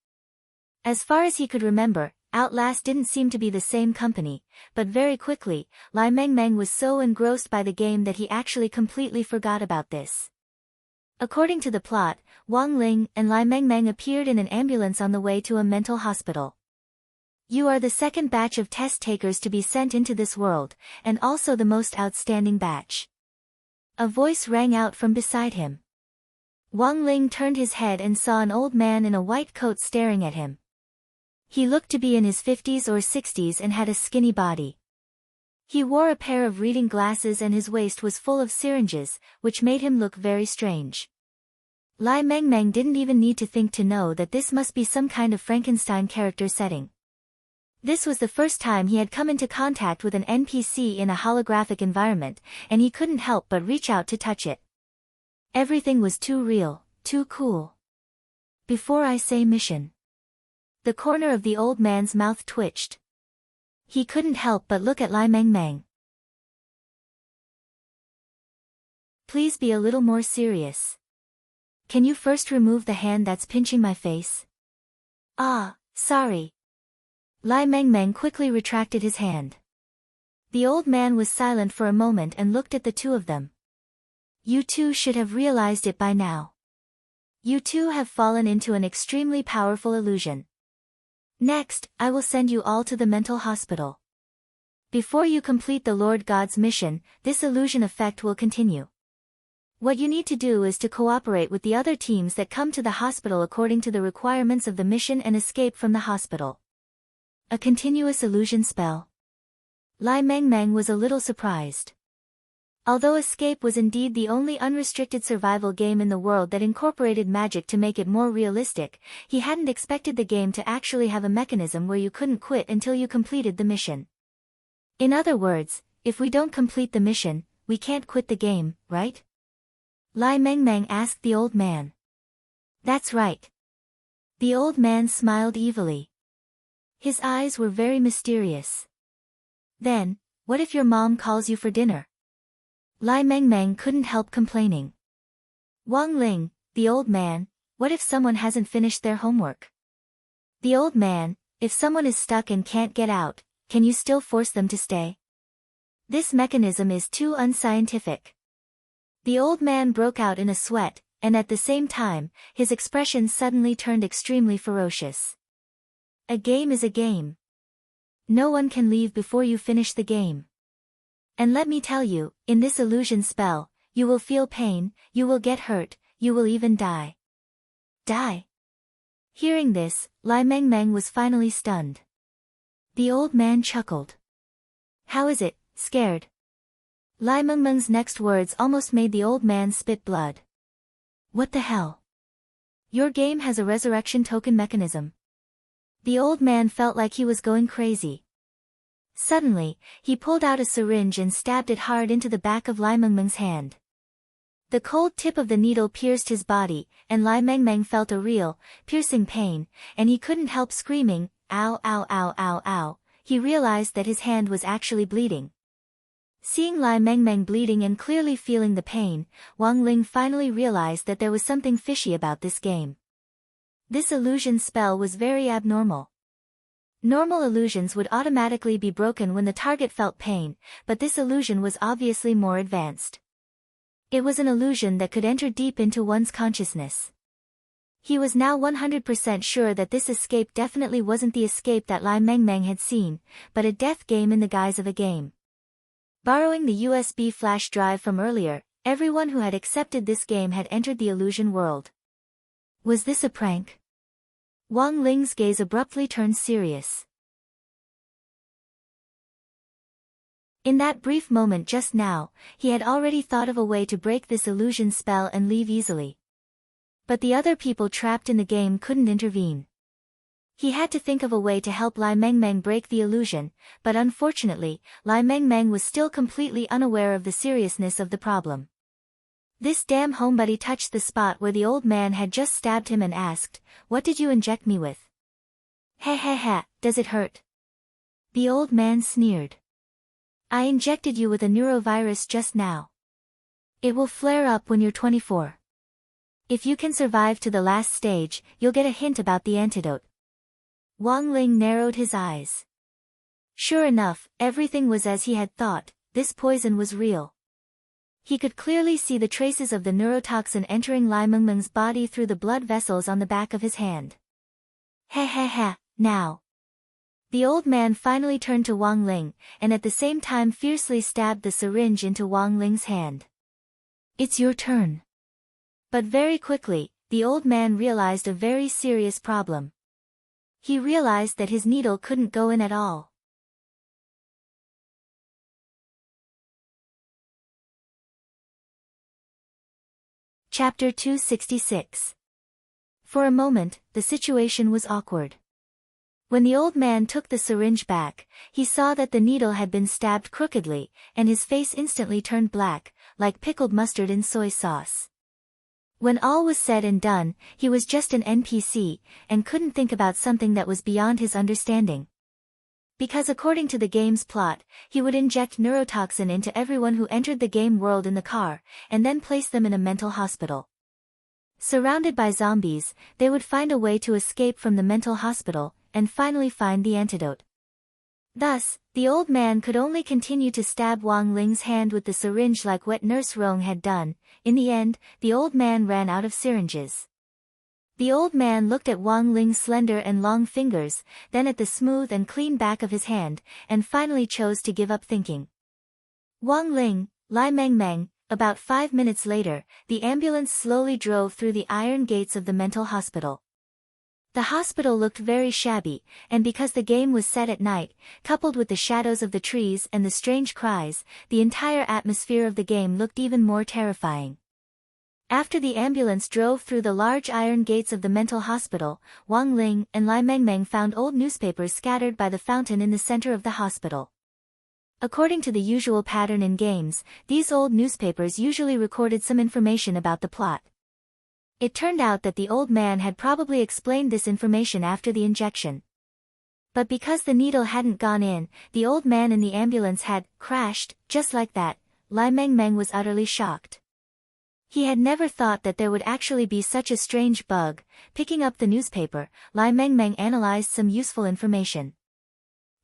As far as he could remember, Outlast didn't seem to be the same company, but very quickly, Lai Mengmeng was so engrossed by the game that he actually completely forgot about this. According to the plot, Wang Ling and Lai Mengmeng appeared in an ambulance on the way to a mental hospital. You are the second batch of test takers to be sent into this world, and also the most outstanding batch. A voice rang out from beside him. Wang Ling turned his head and saw an old man in a white coat staring at him. He looked to be in his 50s or 60s and had a skinny body. He wore a pair of reading glasses and his waist was full of syringes, which made him look very strange. Lai Mengmeng didn't even need to think to know that this must be some kind of Frankenstein character setting. This was the first time he had come into contact with an NPC in a holographic environment, and he couldn't help but reach out to touch it. Everything was too real, too cool. Before I say mission. The corner of the old man's mouth twitched. He couldn't help but look at Lai Mengmeng. Please be a little more serious. Can you first remove the hand that's pinching my face? Ah, sorry. Lai Mengmeng quickly retracted his hand. The old man was silent for a moment and looked at the two of them. You two should have realized it by now. You two have fallen into an extremely powerful illusion. Next, I will send you all to the mental hospital. Before you complete the Lord God's mission, this illusion effect will continue. What you need to do is to cooperate with the other teams that come to the hospital according to the requirements of the mission and escape from the hospital. A continuous illusion spell. Lai Mengmeng was a little surprised. Although Escape was indeed the only unrestricted survival game in the world that incorporated magic to make it more realistic, he hadn't expected the game to actually have a mechanism where you couldn't quit until you completed the mission. In other words, if we don't complete the mission, we can't quit the game, right? Lai Mengmeng asked the old man. That's right. The old man smiled evilly. His eyes were very mysterious. Then, what if your mom calls you for dinner? Lai Mengmeng couldn't help complaining. Wang Ling, the old man, what if someone hasn't finished their homework? The old man, if someone is stuck and can't get out, can you still force them to stay? This mechanism is too unscientific. The old man broke out in a sweat, and at the same time, his expression suddenly turned extremely ferocious. A game is a game. No one can leave before you finish the game. And let me tell you, in this illusion spell, you will feel pain, you will get hurt, you will even die. Die? Hearing this, Lai Mengmeng was finally stunned. The old man chuckled. How is it, scared? Lai Mengmeng's next words almost made the old man spit blood. What the hell? Your game has a resurrection token mechanism. The old man felt like he was going crazy. Suddenly, he pulled out a syringe and stabbed it hard into the back of Lai Mengmeng's hand. The cold tip of the needle pierced his body, and Lai Mengmeng felt a real, piercing pain, and he couldn't help screaming, ow ow ow ow ow. He realized that his hand was actually bleeding. Seeing Lai Mengmeng bleeding and clearly feeling the pain, Wang Ling finally realized that there was something fishy about this game. This illusion spell was very abnormal. Normal illusions would automatically be broken when the target felt pain, but this illusion was obviously more advanced. It was an illusion that could enter deep into one's consciousness. He was now 100% sure that this escape definitely wasn't the escape that Lai Mengmeng had seen, but a death game in the guise of a game. Borrowing the USB flash drive from earlier, everyone who had accepted this game had entered the illusion world. Was this a prank? Wang Ling's gaze abruptly turned serious. In that brief moment just now, he had already thought of a way to break this illusion spell and leave easily. But the other people trapped in the game couldn't intervene. He had to think of a way to help Lai Mengmeng break the illusion, but unfortunately, Lai Mengmeng was still completely unaware of the seriousness of the problem. This damn homebody touched the spot where the old man had just stabbed him and asked, "What did you inject me with?" "Ha ha ha, does it hurt?" The old man sneered. "I injected you with a neurovirus just now. It will flare up when you're 24. If you can survive to the last stage, you'll get a hint about the antidote." Wang Ling narrowed his eyes. Sure enough, everything was as he had thought, this poison was real. He could clearly see the traces of the neurotoxin entering Lai Mengmeng's body through the blood vessels on the back of his hand. "Ha ha ha, now." The old man finally turned to Wang Ling, and at the same time fiercely stabbed the syringe into Wang Ling's hand. "It's your turn." But very quickly, the old man realized a very serious problem. He realized that his needle couldn't go in at all. Chapter 266. For a moment, the situation was awkward. When the old man took the syringe back, he saw that the needle had been stabbed crookedly, and his face instantly turned black, like pickled mustard in soy sauce. When all was said and done, he was just an NPC, and couldn't think about something that was beyond his understanding. Because according to the game's plot, he would inject neurotoxin into everyone who entered the game world in the car, and then place them in a mental hospital. Surrounded by zombies, they would find a way to escape from the mental hospital, and finally find the antidote. Thus, the old man could only continue to stab Wang Ling's hand with the syringe like wet nurse Rong had done. In the end, the old man ran out of syringes. The old man looked at Wang Ling's slender and long fingers, then at the smooth and clean back of his hand, and finally chose to give up thinking. Wang Ling, Lai Mengmeng. About 5 minutes later, the ambulance slowly drove through the iron gates of the mental hospital. The hospital looked very shabby, and because the game was set at night, coupled with the shadows of the trees and the strange cries, the entire atmosphere of the game looked even more terrifying. After the ambulance drove through the large iron gates of the mental hospital, Wang Ling and Lai Mengmeng found old newspapers scattered by the fountain in the center of the hospital. According to the usual pattern in games, these old newspapers usually recorded some information about the plot. It turned out that the old man had probably explained this information after the injection. But because the needle hadn't gone in, the old man in the ambulance had crashed, just like that. Lai Mengmeng was utterly shocked. He had never thought that there would actually be such a strange bug. Picking up the newspaper, Lai Mengmeng analyzed some useful information.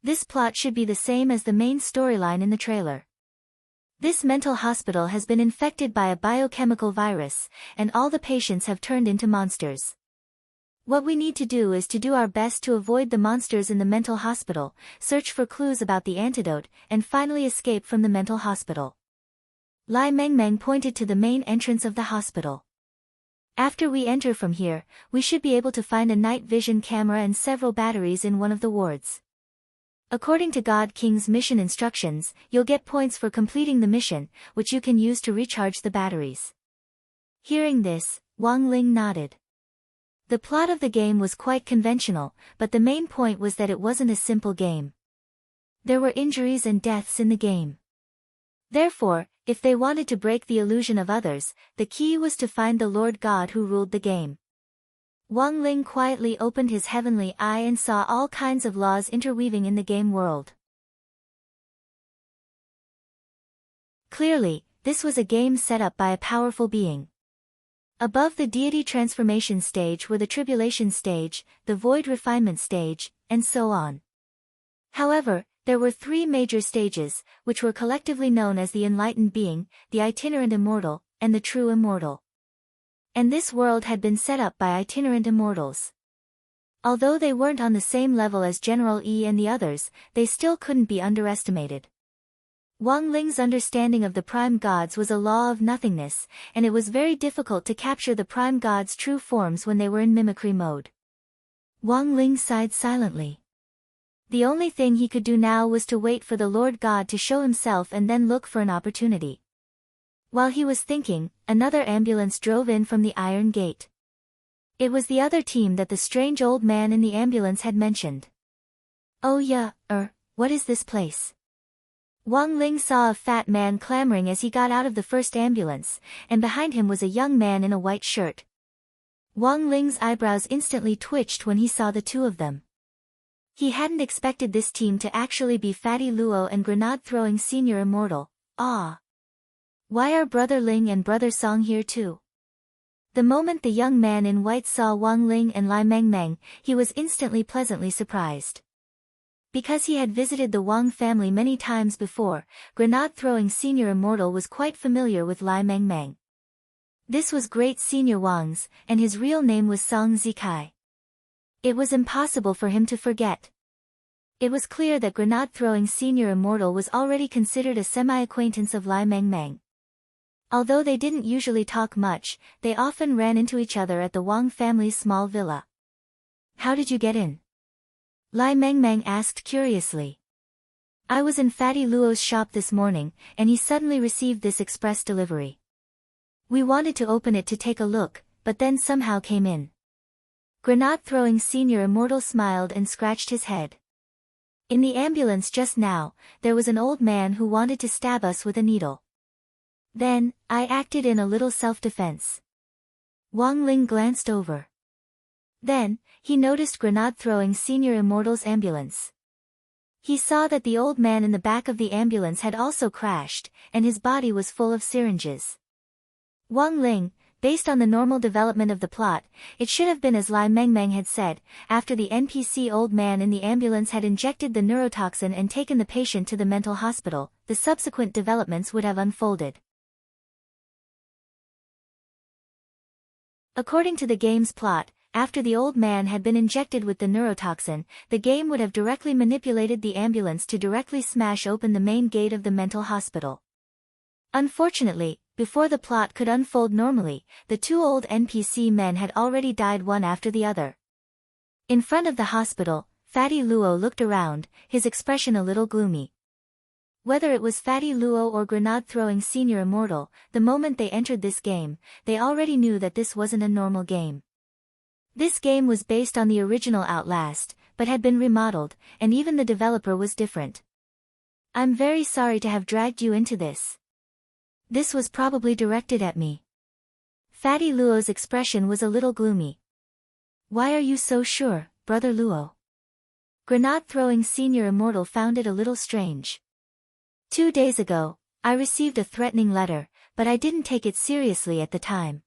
This plot should be the same as the main storyline in the trailer. This mental hospital has been infected by a biochemical virus, and all the patients have turned into monsters. What we need to do is to do our best to avoid the monsters in the mental hospital, search for clues about the antidote, and finally escape from the mental hospital. Lai Mengmeng pointed to the main entrance of the hospital. After we enter from here, we should be able to find a night vision camera and several batteries in one of the wards. According to God King's mission instructions, you'll get points for completing the mission, which you can use to recharge the batteries. Hearing this, Wang Ling nodded. The plot of the game was quite conventional, but the main point was that it wasn't a simple game. There were injuries and deaths in the game. Therefore, if they wanted to break the illusion of others, the key was to find the Lord God who ruled the game. Wang Ling quietly opened his heavenly eye and saw all kinds of laws interweaving in the game world. Clearly, this was a game set up by a powerful being. Above the deity transformation stage were the tribulation stage, the void refinement stage, and so on. However, there were three major stages, which were collectively known as the enlightened being, the itinerant immortal, and the true immortal. And this world had been set up by itinerant immortals. Although they weren't on the same level as General E and the others, they still couldn't be underestimated. Wang Ling's understanding of the prime gods was a law of nothingness, and it was very difficult to capture the prime gods' true forms when they were in mimicry mode. Wang Ling sighed silently. The only thing he could do now was to wait for the Lord God to show himself and then look for an opportunity. While he was thinking, another ambulance drove in from the iron gate. It was the other team that the strange old man in the ambulance had mentioned. Oh yeah, what is this place? Wang Ling saw a fat man clamoring as he got out of the first ambulance, and behind him was a young man in a white shirt. Wang Ling's eyebrows instantly twitched when he saw the two of them. He hadn't expected this team to actually be Fatty Luo and grenade-throwing senior immortal. Ah! Why are Brother Ling and Brother Song here too? The moment the young man in white saw Wang Ling and Lai Mengmeng, he was instantly pleasantly surprised. Because he had visited the Wang family many times before, grenade-throwing senior immortal was quite familiar with Lai Mengmeng. This was great senior Wang's, and his real name was Song Zikai. It was impossible for him to forget. It was clear that grenade-throwing senior immortal was already considered a semi-acquaintance of Lai Mengmeng. Although they didn't usually talk much, they often ran into each other at the Wang family's small villa. How did you get in? Lai Mengmeng asked curiously. I was in Fatty Luo's shop this morning, and he suddenly received this express delivery. We wanted to open it to take a look, but then somehow came in. Grenade-throwing senior immortal smiled and scratched his head. In the ambulance just now, there was an old man who wanted to stab us with a needle. Then, I acted in a little self-defense. Wang Ling glanced over. Then, he noticed grenade-throwing senior immortal's ambulance. He saw that the old man in the back of the ambulance had also crashed, and his body was full of syringes. Wang Ling, based on the normal development of the plot, it should have been as Lai Mengmeng had said. After the NPC old man in the ambulance had injected the neurotoxin and taken the patient to the mental hospital, the subsequent developments would have unfolded. According to the game's plot, after the old man had been injected with the neurotoxin, the game would have directly manipulated the ambulance to directly smash open the main gate of the mental hospital. Unfortunately, before the plot could unfold normally, the two old NPC men had already died one after the other. In front of the hospital, Fatty Luo looked around, his expression a little gloomy. Whether it was Fatty Luo or grenade-throwing Senior Immortal, the moment they entered this game, they already knew that this wasn't a normal game. This game was based on the original Outlast, but had been remodeled, and even the developer was different. I'm very sorry to have dragged you into this. This was probably directed at me. Fatty Luo's expression was a little gloomy. Why are you so sure, Brother Luo? Grenade-throwing Senior Immortal found it a little strange. 2 days ago, I received a threatening letter, but I didn't take it seriously at the time.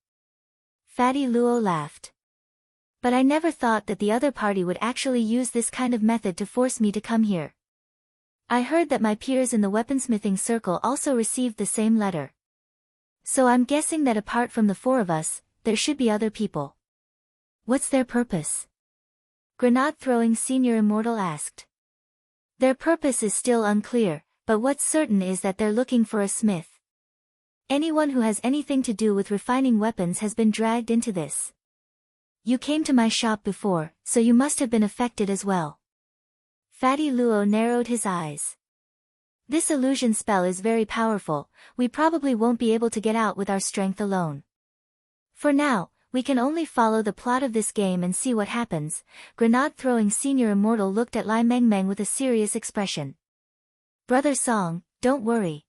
Fatty Luo laughed. But I never thought that the other party would actually use this kind of method to force me to come here. I heard that my peers in the weaponsmithing circle also received the same letter. So I'm guessing that apart from the 4 of us, there should be other people. What's their purpose? Grenade-throwing Senior Immortal asked. Their purpose is still unclear, but what's certain is that they're looking for a smith. Anyone who has anything to do with refining weapons has been dragged into this. You came to my shop before, so you must have been affected as well. Fatty Luo narrowed his eyes. This illusion spell is very powerful, we probably won't be able to get out with our strength alone. For now, we can only follow the plot of this game and see what happens. Grenade-throwing Senior Immortal looked at Lai Mengmeng with a serious expression. Brother Song, don't worry.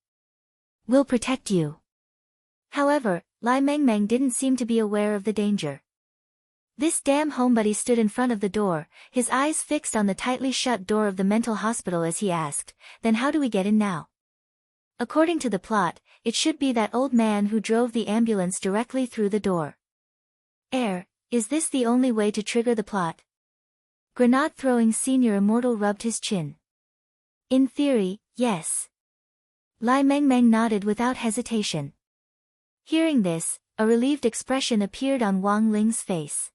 We'll protect you. However, Lai Mengmeng didn't seem to be aware of the danger. This damn homebody stood in front of the door, his eyes fixed on the tightly shut door of the mental hospital as he asked, then how do we get in now? According to the plot, it should be that old man who drove the ambulance directly through the door. Is this the only way to trigger the plot? Grenade-throwing Senior Immortal rubbed his chin. In theory, yes. Lai Mengmeng nodded without hesitation. Hearing this, a relieved expression appeared on Wang Ling's face.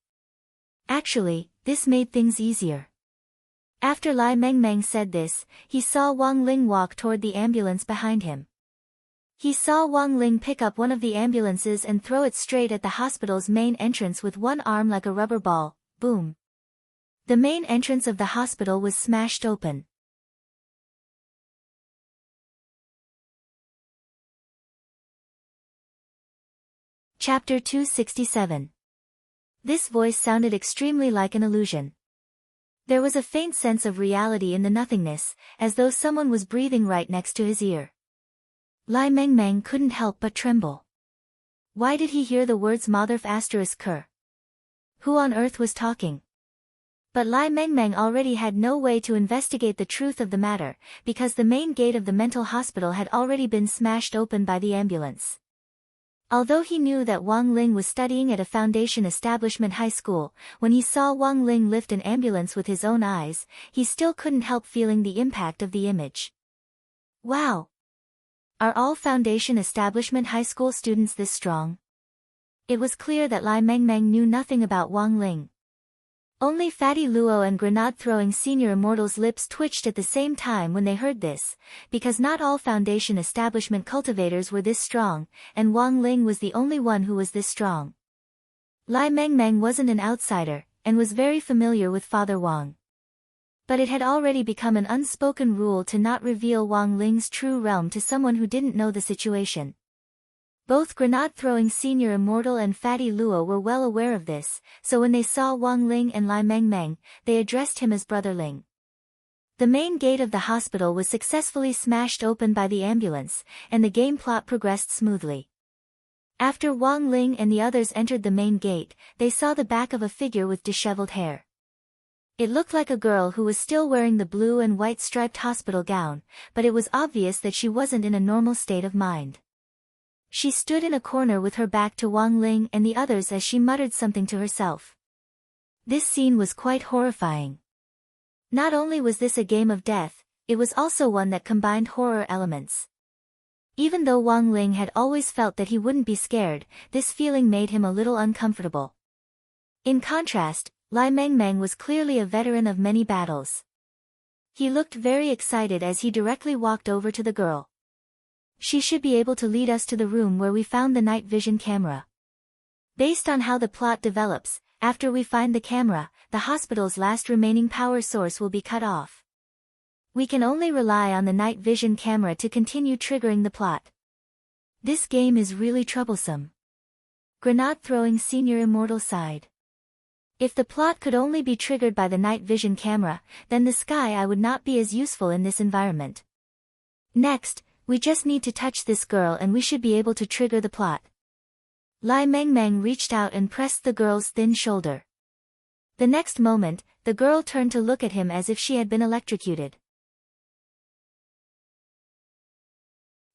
Actually, this made things easier. After Lai Mengmeng said this, he saw Wang Ling walk toward the ambulance behind him. He saw Wang Ling pick up one of the ambulances and throw it straight at the hospital's main entrance with one arm like a rubber ball. Boom. The main entrance of the hospital was smashed open. Chapter 267. This voice sounded extremely like an illusion. There was a faint sense of reality in the nothingness, as though someone was breathing right next to his ear. Lai Mengmeng couldn't help but tremble. Why did he hear the words Motherf **Ker? Who on earth was talking? But Lai Mengmeng already had no way to investigate the truth of the matter, because the main gate of the mental hospital had already been smashed open by the ambulance. Although he knew that Wang Ling was studying at a Foundation Establishment high school, when he saw Wang Ling lift an ambulance with his own eyes, he still couldn't help feeling the impact of the image. Wow! Are all Foundation Establishment high school students this strong? It was clear that Lai Mengmeng knew nothing about Wang Ling. Only Fatty Luo and grenade-throwing Senior Immortal's lips twitched at the same time when they heard this, because not all Foundation Establishment cultivators were this strong, and Wang Ling was the only one who was this strong. Lai Mengmeng wasn't an outsider, and was very familiar with Father Wang. But it had already become an unspoken rule to not reveal Wang Ling's true realm to someone who didn't know the situation. Both grenade-throwing Senior Immortal and Fatty Luo were well aware of this, so when they saw Wang Ling and Lai Mengmeng, they addressed him as Brother Ling. The main gate of the hospital was successfully smashed open by the ambulance, and the game plot progressed smoothly. After Wang Ling and the others entered the main gate, they saw the back of a figure with disheveled hair. It looked like a girl who was still wearing the blue and white striped hospital gown, but it was obvious that she wasn't in a normal state of mind. She stood in a corner with her back to Wang Ling and the others as she muttered something to herself. This scene was quite horrifying. Not only was this a game of death, it was also one that combined horror elements. Even though Wang Ling had always felt that he wouldn't be scared, this feeling made him a little uncomfortable. In contrast, Lai Mengmeng was clearly a veteran of many battles. He looked very excited as he directly walked over to the girl. She should be able to lead us to the room where we found the night vision camera. Based on how the plot develops, after we find the camera, the hospital's last remaining power source will be cut off. We can only rely on the night vision camera to continue triggering the plot. This game is really troublesome. Grenade-throwing senior immortal sighed. If the plot could only be triggered by the night vision camera, then the sky I would not be as useful in this environment. Next, we just need to touch this girl and we should be able to trigger the plot. Lai Mengmeng reached out and pressed the girl's thin shoulder. The next moment, the girl turned to look at him as if she had been electrocuted.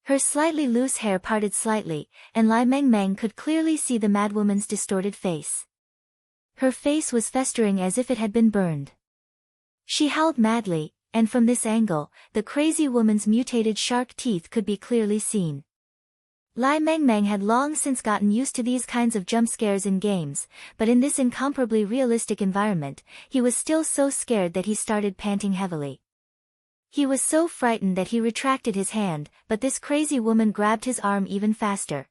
Her slightly loose hair parted slightly, and Lai Mengmeng could clearly see the madwoman's distorted face. Her face was festering as if it had been burned. She howled madly, and from this angle, the crazy woman's mutated shark teeth could be clearly seen. Lai Mengmeng had long since gotten used to these kinds of jump scares in games, but in this incomparably realistic environment, he was still so scared that he started panting heavily. He was so frightened that he retracted his hand, but this crazy woman grabbed his arm even faster.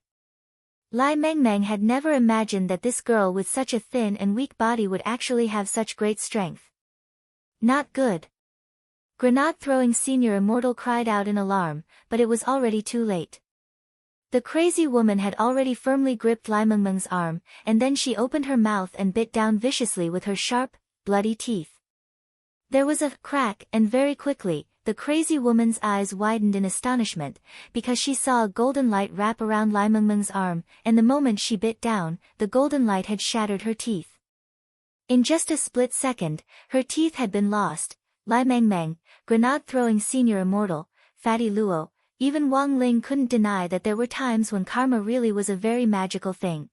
Lai Mengmeng had never imagined that this girl with such a thin and weak body would actually have such great strength. Not good. Grenade-throwing senior immortal cried out in alarm, but it was already too late. The crazy woman had already firmly gripped Lai Mengmeng's arm, and then she opened her mouth and bit down viciously with her sharp, bloody teeth. There was a crack, and very quickly, the crazy woman's eyes widened in astonishment, because she saw a golden light wrap around Lai Mengmeng's arm, and the moment she bit down, the golden light had shattered her teeth. In just a split second, her teeth had been lost. Lai Mengmeng, grenade-throwing senior immortal, Fatty Luo, even Wang Ling couldn't deny that there were times when karma really was a very magical thing.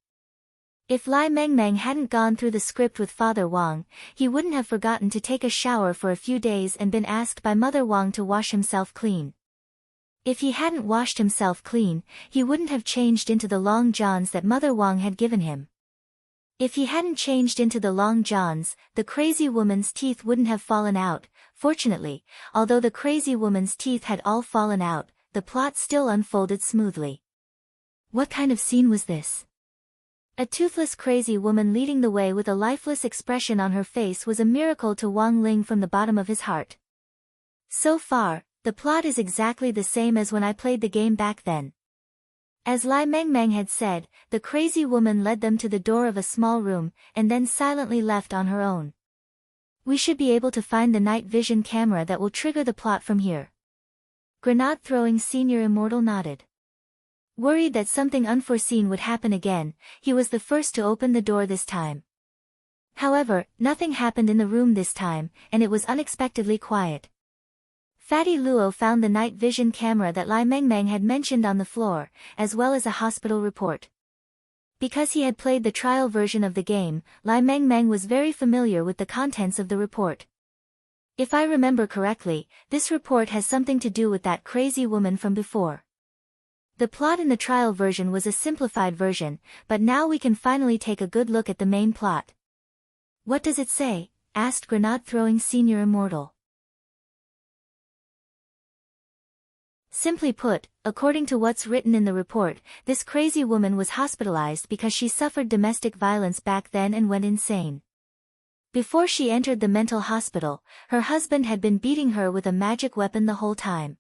If Lai Mengmeng hadn't gone through the script with Father Wang, he wouldn't have forgotten to take a shower for a few days and been asked by Mother Wang to wash himself clean. If he hadn't washed himself clean, he wouldn't have changed into the long johns that Mother Wang had given him. If he hadn't changed into the long johns, the crazy woman's teeth wouldn't have fallen out. Fortunately, although the crazy woman's teeth had all fallen out, the plot still unfolded smoothly. What kind of scene was this? A toothless crazy woman leading the way with a lifeless expression on her face was a miracle to Wang Ling from the bottom of his heart. So far, the plot is exactly the same as when I played the game back then. As Lai Mengmeng had said, the crazy woman led them to the door of a small room, and then silently left on her own. We should be able to find the night vision camera that will trigger the plot from here. Grenade-throwing senior immortal nodded. Worried that something unforeseen would happen again, he was the first to open the door this time. However, nothing happened in the room this time, and it was unexpectedly quiet. Fatty Luo found the night vision camera that Lai Mengmeng had mentioned on the floor, as well as a hospital report. Because he had played the trial version of the game, Lai Mengmeng was very familiar with the contents of the report. If I remember correctly, this report has something to do with that crazy woman from before. The plot in the trial version was a simplified version, but now we can finally take a good look at the main plot. What does it say? Asked grenade-throwing senior immortal. Simply put, according to what's written in the report, this crazy woman was hospitalized because she suffered domestic violence back then and went insane. Before she entered the mental hospital, her husband had been beating her with a magic weapon the whole time.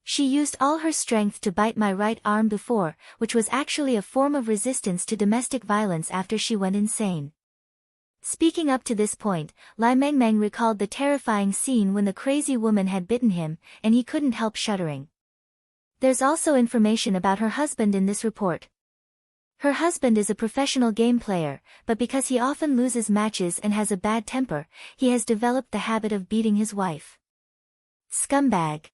She used all her strength to bite my right arm before, which was actually a form of resistance to domestic violence after she went insane. Speaking up to this point, Lai Mengmeng recalled the terrifying scene when the crazy woman had bitten him, and he couldn't help shuddering. There's also information about her husband in this report. Her husband is a professional game player, but because he often loses matches and has a bad temper, he has developed the habit of beating his wife. Scumbag.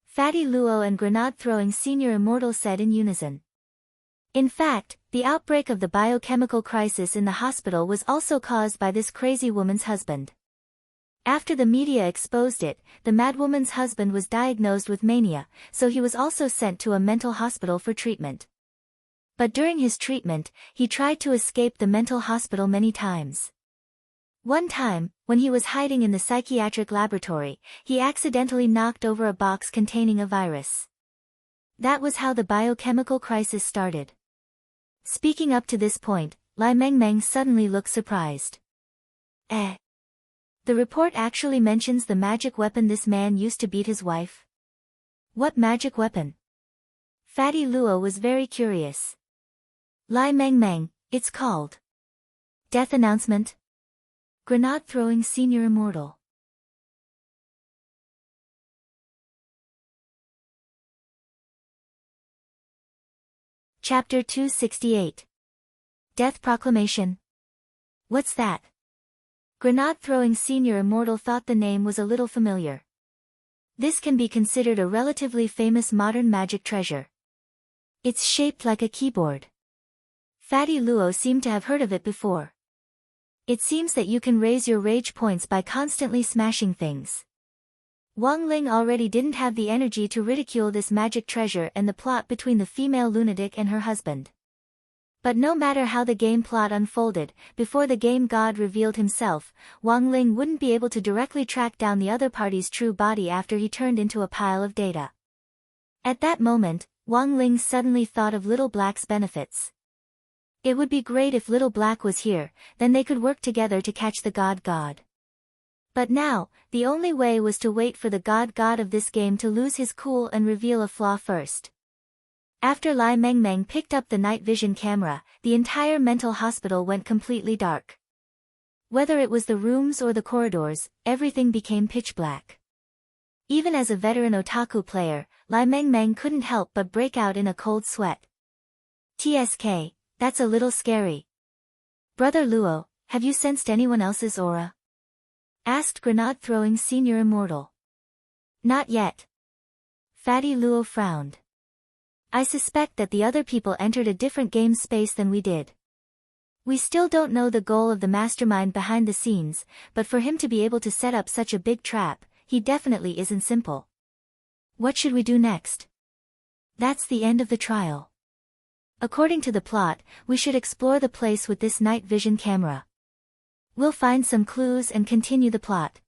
Fatty Luo and grenade-throwing senior immortal said in unison. In fact, the outbreak of the biochemical crisis in the hospital was also caused by this crazy woman's husband. After the media exposed it, the madwoman's husband was diagnosed with mania, so he was also sent to a mental hospital for treatment. But during his treatment, he tried to escape the mental hospital many times. One time, when he was hiding in the psychiatric laboratory, he accidentally knocked over a box containing a virus. That was how the biochemical crisis started. Speaking up to this point, Lai Mengmeng suddenly looked surprised. Eh? The report actually mentions the magic weapon this man used to beat his wife. What magic weapon? Fatty Luo was very curious. Lai Mengmeng, it's called Death Announcement. Grenade Throwing Senior Immortal. Chapter 268. Death Proclamation. What's that? Grenade Throwing Senior Immortal thought the name was a little familiar. This can be considered a relatively famous modern magic treasure. It's shaped like a keyboard. Fatty Luo seemed to have heard of it before. It seems that you can raise your rage points by constantly smashing things. Wang Ling already didn't have the energy to ridicule this magic treasure and the plot between the female lunatic and her husband. But no matter how the game plot unfolded, before the game god revealed himself, Wang Ling wouldn't be able to directly track down the other party's true body after he turned into a pile of data. At that moment, Wang Ling suddenly thought of Little Black's benefits. It would be great if Little Black was here, then they could work together to catch the god. But now, the only way was to wait for the god of this game to lose his cool and reveal a flaw first. After Lai Mengmeng picked up the night vision camera, the entire mental hospital went completely dark. Whether it was the rooms or the corridors, everything became pitch black. Even as a veteran otaku player, Lai Mengmeng couldn't help but break out in a cold sweat. TSK, that's a little scary. Brother Luo, have you sensed anyone else's aura? Asked Grenade Throwing Senior Immortal. Not yet. Fatty Luo frowned. I suspect that the other people entered a different game space than we did. We still don't know the goal of the mastermind behind the scenes, but for him to be able to set up such a big trap, he definitely isn't simple. What should we do next? That's the end of the trial. According to the plot, we should explore the place with this night vision camera. We'll find some clues and continue the plot.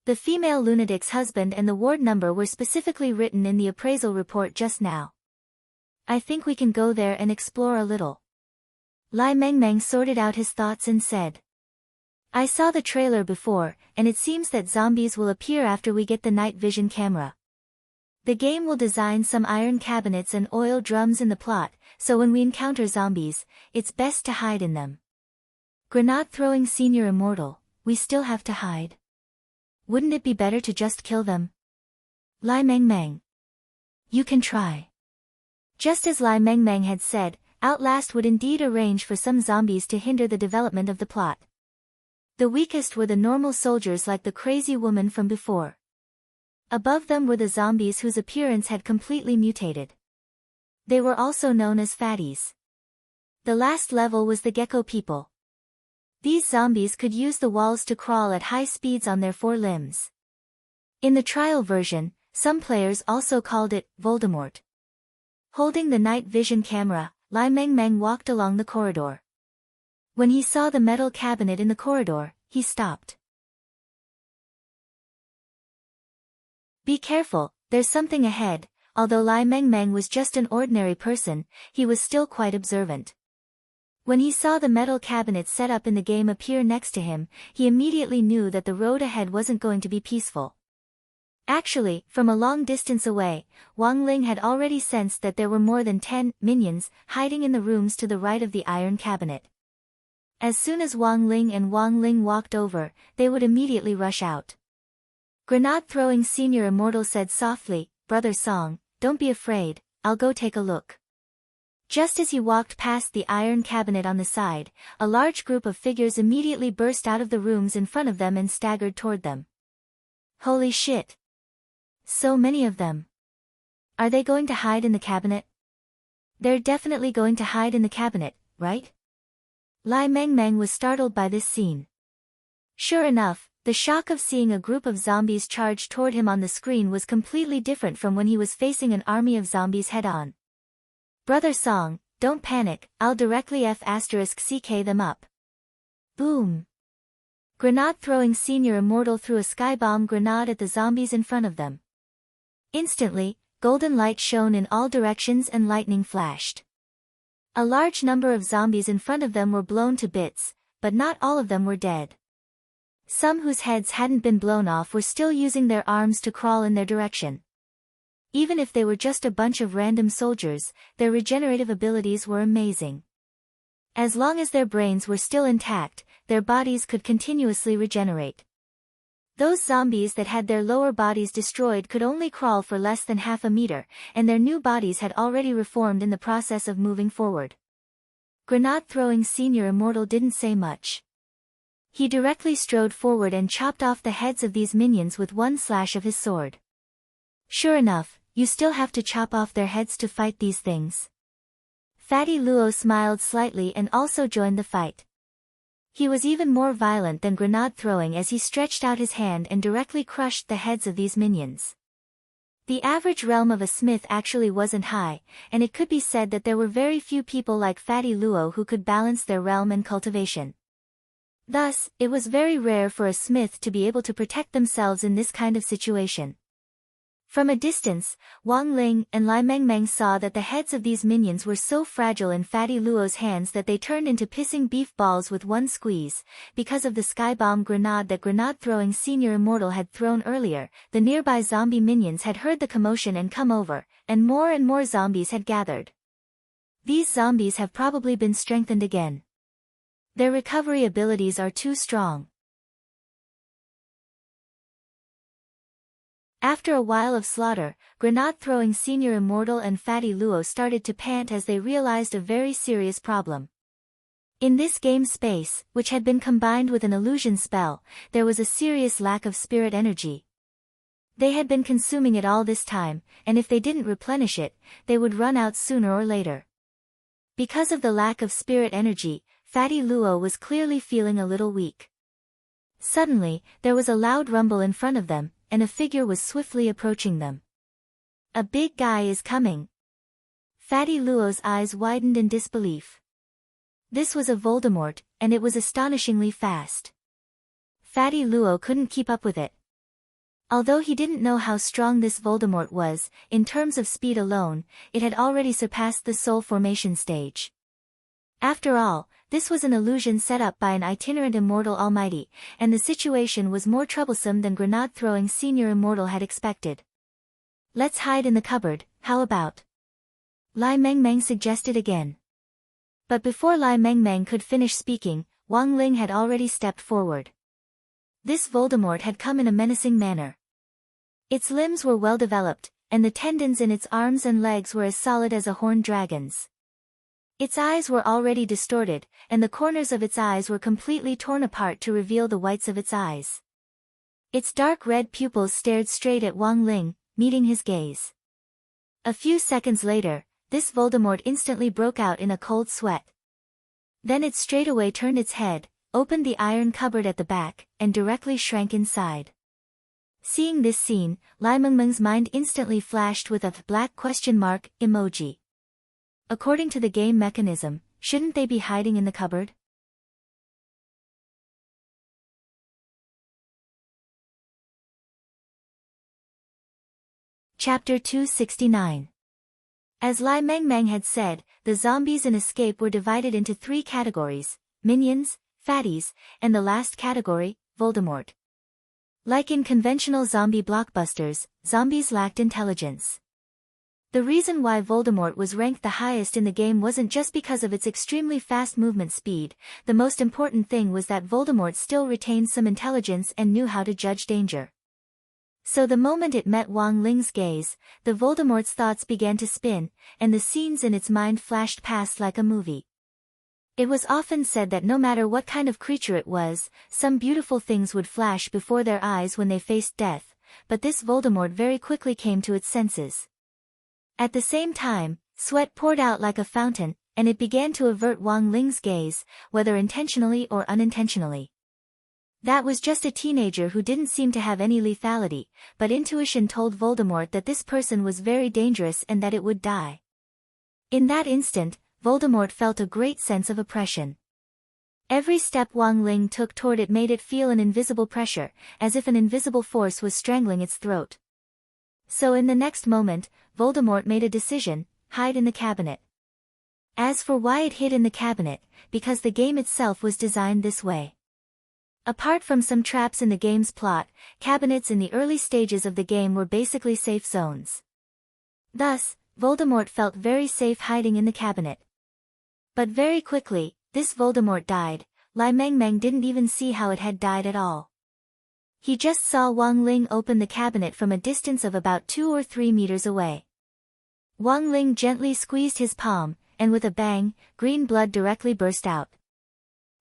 The female lunatic's husband and the ward number were specifically written in the appraisal report just now. I think we can go there and explore a little. Lai Mengmeng sorted out his thoughts and said. I saw the trailer before, and it seems that zombies will appear after we get the night vision camera. The game will design some iron cabinets and oil drums in the plot, so when we encounter zombies, it's best to hide in them. Grenade Throwing Senior Immortal, we still have to hide. Wouldn't it be better to just kill them? Lai Mengmeng. You can try. Just as Lai Mengmeng had said, Outlast would indeed arrange for some zombies to hinder the development of the plot. The weakest were the normal soldiers like the crazy woman from before. Above them were the zombies whose appearance had completely mutated. They were also known as fatties. The last level was the gecko people. These zombies could use the walls to crawl at high speeds on their four limbs. In the trial version, some players also called it Voldemort. Holding the night vision camera, Lai Mengmeng walked along the corridor. When he saw the metal cabinet in the corridor, he stopped. Be careful, there's something ahead. Although Lai Mengmeng was just an ordinary person, he was still quite observant. When he saw the metal cabinet set up in the game appear next to him, he immediately knew that the road ahead wasn't going to be peaceful. Actually, from a long distance away, Wang Ling had already sensed that there were more than 10 minions hiding in the rooms to the right of the iron cabinet. As soon as Wang Ling walked over, they would immediately rush out. Grenade Throwing Senior Immortal said softly, Brother Song, don't be afraid, I'll go take a look. Just as he walked past the iron cabinet on the side, a large group of figures immediately burst out of the rooms in front of them and staggered toward them. Holy shit! So many of them. Are they going to hide in the cabinet? They're definitely going to hide in the cabinet, right? Lai Mengmeng was startled by this scene. Sure enough, the shock of seeing a group of zombies charge toward him on the screen was completely different from when he was facing an army of zombies head-on. Brother Song, don't panic, I'll directly F***CK them up. Boom! Grenade Throwing Senior Immortal threw a skybomb grenade at the zombies in front of them. Instantly, golden light shone in all directions and lightning flashed. A large number of zombies in front of them were blown to bits, but not all of them were dead. Some whose heads hadn't been blown off were still using their arms to crawl in their direction. Even if they were just a bunch of random soldiers, their regenerative abilities were amazing. As long as their brains were still intact, their bodies could continuously regenerate. Those zombies that had their lower bodies destroyed could only crawl for less than half a meter, and their new bodies had already reformed in the process of moving forward. Grenade-throwing Senior Immortal didn't say much. He directly strode forward and chopped off the heads of these minions with one slash of his sword. Sure enough, you still have to chop off their heads to fight these things. Fatty Luo smiled slightly and also joined the fight. He was even more violent than grenade throwing as he stretched out his hand and directly crushed the heads of these minions. The average realm of a smith actually wasn't high, and it could be said that there were very few people like Fatty Luo who could balance their realm and cultivation. Thus, it was very rare for a smith to be able to protect themselves in this kind of situation. From a distance, Wang Ling and Lai Mengmeng saw that the heads of these minions were so fragile in Fatty Luo's hands that they turned into pissing beef balls with one squeeze. Because of the skybomb grenade that grenade-throwing Senior Immortal had thrown earlier, the nearby zombie minions had heard the commotion and come over, and more zombies had gathered. These zombies have probably been strengthened again. Their recovery abilities are too strong. After a while of slaughter, grenade-throwing Senior Immortal and Fatty Luo started to pant as they realized a very serious problem. In this game space, which had been combined with an illusion spell, there was a serious lack of spirit energy. They had been consuming it all this time, and if they didn't replenish it, they would run out sooner or later. Because of the lack of spirit energy, Fatty Luo was clearly feeling a little weak. Suddenly, there was a loud rumble in front of them, and a figure was swiftly approaching them. A big guy is coming. Fatty Luo's eyes widened in disbelief. This was a Voldemort, and it was astonishingly fast. Fatty Luo couldn't keep up with it. Although he didn't know how strong this Voldemort was, in terms of speed alone, it had already surpassed the soul formation stage. After all, this was an illusion set up by an itinerant immortal almighty, and the situation was more troublesome than grenade-throwing Senior Immortal had expected. Let's hide in the cupboard, how about? Lai Mengmeng suggested again. But before Lai Mengmeng could finish speaking, Wang Ling had already stepped forward. This Voldemort had come in a menacing manner. Its limbs were well developed, and the tendons in its arms and legs were as solid as a horned dragon's. Its eyes were already distorted, and the corners of its eyes were completely torn apart to reveal the whites of its eyes. Its dark red pupils stared straight at Wang Ling, meeting his gaze. A few seconds later, this Voldemort instantly broke out in a cold sweat. Then it straightaway turned its head, opened the iron cupboard at the back, and directly shrank inside. Seeing this scene, Lai Mengmeng's mind instantly flashed with a black question mark emoji. According to the game mechanism, shouldn't they be hiding in the cupboard? Chapter 269. As Lai Mengmeng had said, the zombies in Escape were divided into 3 categories: minions, fatties, and the last category, Voldemort. Like in conventional zombie blockbusters, zombies lacked intelligence. The reason why Voldemort was ranked the highest in the game wasn't just because of its extremely fast movement speed. The most important thing was that Voldemort still retained some intelligence and knew how to judge danger. So the moment it met Wang Ling's gaze, the Voldemort's thoughts began to spin, and the scenes in its mind flashed past like a movie. It was often said that no matter what kind of creature it was, some beautiful things would flash before their eyes when they faced death, but this Voldemort very quickly came to its senses. At the same time, sweat poured out like a fountain, and it began to avert Wang Ling's gaze, whether intentionally or unintentionally. That was just a teenager who didn't seem to have any lethality, but intuition told Voldemort that this person was very dangerous and that it would die. In that instant, Voldemort felt a great sense of oppression. Every step Wang Ling took toward it made it feel an invisible pressure, as if an invisible force was strangling its throat. So in the next moment, Voldemort made a decision: hide in the cabinet. As for why it hid in the cabinet, because the game itself was designed this way. Apart from some traps in the game's plot, cabinets in the early stages of the game were basically safe zones. Thus, Voldemort felt very safe hiding in the cabinet. But very quickly, this Voldemort died. Lai Mengmeng didn't even see how it had died at all. He just saw Wang Ling open the cabinet from a distance of about 2 or 3 meters away. Wang Ling gently squeezed his palm, and with a bang, green blood directly burst out.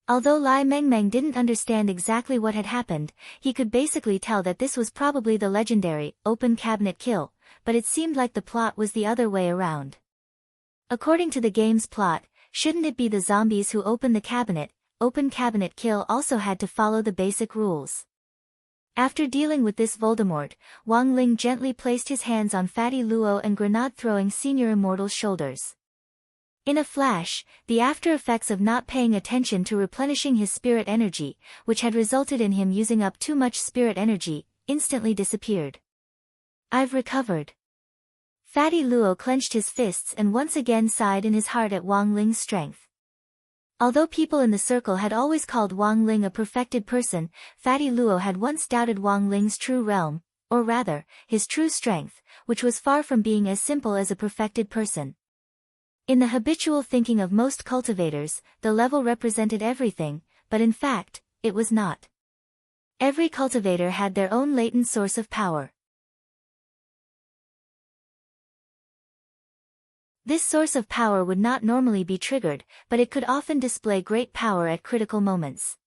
Although Lai Mengmeng didn't understand exactly what had happened, he could basically tell that this was probably the legendary, open cabinet kill, but it seemed like the plot was the other way around. According to the game's plot, shouldn't it be the zombies who open the cabinet? Open cabinet kill also had to follow the basic rules. After dealing with this Voldemort, Wang Ling gently placed his hands on Fatty Luo and grenade-throwing Senior Immortal's shoulders. In a flash, the after-effects of not paying attention to replenishing his spirit energy, which had resulted in him using up too much spirit energy, instantly disappeared. I've recovered. Fatty Luo clenched his fists and once again sighed in his heart at Wang Ling's strength. Although people in the circle had always called Wang Ling a perfected person, Fatty Luo had once doubted Wang Ling's true realm, or rather, his true strength, which was far from being as simple as a perfected person. In the habitual thinking of most cultivators, the level represented everything, but in fact, it was not. Every cultivator had their own latent source of power. This source of power would not normally be triggered, but it could often display great power at critical moments.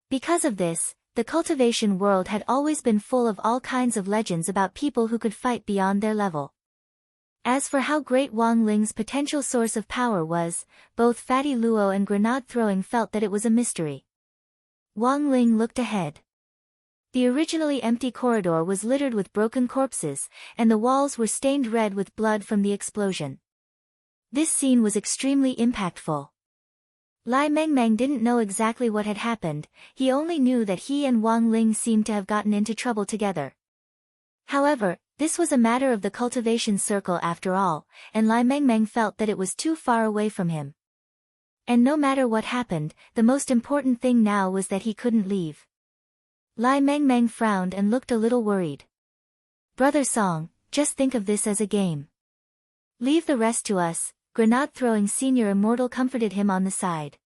Because of this, the cultivation world had always been full of all kinds of legends about people who could fight beyond their level. As for how great Wang Ling's potential source of power was, both Fatty Luo and grenade-throwing felt that it was a mystery. Wang Ling looked ahead. The originally empty corridor was littered with broken corpses, and the walls were stained red with blood from the explosion. This scene was extremely impactful. Lai Mengmeng didn't know exactly what had happened, he only knew that he and Wang Ling seemed to have gotten into trouble together. However, this was a matter of the cultivation circle after all, and Lai Mengmeng felt that it was too far away from him. And no matter what happened, the most important thing now was that he couldn't leave. Lai Mengmeng frowned and looked a little worried. Brother Song, just think of this as a game. Leave the rest to us, grenade-throwing Senior Immortal comforted him on the side.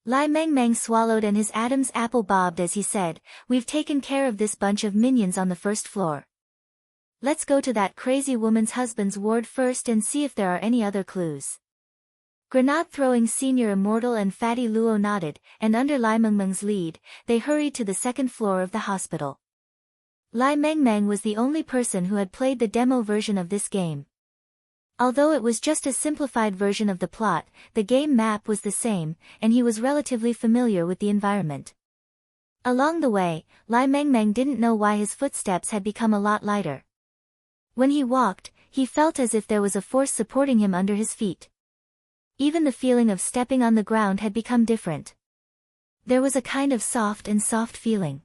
Lai Mengmeng swallowed and his Adam's apple bobbed as he said, "We've taken care of this bunch of minions on the first floor. Let's go to that crazy woman's husband's ward first and see if there are any other clues." Grenade-throwing Senior Immortal and Fatty Luo nodded, and under Lai Mengmeng's lead, they hurried to the second floor of the hospital. Lai Mengmeng was the only person who had played the demo version of this game. Although it was just a simplified version of the plot, the game map was the same, and he was relatively familiar with the environment. Along the way, Lai Mengmeng didn't know why his footsteps had become a lot lighter. When he walked, he felt as if there was a force supporting him under his feet. Even the feeling of stepping on the ground had become different. There was a kind of soft feeling.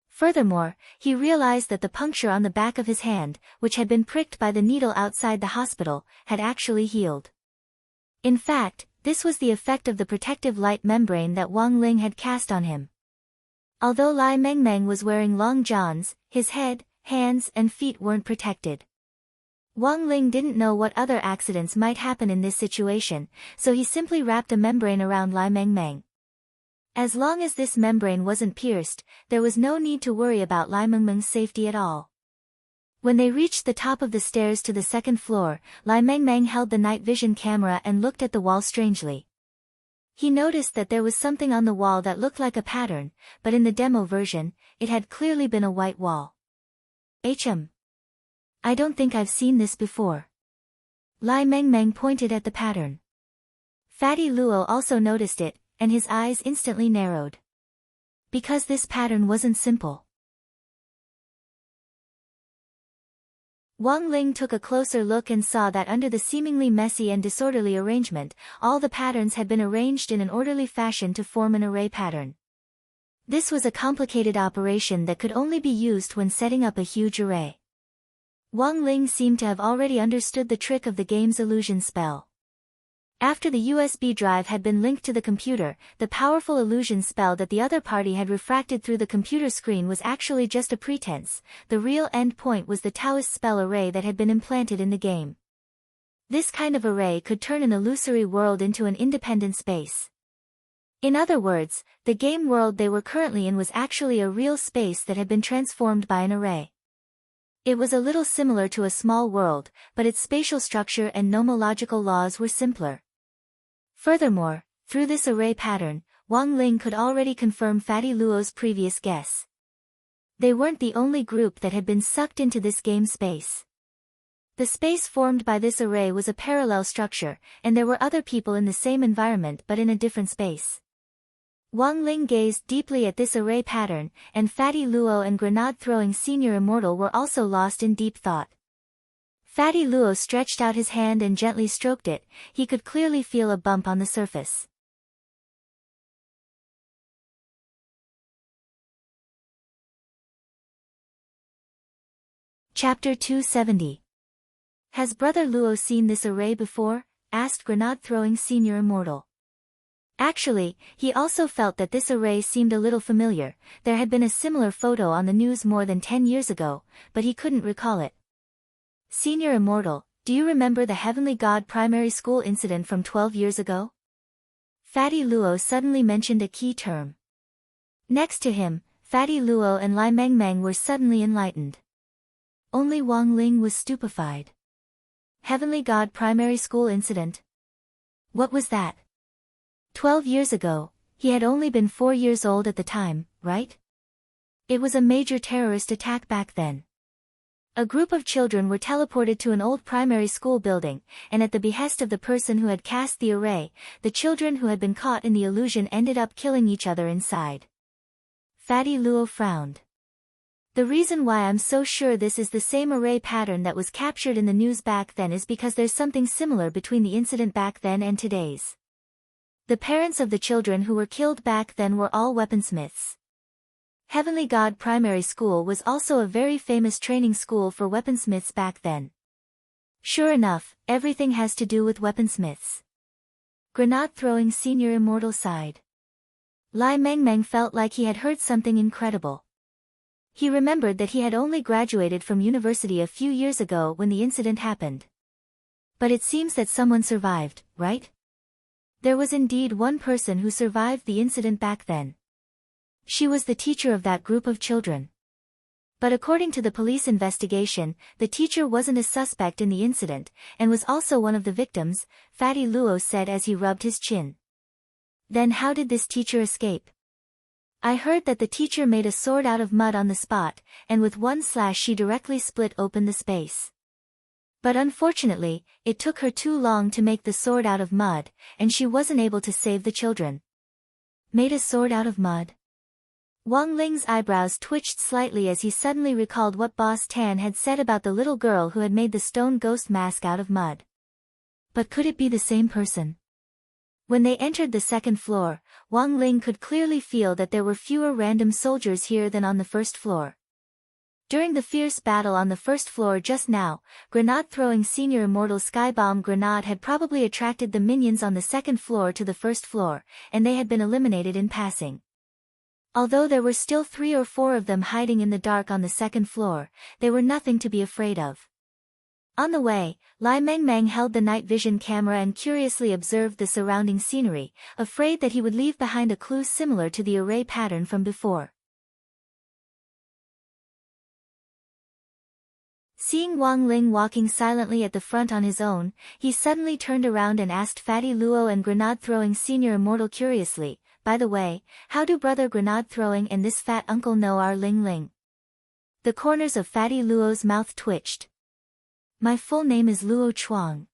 Furthermore, he realized that the puncture on the back of his hand, which had been pricked by the needle outside the hospital, had actually healed. In fact, this was the effect of the protective light membrane that Wang Ling had cast on him. Although Lai Mengmeng was wearing long johns, his head, hands and feet weren't protected. Wang Ling didn't know what other accidents might happen in this situation, so he simply wrapped a membrane around Lai Mengmeng. As long as this membrane wasn't pierced, there was no need to worry about Lai Mengmeng's safety at all. When they reached the top of the stairs to the second floor, Lai Mengmeng held the night vision camera and looked at the wall strangely. He noticed that there was something on the wall that looked like a pattern, but in the demo version, it had clearly been a white wall. I don't think I've seen this before. Lai Mengmeng pointed at the pattern. Fatty Luo also noticed it, and his eyes instantly narrowed. Because this pattern wasn't simple. Wang Ling took a closer look and saw that under the seemingly messy and disorderly arrangement, all the patterns had been arranged in an orderly fashion to form an array pattern. This was a complicated operation that could only be used when setting up a huge array. Wang Ling seemed to have already understood the trick of the game's illusion spell. After the USB drive had been linked to the computer, the powerful illusion spell that the other party had refracted through the computer screen was actually just a pretense. The real end point was the Taoist spell array that had been implanted in the game. This kind of array could turn an illusory world into an independent space. In other words, the game world they were currently in was actually a real space that had been transformed by an array. It was a little similar to a small world, but its spatial structure and nomological laws were simpler. Furthermore, through this array pattern, Wang Ling could already confirm Fatty Luo's previous guess. They weren't the only group that had been sucked into this game space. The space formed by this array was a parallel structure, and there were other people in the same environment but in a different space. Wang Ling gazed deeply at this array pattern, and Fatty Luo and Grenade-throwing Senior Immortal were also lost in deep thought. Fatty Luo stretched out his hand and gently stroked it. He could clearly feel a bump on the surface. Chapter 270. Has Brother Luo seen this array before? Asked Grenade-throwing Senior Immortal. Actually, he also felt that this array seemed a little familiar. There had been a similar photo on the news more than 10 years ago, but he couldn't recall it. Senior Immortal, do you remember the Heavenly God primary school incident from 12 years ago? Fatty Luo suddenly mentioned a key term. Next to him, Fatty Luo and Lai Mengmeng were suddenly enlightened. Only Wang Ling was stupefied. Heavenly God primary school incident? What was that? 12 years ago, he had only been 4 years old at the time, right? It was a major terrorist attack back then. A group of children were teleported to an old primary school building, and at the behest of the person who had cast the array, the children who had been caught in the illusion ended up killing each other inside. Fatty Luo frowned. The reason why I'm so sure this is the same array pattern that was captured in the news back then is because there's something similar between the incident back then and today's. The parents of the children who were killed back then were all weaponsmiths. Heavenly God Primary School was also a very famous training school for weaponsmiths back then. Sure enough, everything has to do with weaponsmiths. Grenade-throwing Senior Immortal sighed. Lai Mengmeng felt like he had heard something incredible. He remembered that he had only graduated from university a few years ago when the incident happened. But it seems that someone survived, right? There was indeed one person who survived the incident back then. She was the teacher of that group of children. But according to the police investigation, the teacher wasn't a suspect in the incident, and was also one of the victims, Fatty Luo said as he rubbed his chin. Then how did this teacher escape? I heard that the teacher made a sword out of mud on the spot, and with one slash she directly split open the space. But unfortunately, it took her too long to make the sword out of mud, and she wasn't able to save the children. Made a sword out of mud? Wang Ling's eyebrows twitched slightly as he suddenly recalled what Boss Tan had said about the little girl who had made the stone ghost mask out of mud. But could it be the same person? When they entered the second floor, Wang Ling could clearly feel that there were fewer random soldiers here than on the first floor. During the fierce battle on the first floor just now, Grenade-throwing Senior Immortal Skybomb Grenade had probably attracted the minions on the second floor to the first floor, and they had been eliminated in passing. Although there were still 3 or 4 of them hiding in the dark on the second floor, they were nothing to be afraid of. On the way, Lai Mengmeng held the night vision camera and curiously observed the surrounding scenery, afraid that he would leave behind a clue similar to the array pattern from before. Seeing Wang Ling walking silently at the front on his own, he suddenly turned around and asked Fatty Luo and Grenade-throwing Senior Immortal curiously, "By the way, how do Brother Grenade-throwing and this fat uncle know our Ling Ling?" The corners of Fatty Luo's mouth twitched. "My full name is Luo Chuang.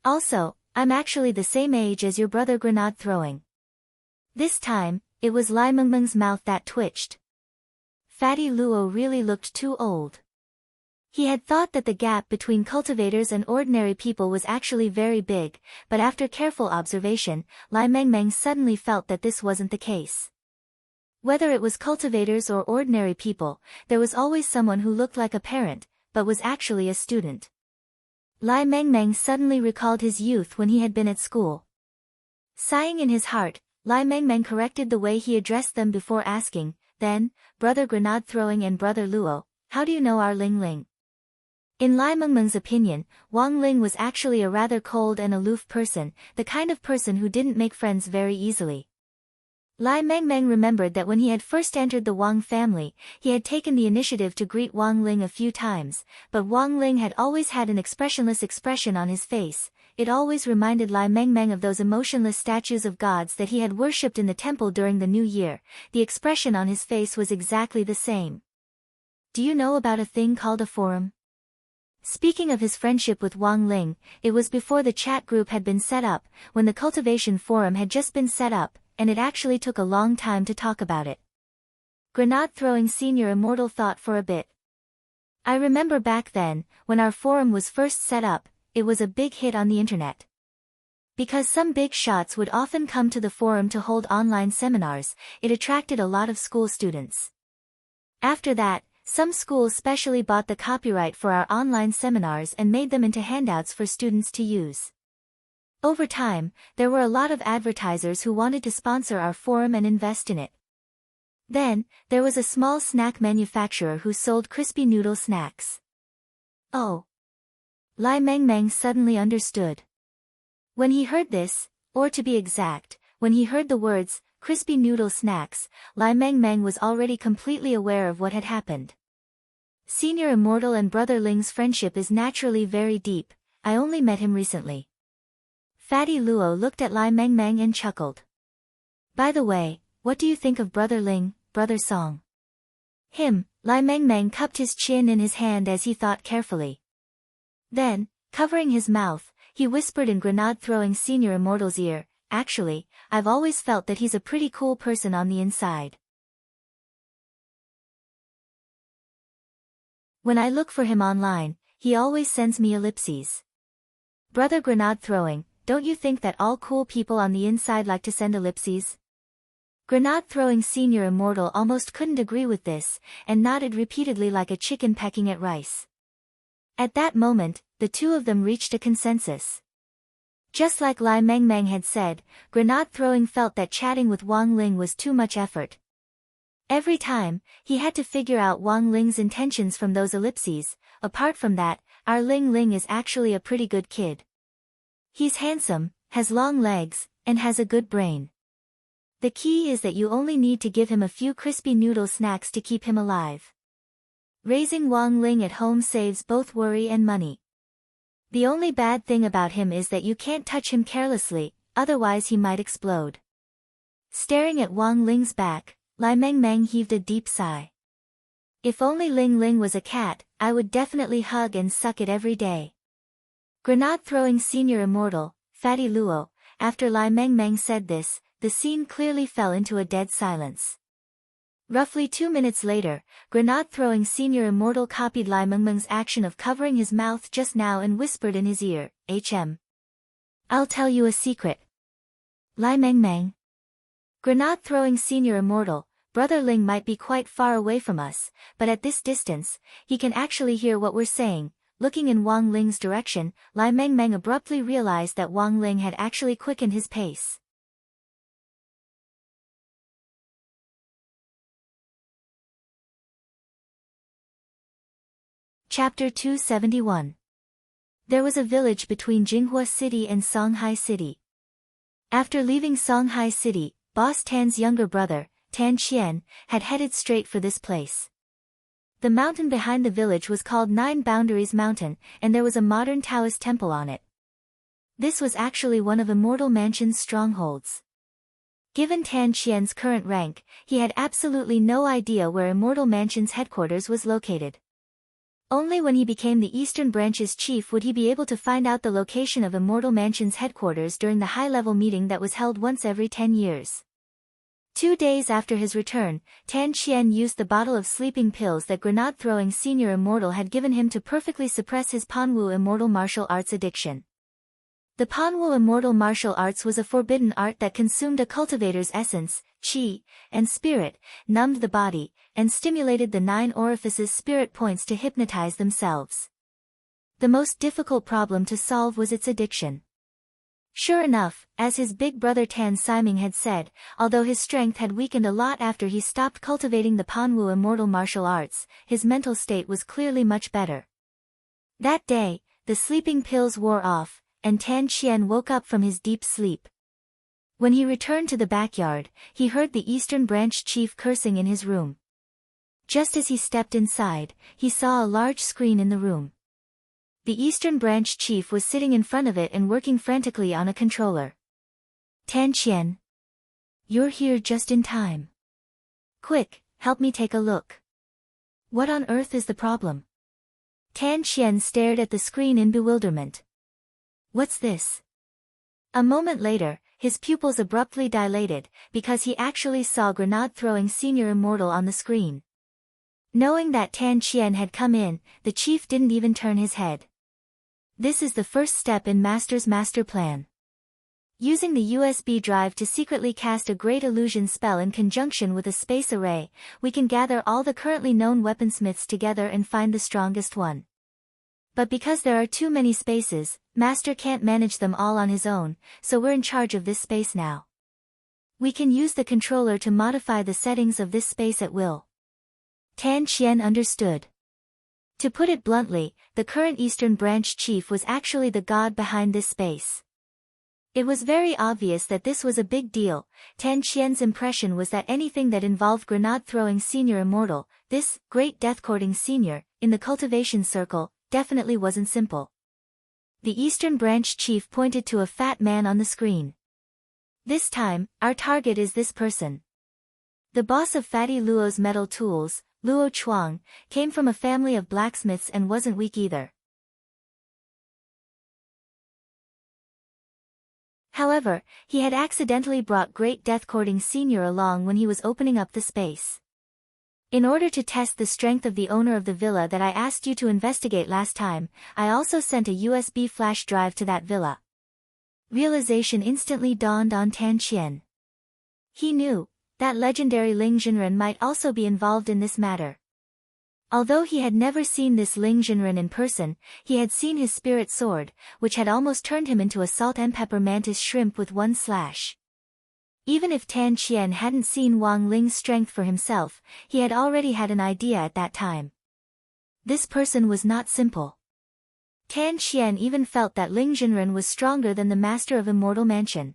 Also, I'm actually the same age as your brother Grenade-throwing." This time, it was Lai Mengmeng's mouth that twitched. Fatty Luo really looked too old. He had thought that the gap between cultivators and ordinary people was actually very big, but after careful observation, Lai Mengmeng suddenly felt that this wasn't the case. Whether it was cultivators or ordinary people, there was always someone who looked like a parent, but was actually a student. Lai Mengmeng suddenly recalled his youth when he had been at school. Sighing in his heart, Lai Mengmeng corrected the way he addressed them before asking, then, Brother Grenade Throwing and Brother Luo, how do you know our Ling Ling? In Lai Mengmeng's opinion, Wang Ling was actually a rather cold and aloof person, the kind of person who didn't make friends very easily. Lai Mengmeng remembered that when he had first entered the Wang family, he had taken the initiative to greet Wang Ling a few times, but Wang Ling had always had an expressionless expression on his face. It always reminded Lai Mengmeng of those emotionless statues of gods that he had worshipped in the temple during the New Year. The expression on his face was exactly the same. Do you know about a thing called a forum? Speaking of his friendship with Wang Ling, it was before the chat group had been set up, when the cultivation forum had just been set up, and it actually took a long time to talk about it. Grenade Throwing Senior Immortal thought for a bit. I remember back then, when our forum was first set up, it was a big hit on the internet. Because some big shots would often come to the forum to hold online seminars, it attracted a lot of school students. After that, some schools specially bought the copyright for our online seminars and made them into handouts for students to use. Over time, there were a lot of advertisers who wanted to sponsor our forum and invest in it. Then, there was a small snack manufacturer who sold crispy noodle snacks. Oh! Lai Mengmeng suddenly understood. When he heard this, or to be exact, when he heard the words, crispy noodle snacks, Lai Mengmeng was already completely aware of what had happened. Senior Immortal and Brother Ling's friendship is naturally very deep. I only met him recently. Fatty Luo looked at Lai Mengmeng and chuckled. By the way, what do you think of Brother Ling, Brother Song? Lai Mengmeng cupped his chin in his hand as he thought carefully. Then, covering his mouth, he whispered in Grenade Throwing Senior Immortal's ear, actually, I've always felt that he's a pretty cool person on the inside. When I look for him online, he always sends me ellipses. Brother Grenade Throwing, don't you think that all cool people on the inside like to send ellipses? Grenade Throwing Senior Immortal almost couldn't agree with this, and nodded repeatedly like a chicken pecking at rice. At that moment, the two of them reached a consensus. Just like Lai Mengmeng had said, Grenade Throwing felt that chatting with Wang Ling was too much effort. Every time, he had to figure out Wang Ling's intentions from those ellipses. Apart from that, our Ling Ling is actually a pretty good kid. He's handsome, has long legs, and has a good brain. The key is that you only need to give him a few crispy noodle snacks to keep him alive. Raising Wang Ling at home saves both worry and money. The only bad thing about him is that you can't touch him carelessly, otherwise he might explode. Staring at Wang Ling's back, Lai Mengmeng heaved a deep sigh. If only Ling Ling was a cat, I would definitely hug and suck it every day. Grenade Throwing Senior Immortal, Fatty Luo, after Lai Mengmeng said this, the scene clearly fell into a dead silence. Roughly 2 minutes later, Grenade Throwing Senior Immortal copied Lai Mengmeng's action of covering his mouth just now and whispered in his ear, I'll tell you a secret. Lai Mengmeng. Grenade Throwing Senior Immortal, Brother Ling might be quite far away from us, but at this distance, he can actually hear what we're saying. Looking in Wang Ling's direction, Lai Mengmeng abruptly realized that Wang Ling had actually quickened his pace. Chapter 271. There was a village between Jinghua City and Songhai City. After leaving Songhai City, Boss Tan's younger brother, Tan Qian, had headed straight for this place. The mountain behind the village was called Nine Boundaries Mountain, and there was a modern Taoist temple on it. This was actually one of Immortal Mansion's strongholds. Given Tan Qian's current rank, he had absolutely no idea where Immortal Mansion's headquarters was located. Only when he became the Eastern Branch's chief would he be able to find out the location of Immortal Mansion's headquarters during the high-level meeting that was held once every 10 years. 2 days after his return, Tan Qian used the bottle of sleeping pills that Grenade Throwing Senior Immortal had given him to perfectly suppress his Panwu Immortal Martial Arts addiction. The Panwu Immortal Martial Arts was a forbidden art that consumed a cultivator's essence, qi, and spirit, numbed the body, and stimulated the 9 orifices' spirit points to hypnotize themselves. The most difficult problem to solve was its addiction. Sure enough, as his big brother Tan Siming had said, although his strength had weakened a lot after he stopped cultivating the Panwu immortal martial arts, his mental state was clearly much better. That day, the sleeping pills wore off, and Tan Qian woke up from his deep sleep. When he returned to the backyard, he heard the Eastern Branch chief cursing in his room. Just as he stepped inside, he saw a large screen in the room. The Eastern Branch chief was sitting in front of it and working frantically on a controller. Tan Qian. You're here just in time. Quick, help me take a look. What on earth is the problem? Tan Qian stared at the screen in bewilderment. What's this? A moment later, his pupils abruptly dilated, because he actually saw Grenade-throwing Senior Immortal on the screen. Knowing that Tan Qian had come in, the chief didn't even turn his head. This is the first step in Master's master plan. Using the USB drive to secretly cast a great illusion spell in conjunction with a space array, we can gather all the currently known weaponsmiths together and find the strongest one. But because there are too many spaces, Master can't manage them all on his own, so we're in charge of this space now. We can use the controller to modify the settings of this space at will. Tan Qian understood. To put it bluntly, the current Eastern Branch chief was actually the god behind this space. It was very obvious that this was a big deal. Tan Qian's impression was that anything that involved Grenade-throwing Senior Immortal, this great death-courting senior, in the cultivation circle, definitely wasn't simple. The Eastern Branch chief pointed to a fat man on the screen. This time, our target is this person. The boss of Fatty Luo's metal tools, Luo Chuang, came from a family of blacksmiths and wasn't weak either. However, he had accidentally brought Great Death-courting Senior along when he was opening up the space. In order to test the strength of the owner of the villa that I asked you to investigate last time, I also sent a USB flash drive to that villa. Realization instantly dawned on Tan Qian. He knew that legendary Ling Jinren might also be involved in this matter. Although he had never seen this Ling Jinren in person, he had seen his spirit sword, which had almost turned him into a salt and pepper mantis shrimp with one slash. Even if Tan Qian hadn't seen Wang Ling's strength for himself, he had already had an idea at that time. This person was not simple. Tan Qian even felt that Ling Jinren was stronger than the master of Immortal Mansion.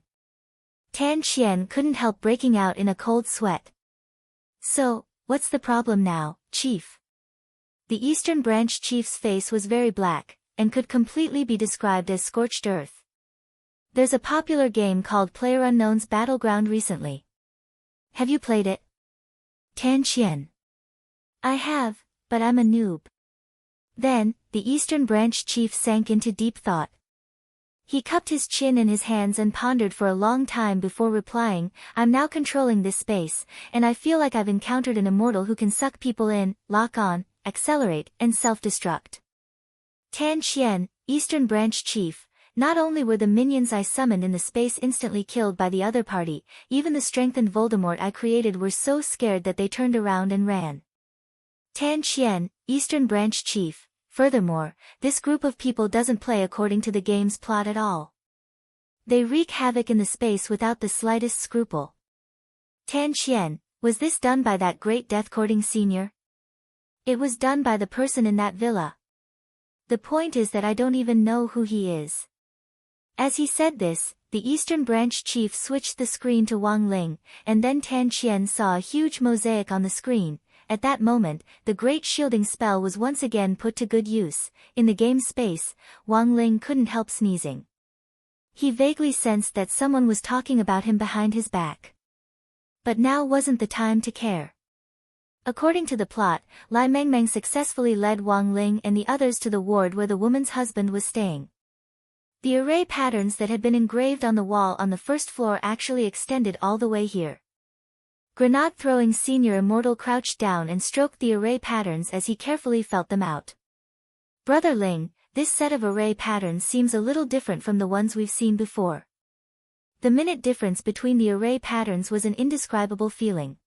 Tan Qian couldn't help breaking out in a cold sweat. So, what's the problem now, Chief? The Eastern Branch chief's face was very black, and could completely be described as scorched earth. There's a popular game called PlayerUnknown's Battleground recently. Have you played it? Tan Qian. I have, but I'm a noob. Then, the Eastern Branch chief sank into deep thought. He cupped his chin in his hands and pondered for a long time before replying, I'm now controlling this space, and I feel like I've encountered an immortal who can suck people in, lock on, accelerate, and self-destruct. Tan Qian, Eastern Branch chief, not only were the minions I summoned in the space instantly killed by the other party, even the strengthened Voldemort I created were so scared that they turned around and ran. Tan Qian, Eastern Branch chief. Furthermore, this group of people doesn't play according to the game's plot at all. They wreak havoc in the space without the slightest scruple. Tan Qian, was this done by that great death-courting senior? It was done by the person in that villa. The point is that I don't even know who he is. As he said this, the Eastern Branch chief switched the screen to Wang Ling, and then Tan Qian saw a huge mosaic on the screen. At that moment, the great shielding spell was once again put to good use. In the game space, Wang Ling couldn't help sneezing. He vaguely sensed that someone was talking about him behind his back. But now wasn't the time to care. According to the plot, Lai Mengmeng successfully led Wang Ling and the others to the ward where the woman's husband was staying. The array patterns that had been engraved on the wall on the first floor actually extended all the way here. Grenade-throwing Senior Immortal crouched down and stroked the array patterns as he carefully felt them out. Brother Ling, this set of array patterns seems a little different from the ones we've seen before. The minute difference between the array patterns was an indescribable feeling.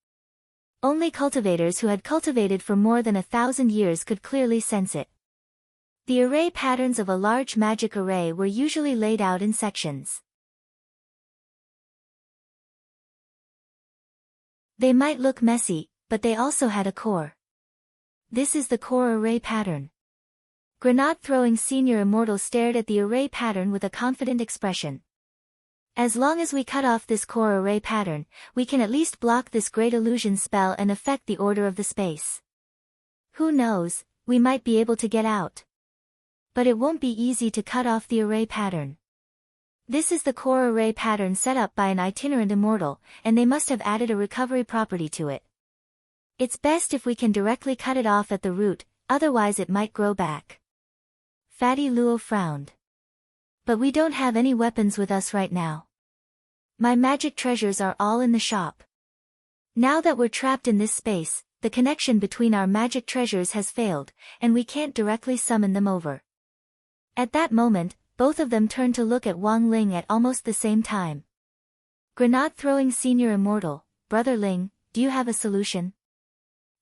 Only cultivators who had cultivated for more than 1,000 years could clearly sense it. The array patterns of a large magic array were usually laid out in sections. They might look messy, but they also had a core. This is the core array pattern. Grenade-throwing Senior Immortal stared at the array pattern with a confident expression. As long as we cut off this core array pattern, we can at least block this great illusion spell and affect the order of the space. Who knows, we might be able to get out. But it won't be easy to cut off the array pattern. This is the core array pattern set up by an itinerant immortal, and they must have added a recovery property to it. It's best if we can directly cut it off at the root, otherwise it might grow back. Fatty Luo frowned. But we don't have any weapons with us right now. My magic treasures are all in the shop. Now that we're trapped in this space, the connection between our magic treasures has failed, and we can't directly summon them over. At that moment, both of them turned to look at Wang Ling at almost the same time. Grenade-throwing Senior Immortal, Brother Ling, do you have a solution?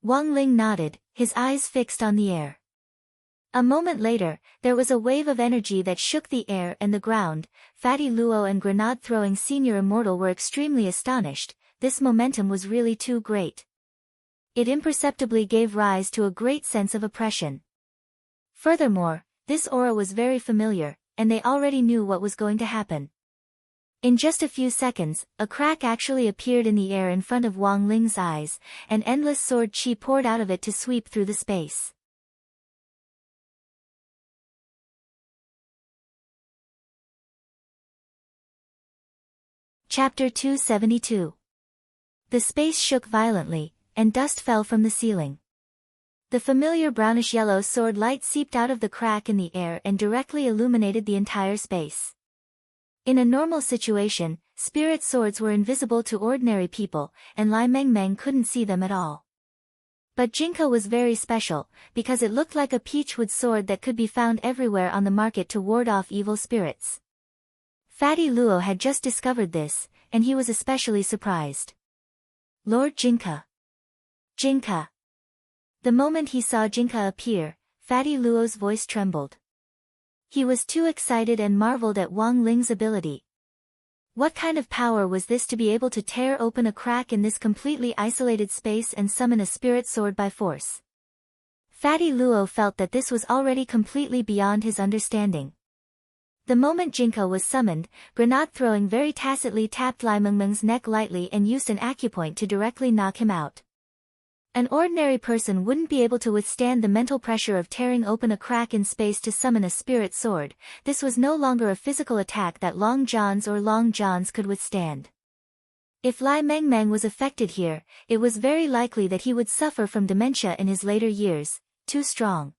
Wang Ling nodded, his eyes fixed on the air. A moment later, there was a wave of energy that shook the air and the ground. Fatty Luo and Grenade-throwing Senior Immortal were extremely astonished. This momentum was really too great. It imperceptibly gave rise to a great sense of oppression. Furthermore, this aura was very familiar, and they already knew what was going to happen. In just a few seconds, a crack actually appeared in the air in front of Wang Ling's eyes, and endless sword chi poured out of it to sweep through the space. Chapter 272. The space shook violently, and dust fell from the ceiling. The familiar brownish-yellow sword light seeped out of the crack in the air and directly illuminated the entire space. In a normal situation, spirit swords were invisible to ordinary people, and Lai Mengmeng couldn't see them at all. But Jinka was very special, because it looked like a peachwood sword that could be found everywhere on the market to ward off evil spirits. Fatty Luo had just discovered this, and he was especially surprised. Lord Jinka. Jinka. The moment he saw Jinka appear, Fatty Luo's voice trembled. He was too excited and marveled at Wang Ling's ability. What kind of power was this to be able to tear open a crack in this completely isolated space and summon a spirit sword by force? Fatty Luo felt that this was already completely beyond his understanding. The moment Jinka was summoned, Grenade-throwing very tacitly tapped Lai Mengmeng's neck lightly and used an acupoint to directly knock him out. An ordinary person wouldn't be able to withstand the mental pressure of tearing open a crack in space to summon a spirit sword. This was no longer a physical attack that Long Johns or Long Johns could withstand. If Lai Mengmeng was affected here, it was very likely that he would suffer from dementia in his later years, too strong.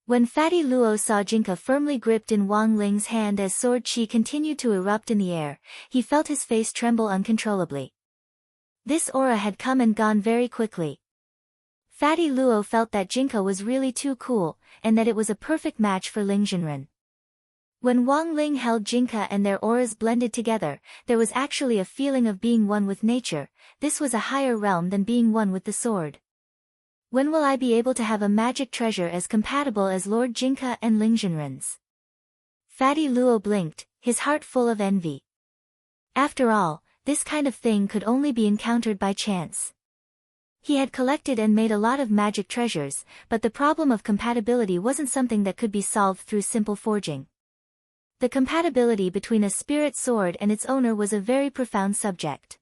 When Fatty Luo saw Jinka firmly gripped in Wang Ling's hand as sword chi continued to erupt in the air, he felt his face tremble uncontrollably. This aura had come and gone very quickly. Fatty Luo felt that Jinka was really too cool, and that it was a perfect match for Ling Jinren. When Wang Ling held Jinka and their auras blended together, there was actually a feeling of being one with nature. This was a higher realm than being one with the sword. When will I be able to have a magic treasure as compatible as Lord Jinka and Ling Jinren's? Fatty Luo blinked, his heart full of envy. After all, this kind of thing could only be encountered by chance. He had collected and made a lot of magic treasures, but the problem of compatibility wasn't something that could be solved through simple forging. The compatibility between a spirit sword and its owner was a very profound subject.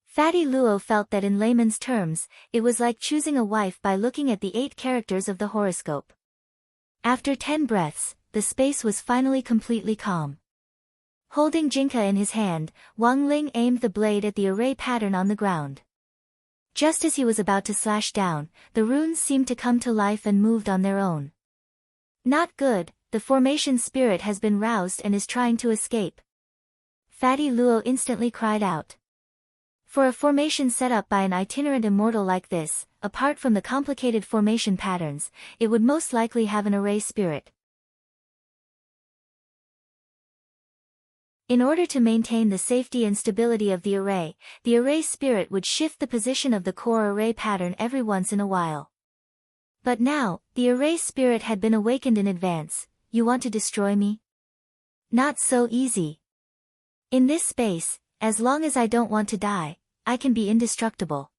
Fatty Luo felt that in layman's terms, it was like choosing a wife by looking at the 8 characters of the horoscope. After 10 breaths, the space was finally completely calm. Holding Jinka in his hand, Wang Ling aimed the blade at the array pattern on the ground. Just as he was about to slash down, the runes seemed to come to life and moved on their own. Not good, the formation spirit has been roused and is trying to escape. Fatty Luo instantly cried out. For a formation set up by an itinerant immortal like this, apart from the complicated formation patterns, it would most likely have an array spirit. In order to maintain the safety and stability of the array spirit would shift the position of the core array pattern every once in a while. But now, the array spirit had been awakened in advance. You want to destroy me? Not so easy. In this space, as long as I don't want to die, I can be indestructible.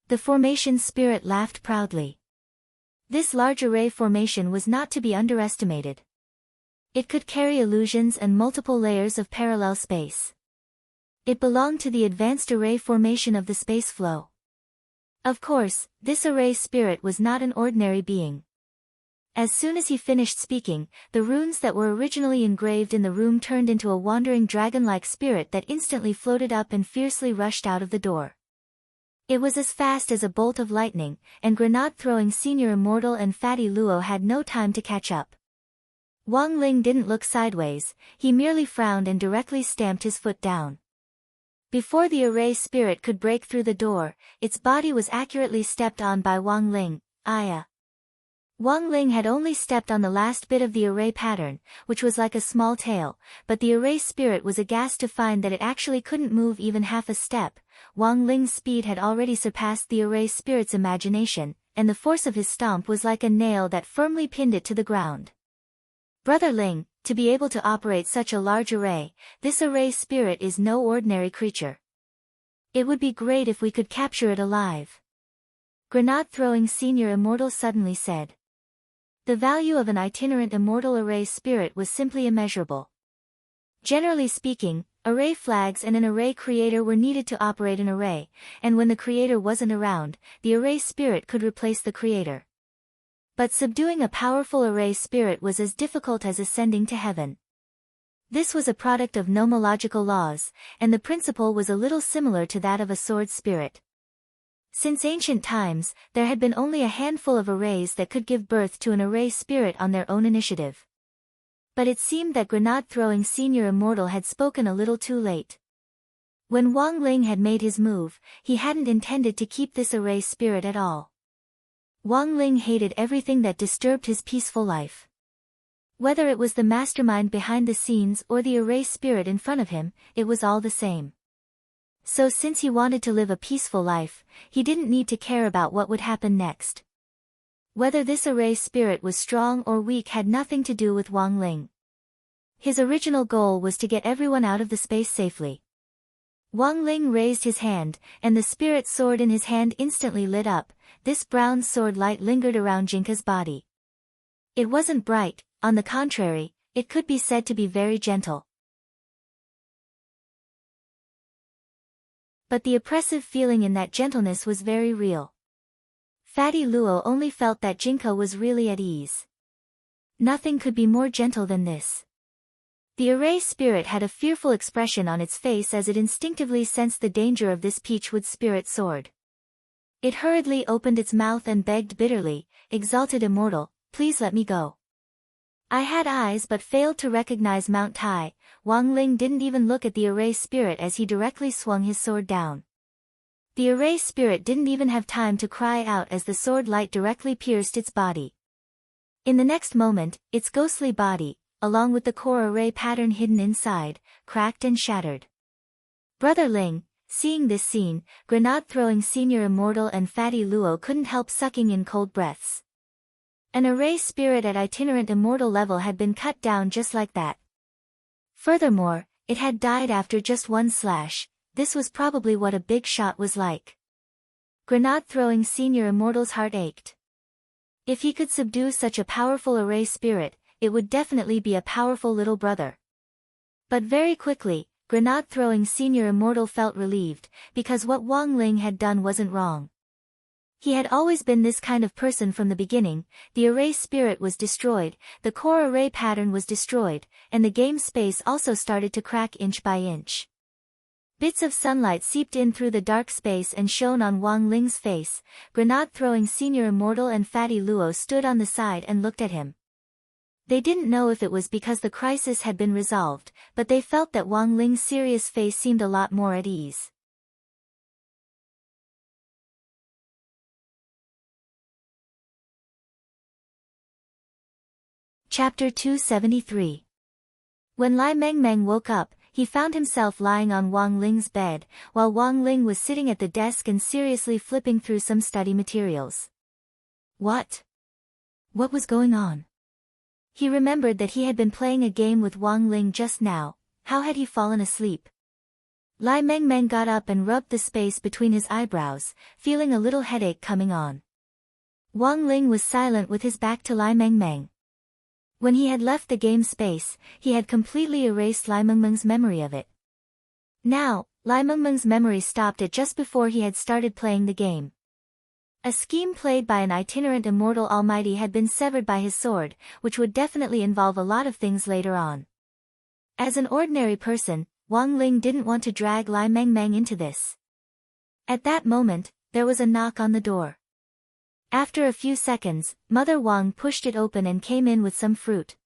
The formation spirit laughed proudly. This large array formation was not to be underestimated. It could carry illusions and multiple layers of parallel space. It belonged to the advanced array formation of the space flow. Of course, this array spirit was not an ordinary being. As soon as he finished speaking, the runes that were originally engraved in the room turned into a wandering dragon-like spirit that instantly floated up and fiercely rushed out of the door. It was as fast as a bolt of lightning, and grenade-throwing Senior Immortal and Fatty Luo had no time to catch up. Wang Ling didn't look sideways, he merely frowned and directly stamped his foot down. Before the array spirit could break through the door, its body was accurately stepped on by Wang Ling. Aya. Wang Ling had only stepped on the last bit of the array pattern, which was like a small tail, but the array spirit was aghast to find that it actually couldn't move even half a step. Wang Ling's speed had already surpassed the array spirit's imagination, and the force of his stomp was like a nail that firmly pinned it to the ground. Brother Ling, to be able to operate such a large array, this array spirit is no ordinary creature. It would be great if we could capture it alive. Grenade-throwing Senior Immortal suddenly said. The value of an itinerant immortal array spirit was simply immeasurable. Generally speaking, array flags and an array creator were needed to operate an array, and when the creator wasn't around, the array spirit could replace the creator. But subduing a powerful array spirit was as difficult as ascending to heaven. This was a product of nomological laws, and the principle was a little similar to that of a sword spirit. Since ancient times, there had been only a handful of arrays that could give birth to an array spirit on their own initiative. But it seemed that grenade-throwing Senior Immortal had spoken a little too late. When Wang Ling had made his move, he hadn't intended to keep this array spirit at all. Wang Ling hated everything that disturbed his peaceful life. Whether it was the mastermind behind the scenes or the array spirit in front of him, it was all the same. So since he wanted to live a peaceful life, he didn't need to care about what would happen next. Whether this array spirit was strong or weak had nothing to do with Wang Ling. His original goal was to get everyone out of the space safely. Wang Ling raised his hand, and the spirit sword in his hand instantly lit up. This brown sword light lingered around Jinka's body. It wasn't bright, on the contrary, it could be said to be very gentle. But the oppressive feeling in that gentleness was very real. Fatty Luo only felt that Jinka was really at ease. Nothing could be more gentle than this. The array spirit had a fearful expression on its face as it instinctively sensed the danger of this peachwood spirit sword. It hurriedly opened its mouth and begged bitterly, "Exalted Immortal, please let me go. I had eyes but failed to recognize Mount Tai." Wang Ling didn't even look at the array spirit as he directly swung his sword down. The array spirit didn't even have time to cry out as the sword light directly pierced its body. In the next moment, its ghostly body, along with the core array pattern hidden inside, cracked and shattered. Brother Ling, seeing this scene, grenade-throwing Senior Immortal and Fatty Luo couldn't help sucking in cold breaths. An array spirit at itinerant immortal level had been cut down just like that. Furthermore, it had died after just one slash. This was probably what a big shot was like. Grenade-throwing Senior Immortal's heart ached. If he could subdue such a powerful array spirit, it would definitely be a powerful little brother. But very quickly, grenade-throwing Senior Immortal felt relieved, because what Wang Ling had done wasn't wrong. He had always been this kind of person from the beginning. The array spirit was destroyed, the core array pattern was destroyed, and the game space also started to crack inch by inch. Bits of sunlight seeped in through the dark space and shone on Wang Ling's face. Grenade-throwing Senior Immortal and Fatty Luo stood on the side and looked at him. They didn't know if it was because the crisis had been resolved, but they felt that Wang Ling's serious face seemed a lot more at ease. Chapter 273. When Lai Mengmeng woke up, he found himself lying on Wang Ling's bed, while Wang Ling was sitting at the desk and seriously flipping through some study materials. What? What was going on? He remembered that he had been playing a game with Wang Ling just now. How had he fallen asleep? Lai Mengmeng got up and rubbed the space between his eyebrows, feeling a little headache coming on. Wang Ling was silent with his back to Lai Mengmeng. When he had left the game space, he had completely erased Lai Mengmeng's memory of it. Now, Lai Mengmeng's memory stopped at just before he had started playing the game. A scheme played by an itinerant immortal almighty had been severed by his sword, which would definitely involve a lot of things later on. As an ordinary person, Wang Ling didn't want to drag Lai Mengmeng into this. At that moment, there was a knock on the door. After a few seconds, Mother Wang pushed it open and came in with some fruit.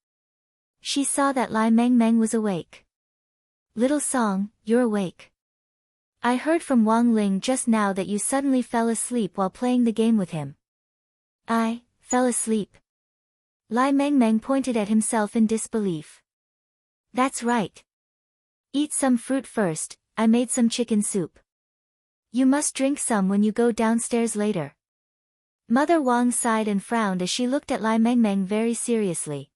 She saw that Lai Mengmeng was awake. "Little Song, you're awake. I heard from Wang Ling just now that you suddenly fell asleep while playing the game with him." "I fell asleep?" Lai Mengmeng pointed at himself in disbelief. "That's right. Eat some fruit first, I made some chicken soup. You must drink some when you go downstairs later." Mother Wang sighed and frowned as she looked at Lai Mengmeng very seriously.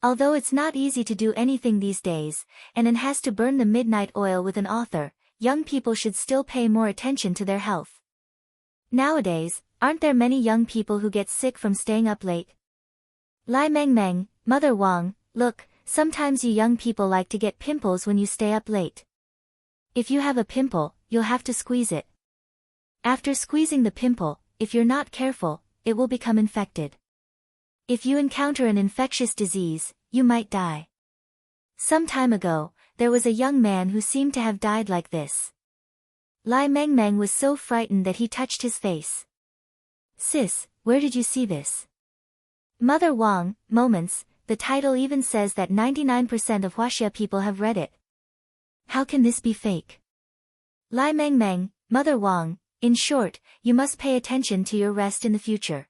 Although it's not easy to do anything these days, and has to burn the midnight oil with an author, young people should still pay more attention to their health. Nowadays, aren't there many young people who get sick from staying up late? Lai Mengmeng, Mother Wang, look, sometimes you young people like to get pimples when you stay up late. If you have a pimple, you'll have to squeeze it. After squeezing the pimple, if you're not careful, it will become infected. If you encounter an infectious disease, you might die. Some time ago, there was a young man who seemed to have died like this. Lai Mengmeng was so frightened that he touched his face. "Sis, where did you see this?" Mother Wang, Moments, the title even says that 99% of Huaxia people have read it. How can this be fake? Lai Mengmeng, Mother Wang, in short, you must pay attention to your rest in the future.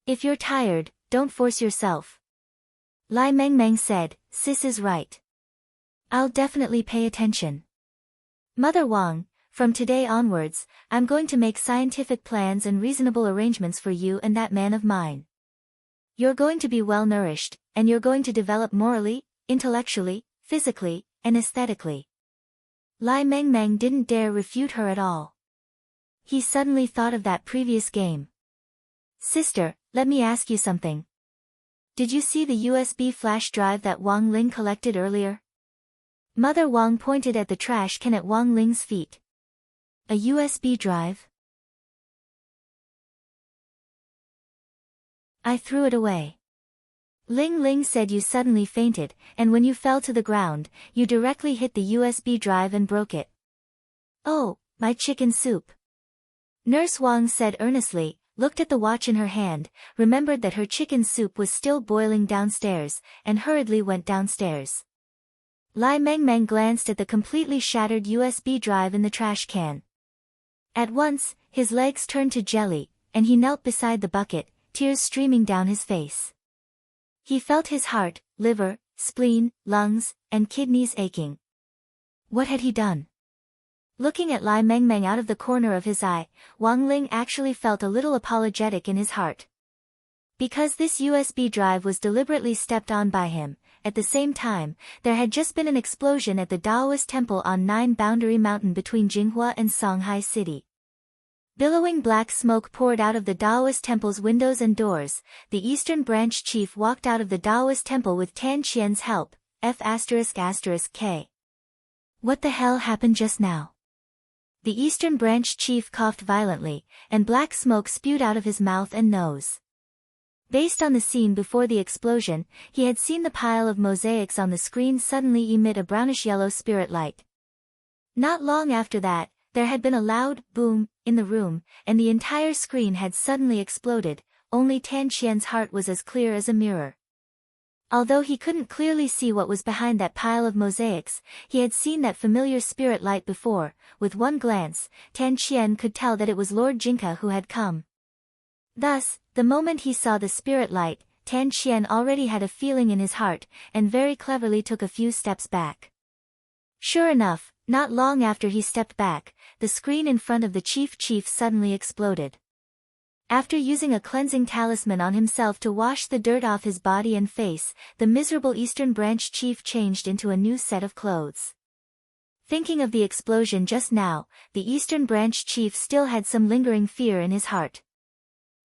If you're tired, don't force yourself. Lai Mengmeng said, "Sis is right. I'll definitely pay attention. Mother Wang, from today onwards, I'm going to make scientific plans and reasonable arrangements for you and that man of mine. You're going to be well nourished, and you're going to develop morally, intellectually, physically, and aesthetically." Lai Mengmeng didn't dare refute her at all. He suddenly thought of that previous game. "Sister, let me ask you something. Did you see the USB flash drive that Wang Ling collected earlier?" Mother Wang pointed at the trash can at Wang Ling's feet. "A USB drive? I threw it away." Ling Ling said you suddenly fainted, and when you fell to the ground, you directly hit the USB drive and broke it. "Oh, my chicken soup." Nurse Wang said earnestly, looked at the watch in her hand, remembered that her chicken soup was still boiling downstairs, and hurriedly went downstairs. Lai Mengmeng glanced at the completely shattered USB drive in the trash can. At once, his legs turned to jelly, and he knelt beside the bucket, tears streaming down his face. He felt his heart, liver, spleen, lungs, and kidneys aching. What had he done? Looking at Lai Mengmeng out of the corner of his eye, Wang Ling actually felt a little apologetic in his heart. Because this USB drive was deliberately stepped on by him, at the same time, there had just been an explosion at the Taoist temple on Nine Boundary Mountain between Jinghua and Songhai City. Billowing black smoke poured out of the Taoist temple's windows and doors. The Eastern Branch chief walked out of the Taoist temple with Tan Qian's help, F***K. What the hell happened just now? The Eastern Branch chief coughed violently, and black smoke spewed out of his mouth and nose. Based on the scene before the explosion, he had seen the pile of mosaics on the screen suddenly emit a brownish-yellow spirit light. Not long after that, there had been a loud boom in the room, and the entire screen had suddenly exploded. Only Tan Qian's heart was as clear as a mirror. Although he couldn't clearly see what was behind that pile of mosaics, he had seen that familiar spirit light before. With one glance, Tan Qian could tell that it was Lord Jinka who had come. Thus, the moment he saw the spirit light, Tan Qian already had a feeling in his heart, and very cleverly took a few steps back. Sure enough, not long after he stepped back, the screen in front of the chief suddenly exploded. After using a cleansing talisman on himself to wash the dirt off his body and face, the miserable Eastern Branch chief changed into a new set of clothes. Thinking of the explosion just now, the Eastern Branch chief still had some lingering fear in his heart.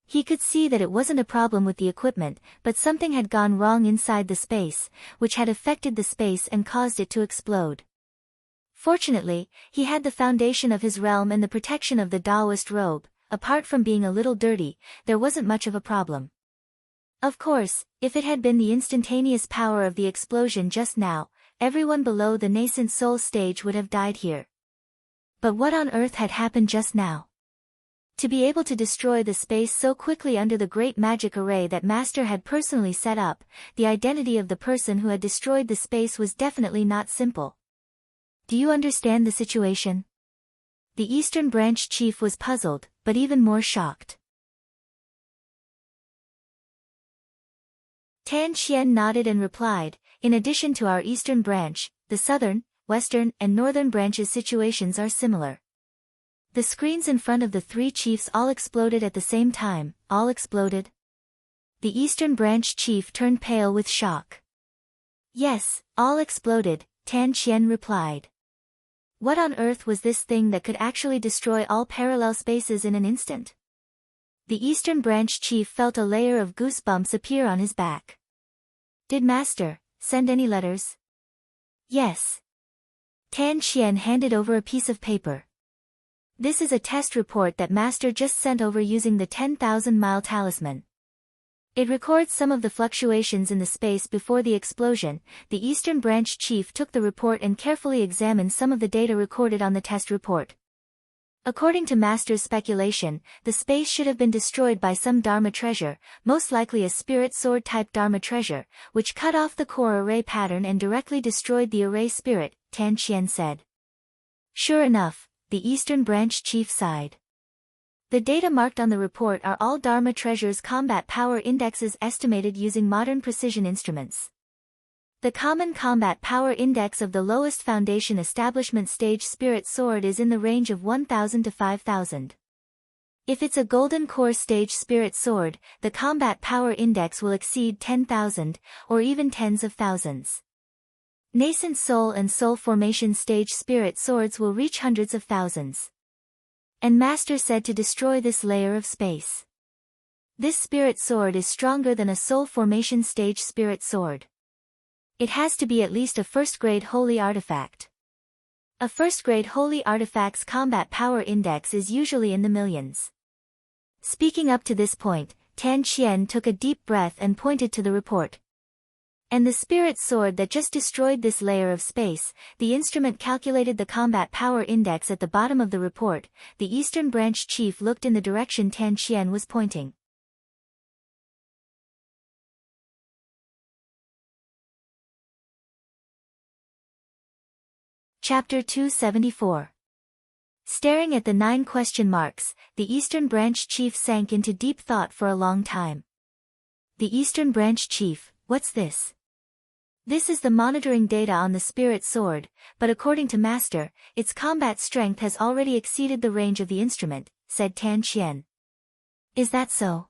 He could see that it wasn't a problem with the equipment, but something had gone wrong inside the space, which had affected the space and caused it to explode. Fortunately, he had the foundation of his realm and the protection of the Taoist robe. Apart from being a little dirty, there wasn't much of a problem. Of course, if it had been the instantaneous power of the explosion just now, everyone below the nascent soul stage would have died here. But what on earth had happened just now? To be able to destroy the space so quickly under the great magic array that Master had personally set up, the identity of the person who had destroyed the space was definitely not simple. Do you understand the situation? The Eastern Branch chief was puzzled, but even more shocked. Tan Qian nodded and replied, in addition to our Eastern Branch, the Southern, Western and Northern Branches' situations are similar. The screens in front of the three chiefs all exploded at the same time. All exploded? The Eastern Branch chief turned pale with shock. Yes, all exploded, Tan Qian replied. What on earth was this thing that could actually destroy all parallel spaces in an instant? The Eastern Branch chief felt a layer of goosebumps appear on his back. Did Master send any letters? Yes. Tan Qian handed over a piece of paper. This is a test report that Master just sent over using the 10,000-mile talisman. It records some of the fluctuations in the space before the explosion. The Eastern Branch chief took the report and carefully examined some of the data recorded on the test report. According to Master's speculation, the space should have been destroyed by some Dharma treasure, most likely a spirit sword-type Dharma treasure, which cut off the core array pattern and directly destroyed the array spirit, Tan Qian said. Sure enough, the Eastern Branch chief sighed. The data marked on the report are all Dharma treasures' combat power indexes estimated using modern precision instruments. The common combat power index of the lowest foundation establishment stage spirit sword is in the range of 1,000 to 5,000. If it's a golden core stage spirit sword, the combat power index will exceed 10,000, or even tens of thousands. Nascent soul and soul formation stage spirit swords will reach hundreds of thousands. And Master said to destroy this layer of space. This spirit sword is stronger than a soul formation stage spirit sword. It has to be at least a first-grade holy artifact. A first-grade holy artifact's combat power index is usually in the millions. Speaking up to this point, Tan Qian took a deep breath and pointed to the report. And the spirit sword that just destroyed this layer of space, the instrument calculated the combat power index at the bottom of the report. The Eastern Branch chief looked in the direction Tan Qian was pointing. Chapter 274. Staring at the 9 question marks, the Eastern Branch chief sank into deep thought for a long time. The Eastern Branch chief, what's this? This is the monitoring data on the spirit sword, but according to Master, its combat strength has already exceeded the range of the instrument, said Tan Qian. Is that so?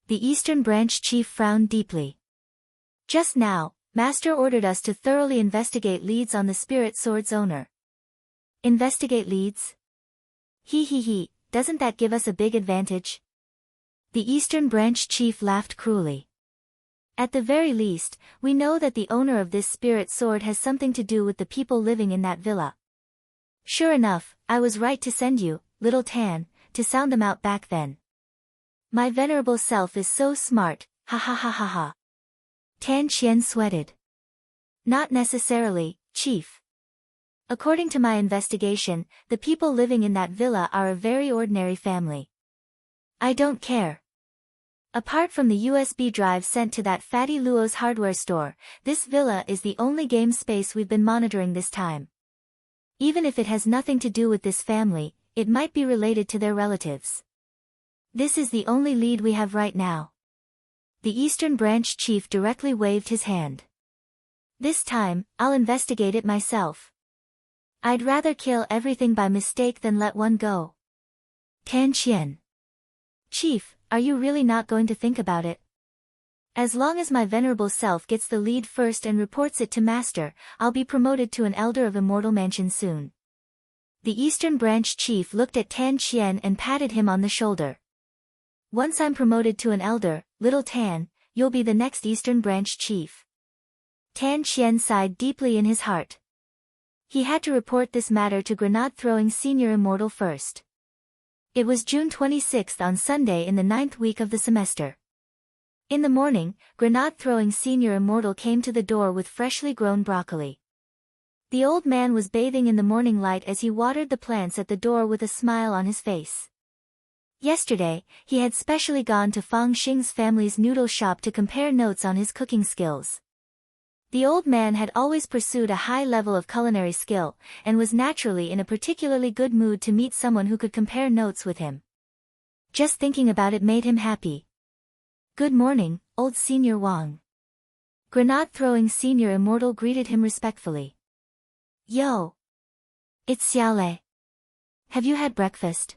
The Eastern Branch chief frowned deeply. Just now, Master ordered us to thoroughly investigate leads on the spirit sword's owner. Investigate leads? He, doesn't that give us a big advantage? The Eastern Branch chief laughed cruelly. At the very least, we know that the owner of this spirit sword has something to do with the people living in that villa. Sure enough, I was right to send you, little Tan, to sound them out back then. My venerable self is so smart, ha ha ha ha ha. Tan Qian sweated. Not necessarily, Chief. According to my investigation, the people living in that villa are a very ordinary family. I don't care. Apart from the USB drive sent to that Fatty Luo's hardware store, this villa is the only game space we've been monitoring this time. Even if it has nothing to do with this family, it might be related to their relatives. This is the only lead we have right now. The Eastern Branch chief directly waved his hand. This time, I'll investigate it myself. I'd rather kill everything by mistake than let one go. Tan Qian. Chief, are you really not going to think about it? As long as my venerable self gets the lead first and reports it to Master, I'll be promoted to an elder of Immortal Mansion soon. The Eastern Branch Chief looked at Tan Qian and patted him on the shoulder. Once I'm promoted to an elder, little Tan, you'll be the next Eastern Branch Chief. Tan Qian sighed deeply in his heart. He had to report this matter to grenade-throwing Senior Immortal first. It was June 26th on Sunday in the 9th week of the semester. In the morning, grenade-throwing Senior Immortal came to the door with freshly grown broccoli. The old man was bathing in the morning light as he watered the plants at the door with a smile on his face. Yesterday, he had specially gone to Fang Xing's family's noodle shop to compare notes on his cooking skills. The old man had always pursued a high level of culinary skill, and was naturally in a particularly good mood to meet someone who could compare notes with him. Just thinking about it made him happy. Good morning, old Senior Wang. Grenade-throwing Senior Immortal greeted him respectfully. Yo! It's Xiaolei. Have you had breakfast?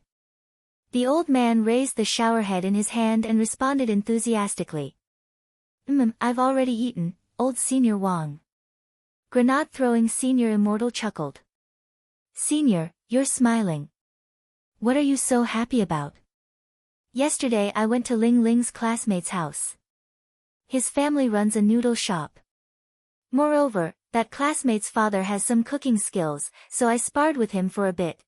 The old man raised the showerhead in his hand and responded enthusiastically. I've already eaten, old Senior Wang. Grenade-throwing Senior Immortal chuckled. Senior, you're smiling. What are you so happy about? Yesterday I went to Ling Ling's classmate's house. His family runs a noodle shop. Moreover, that classmate's father has some cooking skills, so I sparred with him for a bit.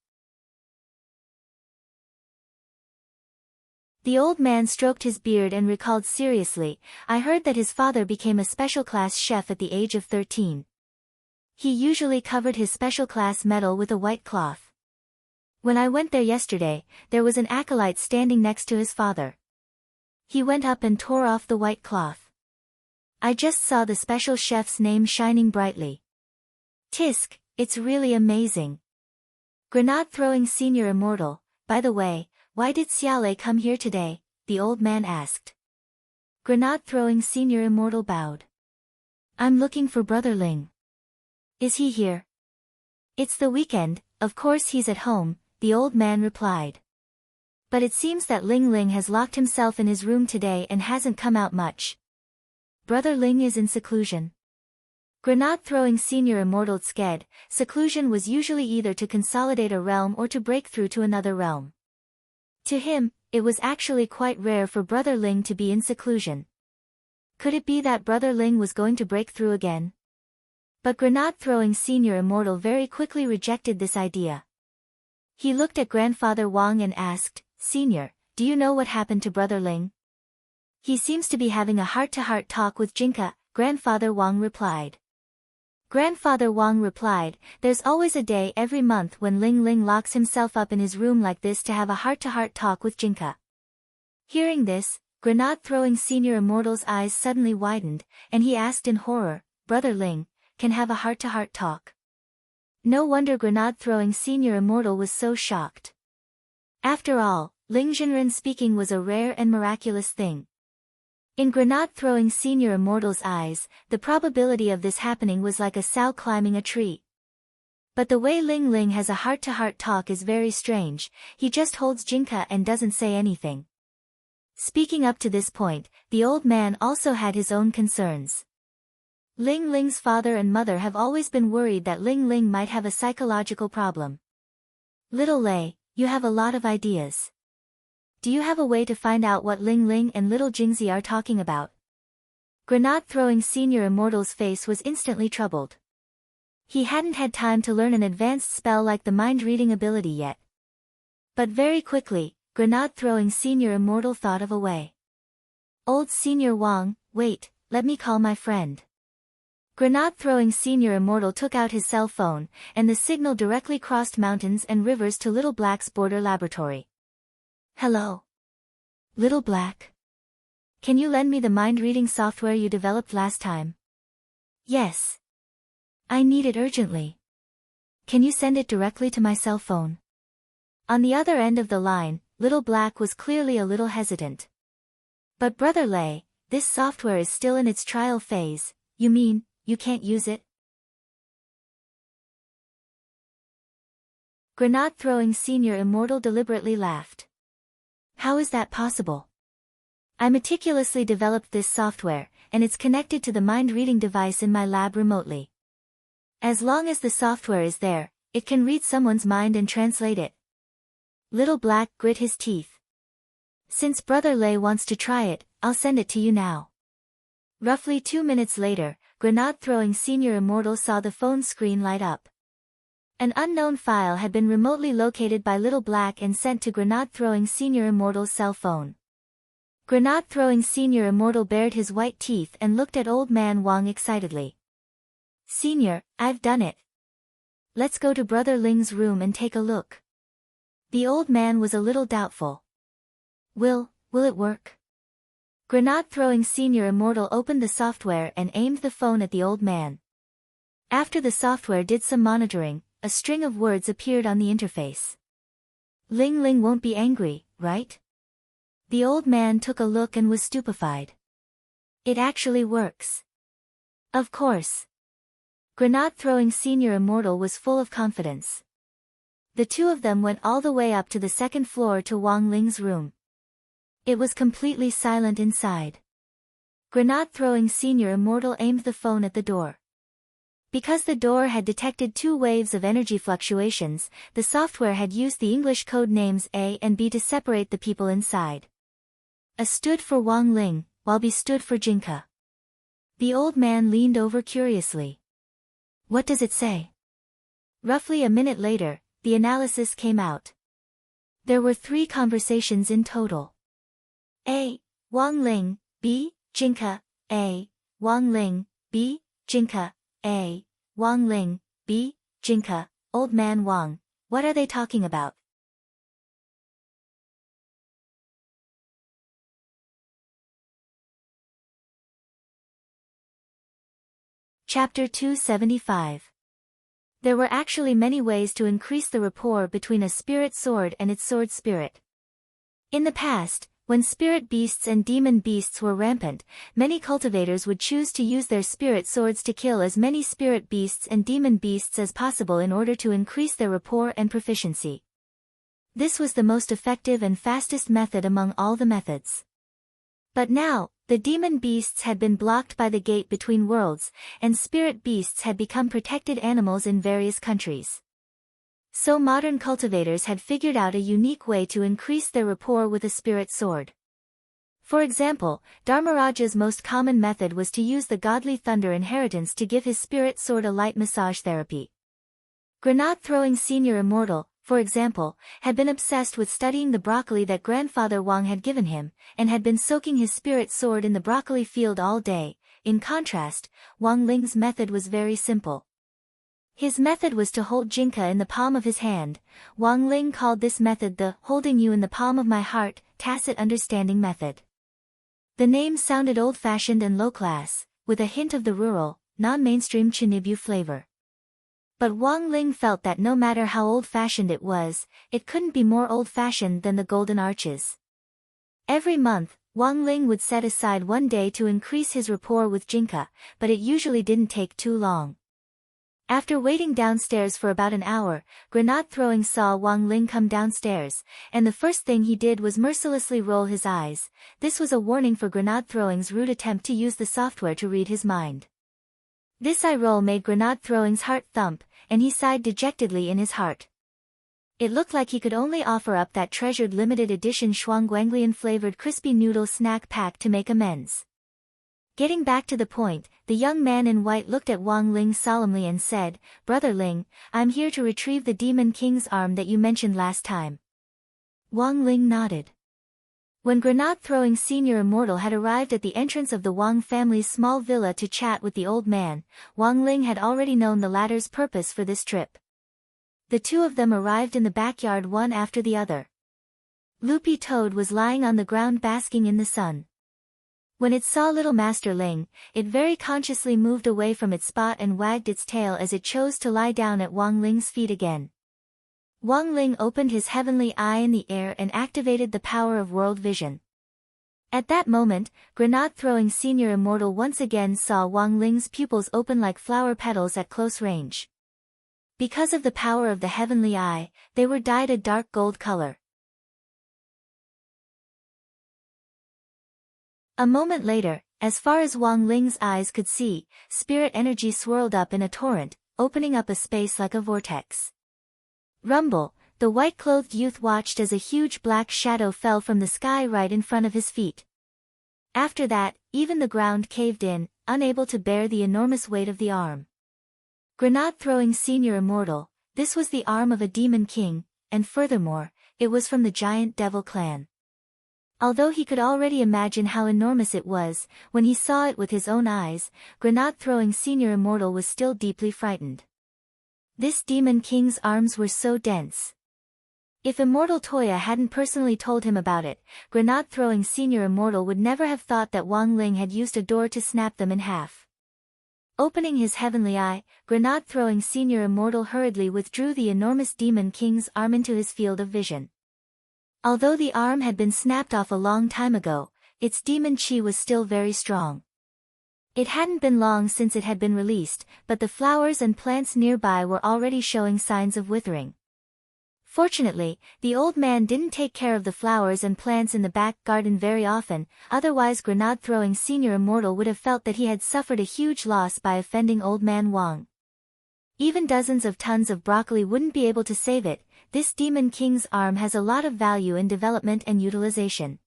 The old man stroked his beard and recalled seriously, I heard that his father became a special class chef at the age of 13. He usually covered his special class medal with a white cloth. When I went there yesterday, there was an acolyte standing next to his father. He went up and tore off the white cloth. I just saw the special chef's name shining brightly. Tisk, it's really amazing. Grenade-throwing Senior Immortal, by the way, why did Xiaolei come here today? The old man asked. Grenade-throwing Senior Immortal bowed. I'm looking for Brother Ling. Is he here? It's the weekend, of course he's at home, the old man replied. But it seems that Ling Ling has locked himself in his room today and hasn't come out much. Brother Ling is in seclusion. Grenade-throwing Senior Immortal sked, seclusion was usually either to consolidate a realm or to break through to another realm. To him, it was actually quite rare for Brother Ling to be in seclusion. Could it be that Brother Ling was going to break through again? But grenade-throwing Senior Immortal very quickly rejected this idea. He looked at Grandfather Wang and asked, Senior, do you know what happened to Brother Ling? He seems to be having a heart-to-heart talk with Jinka, Grandfather Wang replied. Grandfather Wang replied, there's always a day every month when Ling Ling locks himself up in his room like this to have a heart-to-heart talk with Jinka. Hearing this, grenade-throwing Senior Immortal's eyes suddenly widened, and he asked in horror, Brother Ling, can have a heart-to-heart talk? No wonder grenade-throwing Senior Immortal was so shocked. After all, Ling Zhenren speaking was a rare and miraculous thing. In grenade-throwing Senior Immortal's eyes, the probability of this happening was like a sow climbing a tree. But the way Ling Ling has a heart-to-heart talk is very strange, he just holds Jinka and doesn't say anything. Speaking up to this point, the old man also had his own concerns. Ling Ling's father and mother have always been worried that Ling Ling might have a psychological problem. Little Lei, you have a lot of ideas. Do you have a way to find out what Ling Ling and little Jingzi are talking about? Grenade-throwing Senior Immortal's face was instantly troubled. He hadn't had time to learn an advanced spell like the mind-reading ability yet. But very quickly, grenade-throwing Senior Immortal thought of a way. Old Senior Wang, wait, let me call my friend. Grenade-throwing Senior Immortal took out his cell phone, and the signal directly crossed mountains and rivers to Little Black's border laboratory. Hello. Little Black. Can you lend me the mind-reading software you developed last time? Yes. I need it urgently. Can you send it directly to my cell phone? On the other end of the line, Little Black was clearly a little hesitant. But Brother Lei, this software is still in its trial phase, you mean, you can't use it? Grenade-throwing Senior Immortal deliberately laughed. How is that possible? I meticulously developed this software, and it's connected to the mind-reading device in my lab remotely. As long as the software is there, it can read someone's mind and translate it. Little Black grit his teeth. Since Brother Lay wants to try it, I'll send it to you now. Roughly 2 minutes later, Grenade-throwing Senior Immortal saw the phone screen light up. An unknown file had been remotely located by Little Black and sent to Grenade-throwing Senior Immortal's cell phone. Grenade-throwing Senior Immortal bared his white teeth and looked at Old Man Wang excitedly. Senior, I've done it. Let's go to Brother Ling's room and take a look. The old man was a little doubtful. Will it work? Grenade-throwing Senior Immortal opened the software and aimed the phone at the old man. After the software did some monitoring, a string of words appeared on the interface. Ling Ling won't be angry, right? The old man took a look and was stupefied. It actually works. Of course. Grenade-throwing Senior Immortal was full of confidence. The two of them went all the way up to the second floor to Wang Ling's room. It was completely silent inside. Grenade-throwing Senior Immortal aimed the phone at the door. Because the door had detected 2 waves of energy fluctuations, the software had used the English code names A and B to separate the people inside. A stood for Wang Ling, while B stood for Jinka. The old man leaned over curiously. What does it say? Roughly a minute later, the analysis came out. There were 3 conversations in total. A. Wang Ling, B. Jinka, A. Wang Ling, B. Jinka, A. Wang Ling, B. Jinka, Old Man Wang, what are they talking about? Chapter 275. There were actually many ways to increase the rapport between a spirit sword and its sword spirit. In the past, when spirit beasts and demon beasts were rampant, many cultivators would choose to use their spirit swords to kill as many spirit beasts and demon beasts as possible in order to increase their rapport and proficiency. This was the most effective and fastest method among all the methods. But now, the demon beasts had been blocked by the gate between worlds, and spirit beasts had become protected animals in various countries. So modern cultivators had figured out a unique way to increase their rapport with a spirit sword. For example, Dharmaraja's most common method was to use the godly thunder inheritance to give his spirit sword a light massage therapy. Grenade-throwing Senior Immortal, for example, had been obsessed with studying the broccoli that Grandfather Wang had given him, and had been soaking his spirit sword in the broccoli field all day. In contrast, Wang Ling's method was very simple. His method was to hold Jinka in the palm of his hand. Wang Ling called this method the holding you in the palm of my heart, tacit understanding method. The name sounded old-fashioned and low-class, with a hint of the rural, non-mainstream Chinibyu flavor. But Wang Ling felt that no matter how old-fashioned it was, it couldn't be more old-fashioned than the Golden Arches. Every month, Wang Ling would set aside one day to increase his rapport with Jinka, but it usually didn't take too long. After waiting downstairs for about an hour, Grenade-throwing saw Wang Ling come downstairs, and the first thing he did was mercilessly roll his eyes. This was a warning for Grenade-throwing's rude attempt to use the software to read his mind. This eye roll made Grenade-throwing's heart thump, and he sighed dejectedly in his heart. It looked like he could only offer up that treasured limited edition Shuangguanglian-flavored crispy noodle snack pack to make amends. Getting back to the point, the young man in white looked at Wang Ling solemnly and said, Brother Ling, I'm here to retrieve the Demon King's arm that you mentioned last time. Wang Ling nodded. When Grenade-throwing Senior Immortal had arrived at the entrance of the Wang family's small villa to chat with the old man, Wang Ling had already known the latter's purpose for this trip. The two of them arrived in the backyard one after the other. Loopy Toad was lying on the ground basking in the sun. When it saw little Master Ling, it very consciously moved away from its spot and wagged its tail as it chose to lie down at Wang Ling's feet again. Wang Ling opened his heavenly eye in the air and activated the power of world vision. At that moment, Grenade-throwing Senior Immortal once again saw Wang Ling's pupils open like flower petals at close range. Because of the power of the heavenly eye, they were dyed a dark gold color. A moment later, as far as Wang Ling's eyes could see, spirit energy swirled up in a torrent, opening up a space like a vortex. Rumble, the white-clothed youth watched as a huge black shadow fell from the sky right in front of his feet. After that, even the ground caved in, unable to bear the enormous weight of the arm. Grenade-throwing senior immortal, this was the arm of a demon king, and furthermore, it was from the giant devil clan. Although he could already imagine how enormous it was, when he saw it with his own eyes, Grenade-throwing senior immortal was still deeply frightened. This demon king's arms were so dense. If Immortal Toya hadn't personally told him about it, Grenade-throwing senior immortal would never have thought that Wang Ling had used a door to snap them in half. Opening his heavenly eye, Grenade-throwing senior immortal hurriedly withdrew the enormous demon king's arm into his field of vision. Although the arm had been snapped off a long time ago, its demon chi was still very strong. It hadn't been long since it had been released, but the flowers and plants nearby were already showing signs of withering. Fortunately, the old man didn't take care of the flowers and plants in the back garden very often, otherwise Grenade-throwing senior immortal would have felt that he had suffered a huge loss by offending old man Wang. Even dozens of tons of broccoli wouldn't be able to save it. This demon king's arm has a lot of value in development and utilization.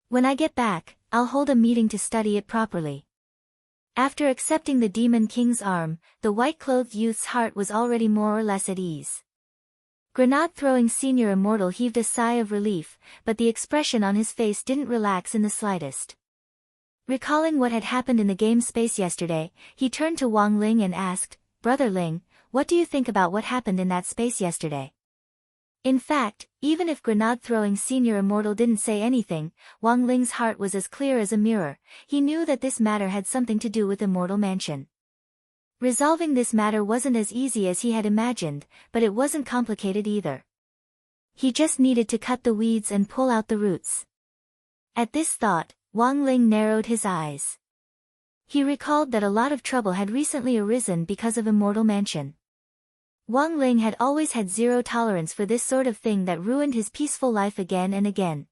When I get back, I'll hold a meeting to study it properly. After accepting the demon king's arm, the white-clothed youth's heart was already more or less at ease. Grenade-throwing senior immortal heaved a sigh of relief, but the expression on his face didn't relax in the slightest. Recalling what had happened in the game space yesterday, he turned to Wang Ling and asked, "Brother Ling, what do you think about what happened in that space yesterday?" In fact, even if Grenade-throwing senior immortal didn't say anything, Wang Ling's heart was as clear as a mirror. He knew that this matter had something to do with Immortal Mansion. Resolving this matter wasn't as easy as he had imagined, but it wasn't complicated either. He just needed to cut the weeds and pull out the roots. At this thought, Wang Ling narrowed his eyes. He recalled that a lot of trouble had recently arisen because of Immortal Mansion. Wang Ling had always had zero tolerance for this sort of thing that ruined his peaceful life again and again.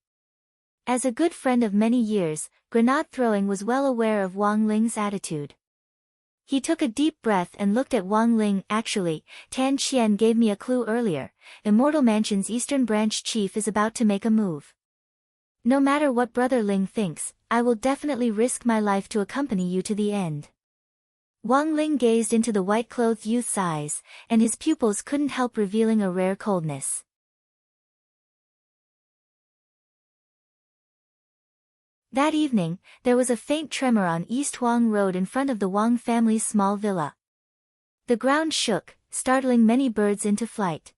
As a good friend of many years, Grenade-throwing was well aware of Wang Ling's attitude. He took a deep breath and looked at Wang Ling. "Actually, Tan Qian gave me a clue earlier. Immortal Mansion's Eastern Branch Chief is about to make a move. No matter what Brother Ling thinks, I will definitely risk my life to accompany you to the end." Wang Ling gazed into the white-clothed youth's eyes, and his pupils couldn't help revealing a rare coldness. That evening, there was a faint tremor on East Huang Road in front of the Wang family's small villa. The ground shook, startling many birds into flight.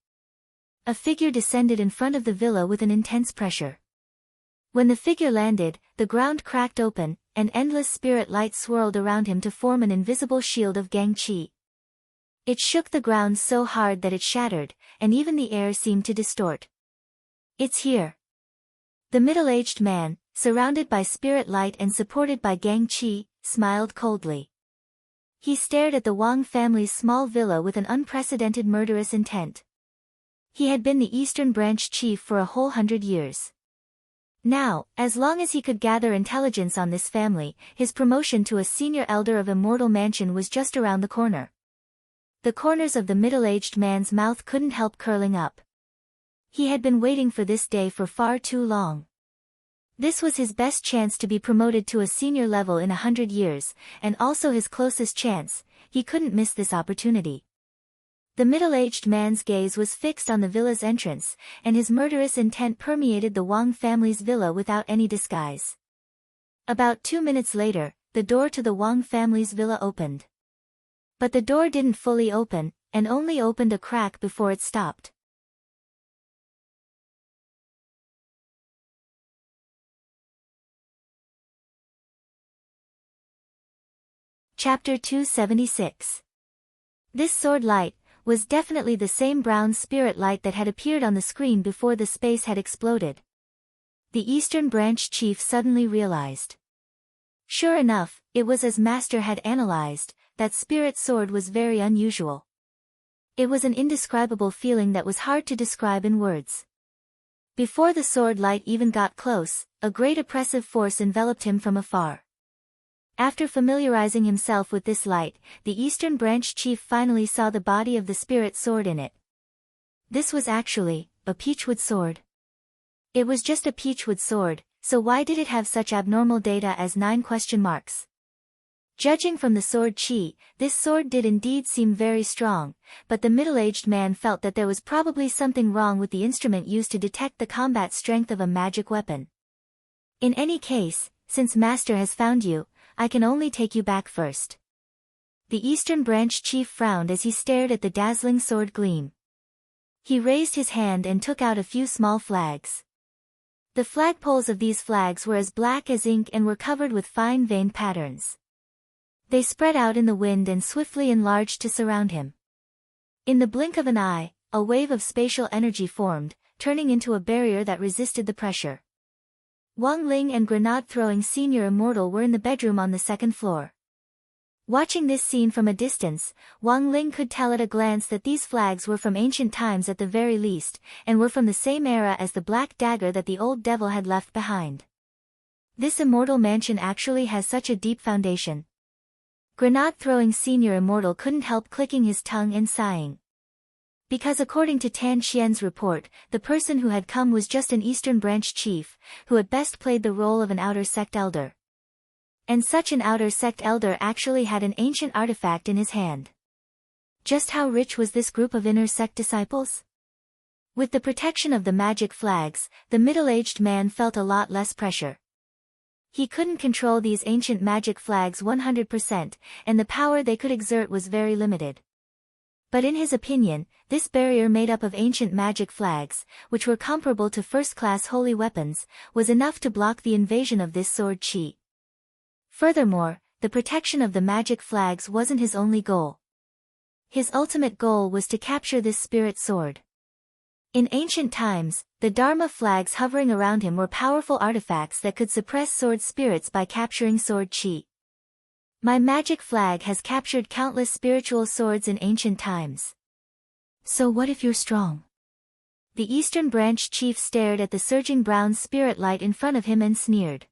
A figure descended in front of the villa with an intense pressure. When the figure landed, the ground cracked open, and endless spirit light swirled around him to form an invisible shield of Gang Qi. It shook the ground so hard that it shattered, and even the air seemed to distort. "It's here." The middle-aged man, surrounded by spirit light and supported by Gang Qi, smiled coldly. He stared at the Wang family's small villa with an unprecedented murderous intent. He had been the Eastern Branch Chief for a whole 100 years. Now, as long as he could gather intelligence on this family, his promotion to a senior elder of Immortal Mansion was just around the corner. The corners of the middle-aged man's mouth couldn't help curling up. He had been waiting for this day for far too long. This was his best chance to be promoted to a senior level in 100 years, and also his closest chance. He couldn't miss this opportunity. The middle-aged man's gaze was fixed on the villa's entrance, and his murderous intent permeated the Wang family's villa without any disguise. About 2 minutes later, the door to the Wang family's villa opened. But the door didn't fully open, and only opened a crack before it stopped. Chapter 276. This sword light was definitely the same brown spirit light that had appeared on the screen before the space had exploded. The Eastern Branch Chief suddenly realized. Sure enough, it was as Master had analyzed, that spirit sword was very unusual. It was an indescribable feeling that was hard to describe in words. Before the sword light even got close, a great oppressive force enveloped him from afar. After familiarizing himself with this light, the Eastern Branch chief finally saw the body of the spirit sword in it. This was actually a peachwood sword. It was just a peachwood sword, so why did it have such abnormal data as 9 question marks? Judging from the sword chi, this sword did indeed seem very strong, but the middle-aged man felt that there was probably something wrong with the instrument used to detect the combat strength of a magic weapon. In any case, since Master has found you, I can only take you back first. The Eastern Branch chief frowned as he stared at the dazzling sword gleam. He raised his hand and took out a few small flags. The flagpoles of these flags were as black as ink and were covered with fine veined patterns. They spread out in the wind and swiftly enlarged to surround him. In the blink of an eye, a wave of spatial energy formed, turning into a barrier that resisted the pressure. Wang Ling and grenade-throwing senior immortal were in the bedroom on the 2nd floor. Watching this scene from a distance, Wang Ling could tell at a glance that these flags were from ancient times at the very least, and were from the same era as the black dagger that the old devil had left behind. This immortal mansion actually has such a deep foundation. Grenade-throwing senior immortal couldn't help clicking his tongue and sighing. Because according to Tan Xian's report, the person who had come was just an Eastern Branch chief, who at best played the role of an outer sect elder. And such an outer sect elder actually had an ancient artifact in his hand. Just how rich was this group of inner sect disciples? With the protection of the magic flags, the middle-aged man felt a lot less pressure. He couldn't control these ancient magic flags 100%, and the power they could exert was very limited. But in his opinion, this barrier made up of ancient magic flags, which were comparable to first-class holy weapons, was enough to block the invasion of this sword chi. Furthermore, the protection of the magic flags wasn't his only goal. His ultimate goal was to capture this spirit sword. In ancient times, the Dharma flags hovering around him were powerful artifacts that could suppress sword spirits by capturing sword chi. My magic flag has captured countless spiritual swords in ancient times. So what if you're strong? The Eastern Branch chief stared at the surging brown spirit light in front of him and sneered.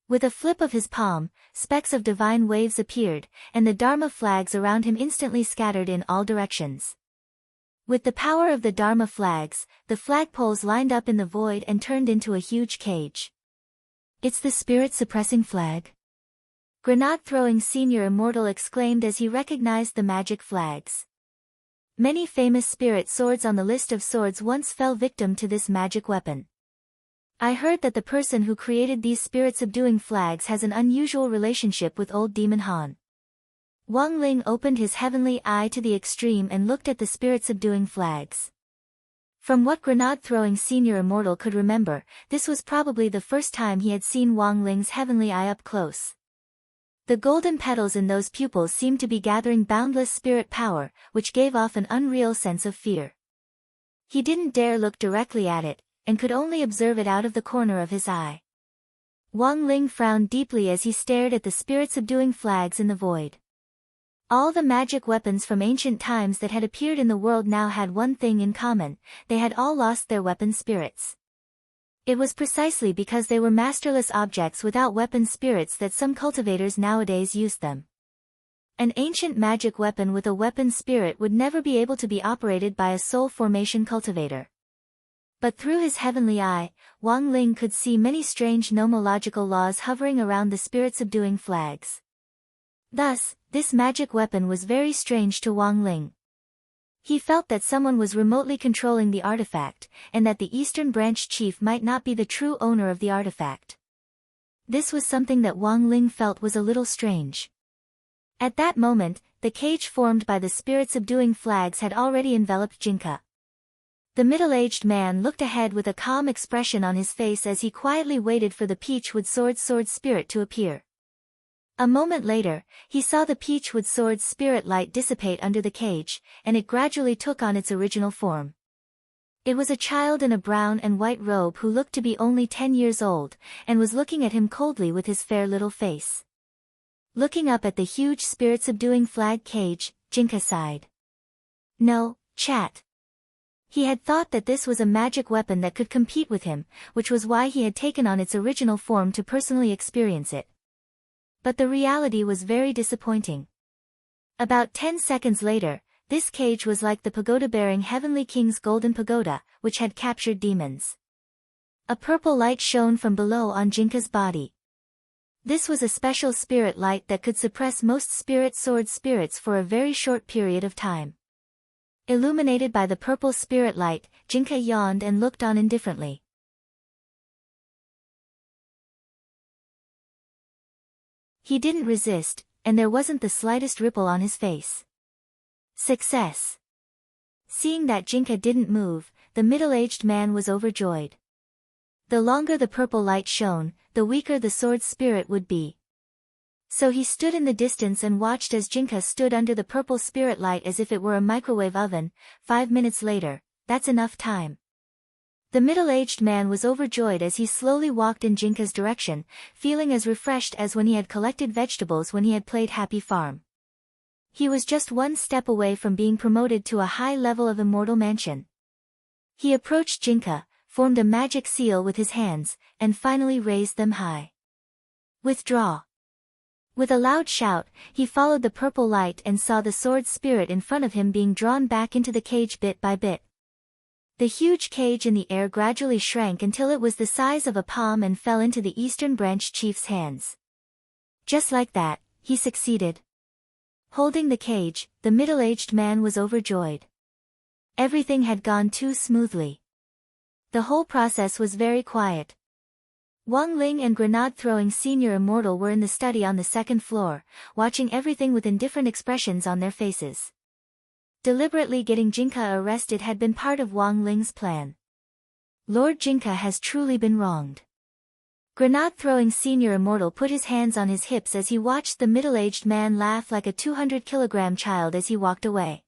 With a flip of his palm, specks of divine waves appeared, and the Dharma flags around him instantly scattered in all directions. With the power of the Dharma flags, the flagpoles lined up in the void and turned into a huge cage. It's the spirit-suppressing flag? Grenade-throwing senior immortal exclaimed as he recognized the magic flags. Many famous spirit swords on the list of swords once fell victim to this magic weapon. I heard that the person who created these spirit-subduing flags has an unusual relationship with old Demon Han. Wang Ling opened his heavenly eye to the extreme and looked at the spirit-subduing flags. From what grenade-throwing senior immortal could remember, this was probably the first time he had seen Wang Ling's heavenly eye up close. The golden petals in those pupils seemed to be gathering boundless spirit power, which gave off an unreal sense of fear. He didn't dare look directly at it, and could only observe it out of the corner of his eye. Wang Ling frowned deeply as he stared at the spirit-subduing flags in the void. All the magic weapons from ancient times that had appeared in the world now had one thing in common: they had all lost their weapon spirits. It was precisely because they were masterless objects without weapon spirits that some cultivators nowadays used them. An ancient magic weapon with a weapon spirit would never be able to be operated by a soul formation cultivator. But through his heavenly eye, Wang Ling could see many strange nomological laws hovering around the spirit-subduing flags. Thus, this magic weapon was very strange to Wang Ling. He felt that someone was remotely controlling the artifact, and that the Eastern Branch chief might not be the true owner of the artifact. This was something that Wang Ling felt was a little strange. At that moment, the cage formed by the spirit-subduing flags had already enveloped Jinka. The middle-aged man looked ahead with a calm expression on his face as he quietly waited for the Peachwood sword spirit to appear. A moment later, he saw the Peachwood sword spirit light dissipate under the cage, and it gradually took on its original form. It was a child in a brown and white robe who looked to be only 10 years old, and was looking at him coldly with his fair little face. Looking up at the huge spirit-subduing flag cage, Jinka sighed. No, chat. He had thought that this was a magic weapon that could compete with him, which was why he had taken on its original form to personally experience it. But the reality was very disappointing. About 10 seconds later, this cage was like the pagoda-bearing Heavenly King's golden pagoda, which had captured demons. A purple light shone from below on Jinka's body. This was a special spirit light that could suppress most spirit sword spirits for a very short period of time. Illuminated by the purple spirit light, Jinka yawned and looked on indifferently. He didn't resist, and there wasn't the slightest ripple on his face. Success! Seeing that Jinka didn't move, the middle-aged man was overjoyed. The longer the purple light shone, the weaker the sword spirit would be. So he stood in the distance and watched as Jinka stood under the purple spirit light as if it were a microwave oven. 5 minutes later, that's enough time. The middle-aged man was overjoyed as he slowly walked in Jinka's direction, feeling as refreshed as when he had collected vegetables when he had played Happy Farm. He was just one step away from being promoted to a high level of Immortal Mansion. He approached Jinka, formed a magic seal with his hands, and finally raised them high. Withdraw. With a loud shout, he followed the purple light and saw the sword spirit in front of him being drawn back into the cage bit by bit. The huge cage in the air gradually shrank until it was the size of a palm and fell into the Eastern Branch Chief's hands. Just like that, he succeeded. Holding the cage, the middle-aged man was overjoyed. Everything had gone too smoothly. The whole process was very quiet. Wang Ling and grenade-throwing Senior Immortal were in the study on the second floor, watching everything with indifferent expressions on their faces. Deliberately getting Jinka arrested had been part of Wang Ling's plan. Lord Jinka has truly been wronged. Grenade-throwing Senior Immortal put his hands on his hips as he watched the middle-aged man laugh like a 200-kilogram child as he walked away.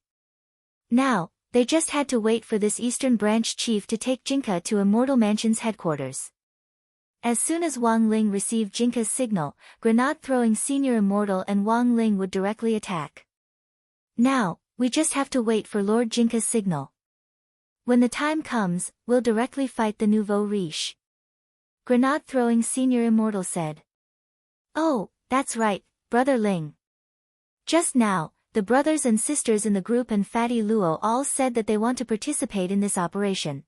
Now, they just had to wait for this Eastern Branch Chief to take Jinka to Immortal Mansion's headquarters. As soon as Wang Ling received Jinka's signal, grenade-throwing Senior Immortal and Wang Ling would directly attack. Now, we just have to wait for Lord Jinka's signal. When the time comes, we'll directly fight the nouveau riche. Grenade-throwing Senior Immortal said. Oh, that's right, Brother Ling. Just now, the brothers and sisters in the group and Fatty Luo all said that they want to participate in this operation.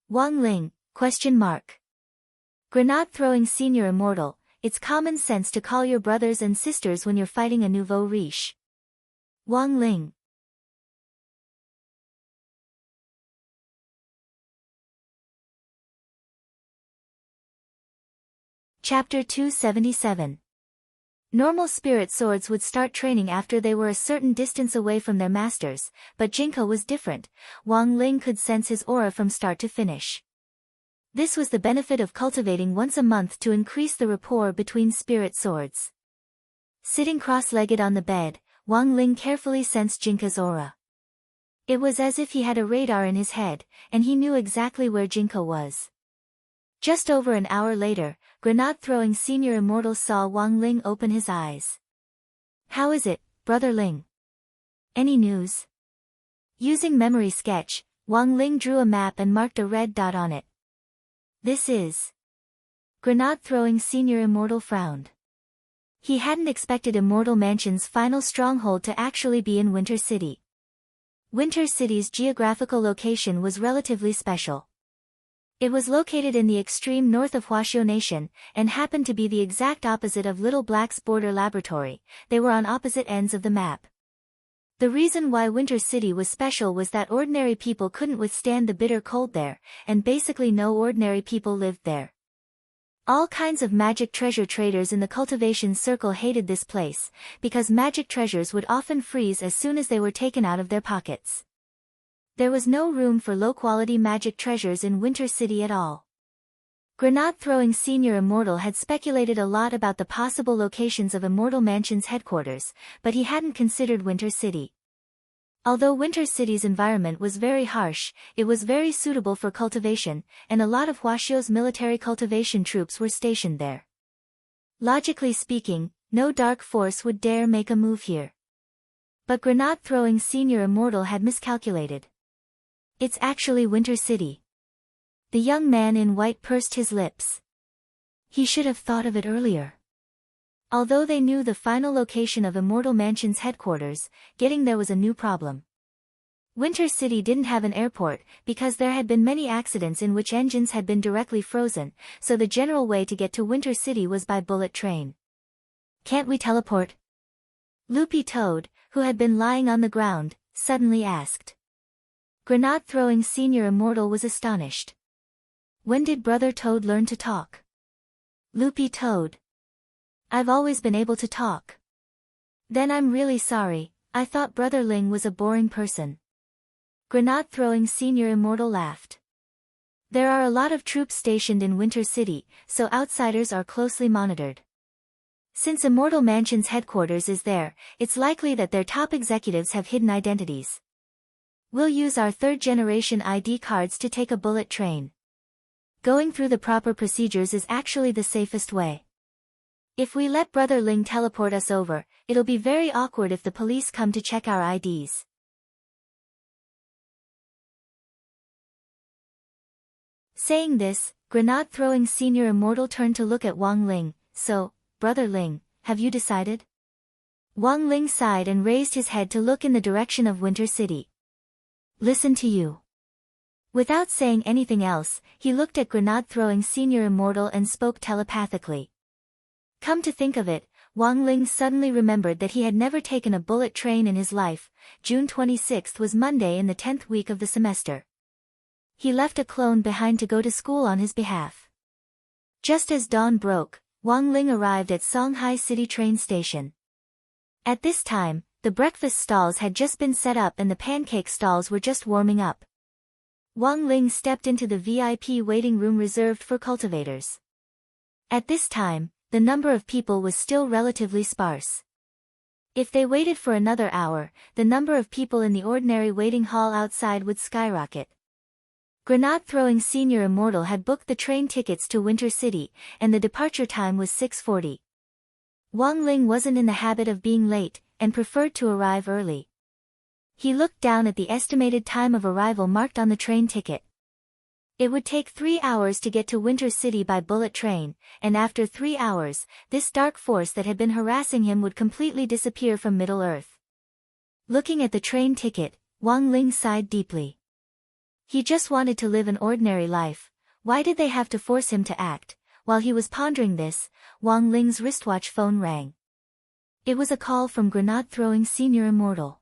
Wang Ling, ? Grenade-throwing Senior Immortal, it's common sense to call your brothers and sisters when you're fighting a nouveau riche. Wang Ling. Chapter 277. Normal spirit swords would start training after they were a certain distance away from their masters, but Jinka was different. Wang Ling could sense his aura from start to finish. This was the benefit of cultivating once a month to increase the rapport between spirit swords. Sitting cross-legged on the bed, Wang Ling carefully sensed Jinka's aura. It was as if he had a radar in his head, and he knew exactly where Jinka was. Just over an hour later, grenade-throwing Senior Immortal saw Wang Ling open his eyes. How is it, Brother Ling? Any news? Using memory sketch, Wang Ling drew a map and marked a red dot on it. This is... Grenade-throwing Senior Immortal frowned. He hadn't expected Immortal Mansion's final stronghold to actually be in Winter City. Winter City's geographical location was relatively special. It was located in the extreme north of Huaxiao Nation, and happened to be the exact opposite of Little Black's border laboratory. They were on opposite ends of the map. The reason why Winter City was special was that ordinary people couldn't withstand the bitter cold there, and basically no ordinary people lived there. All kinds of magic treasure traders in the cultivation circle hated this place, because magic treasures would often freeze as soon as they were taken out of their pockets. There was no room for low-quality magic treasures in Winter City at all. Grenade-throwing Senior Immortal had speculated a lot about the possible locations of Immortal Mansion's headquarters, but he hadn't considered Winter City. Although Winter City's environment was very harsh, it was very suitable for cultivation, and a lot of Huaxiao's military cultivation troops were stationed there. Logically speaking, no dark force would dare make a move here. But grenade-throwing senior immortal had miscalculated. It's actually Winter City. The young man in white pursed his lips. He should have thought of it earlier. Although they knew the final location of Immortal Mansion's headquarters, getting there was a new problem. Winter City didn't have an airport, because there had been many accidents in which engines had been directly frozen, so the general way to get to Winter City was by bullet train. Can't we teleport? Loopy Toad, who had been lying on the ground, suddenly asked. Grenade-throwing senior immortal was astonished. When did Brother Toad learn to talk? Loopy Toad. I've always been able to talk. Then I'm really sorry, I thought Brother Ling was a boring person. Grenade-throwing senior immortal laughed. There are a lot of troops stationed in Winter City, so outsiders are closely monitored. Since Immortal Mansion's headquarters is there, it's likely that their top executives have hidden identities. We'll use our third-generation ID cards to take a bullet train. Going through the proper procedures is actually the safest way. If we let Brother Ling teleport us over, it'll be very awkward if the police come to check our IDs. Saying this, grenade-throwing senior immortal turned to look at Wang Ling. So, Brother Ling, have you decided? Wang Ling sighed and raised his head to look in the direction of Winter City. Listen to you. Without saying anything else, he looked at grenade-throwing senior immortal and spoke telepathically. Come to think of it, Wang Ling suddenly remembered that he had never taken a bullet train in his life. June 26th was Monday in the 10th week of the semester. He left a clone behind to go to school on his behalf. Just as dawn broke, Wang Ling arrived at Songhai City train station. At this time, the breakfast stalls had just been set up and the pancake stalls were just warming up. Wang Ling stepped into the VIP waiting room reserved for cultivators. At this time, the number of people was still relatively sparse. If they waited for another hour, the number of people in the ordinary waiting hall outside would skyrocket. Grenade-throwing senior immortal had booked the train tickets to Winter City, and the departure time was 6:40. Wang Ling wasn't in the habit of being late, and preferred to arrive early. He looked down at the estimated time of arrival marked on the train ticket. It would take 3 hours to get to Winter City by bullet train, and after 3 hours, this dark force that had been harassing him would completely disappear from Middle-earth. Looking at the train ticket, Wang Ling sighed deeply. He just wanted to live an ordinary life. Why did they have to force him to act? While he was pondering this, Wang Ling's wristwatch phone rang. It was a call from grenade-throwing senior immortal.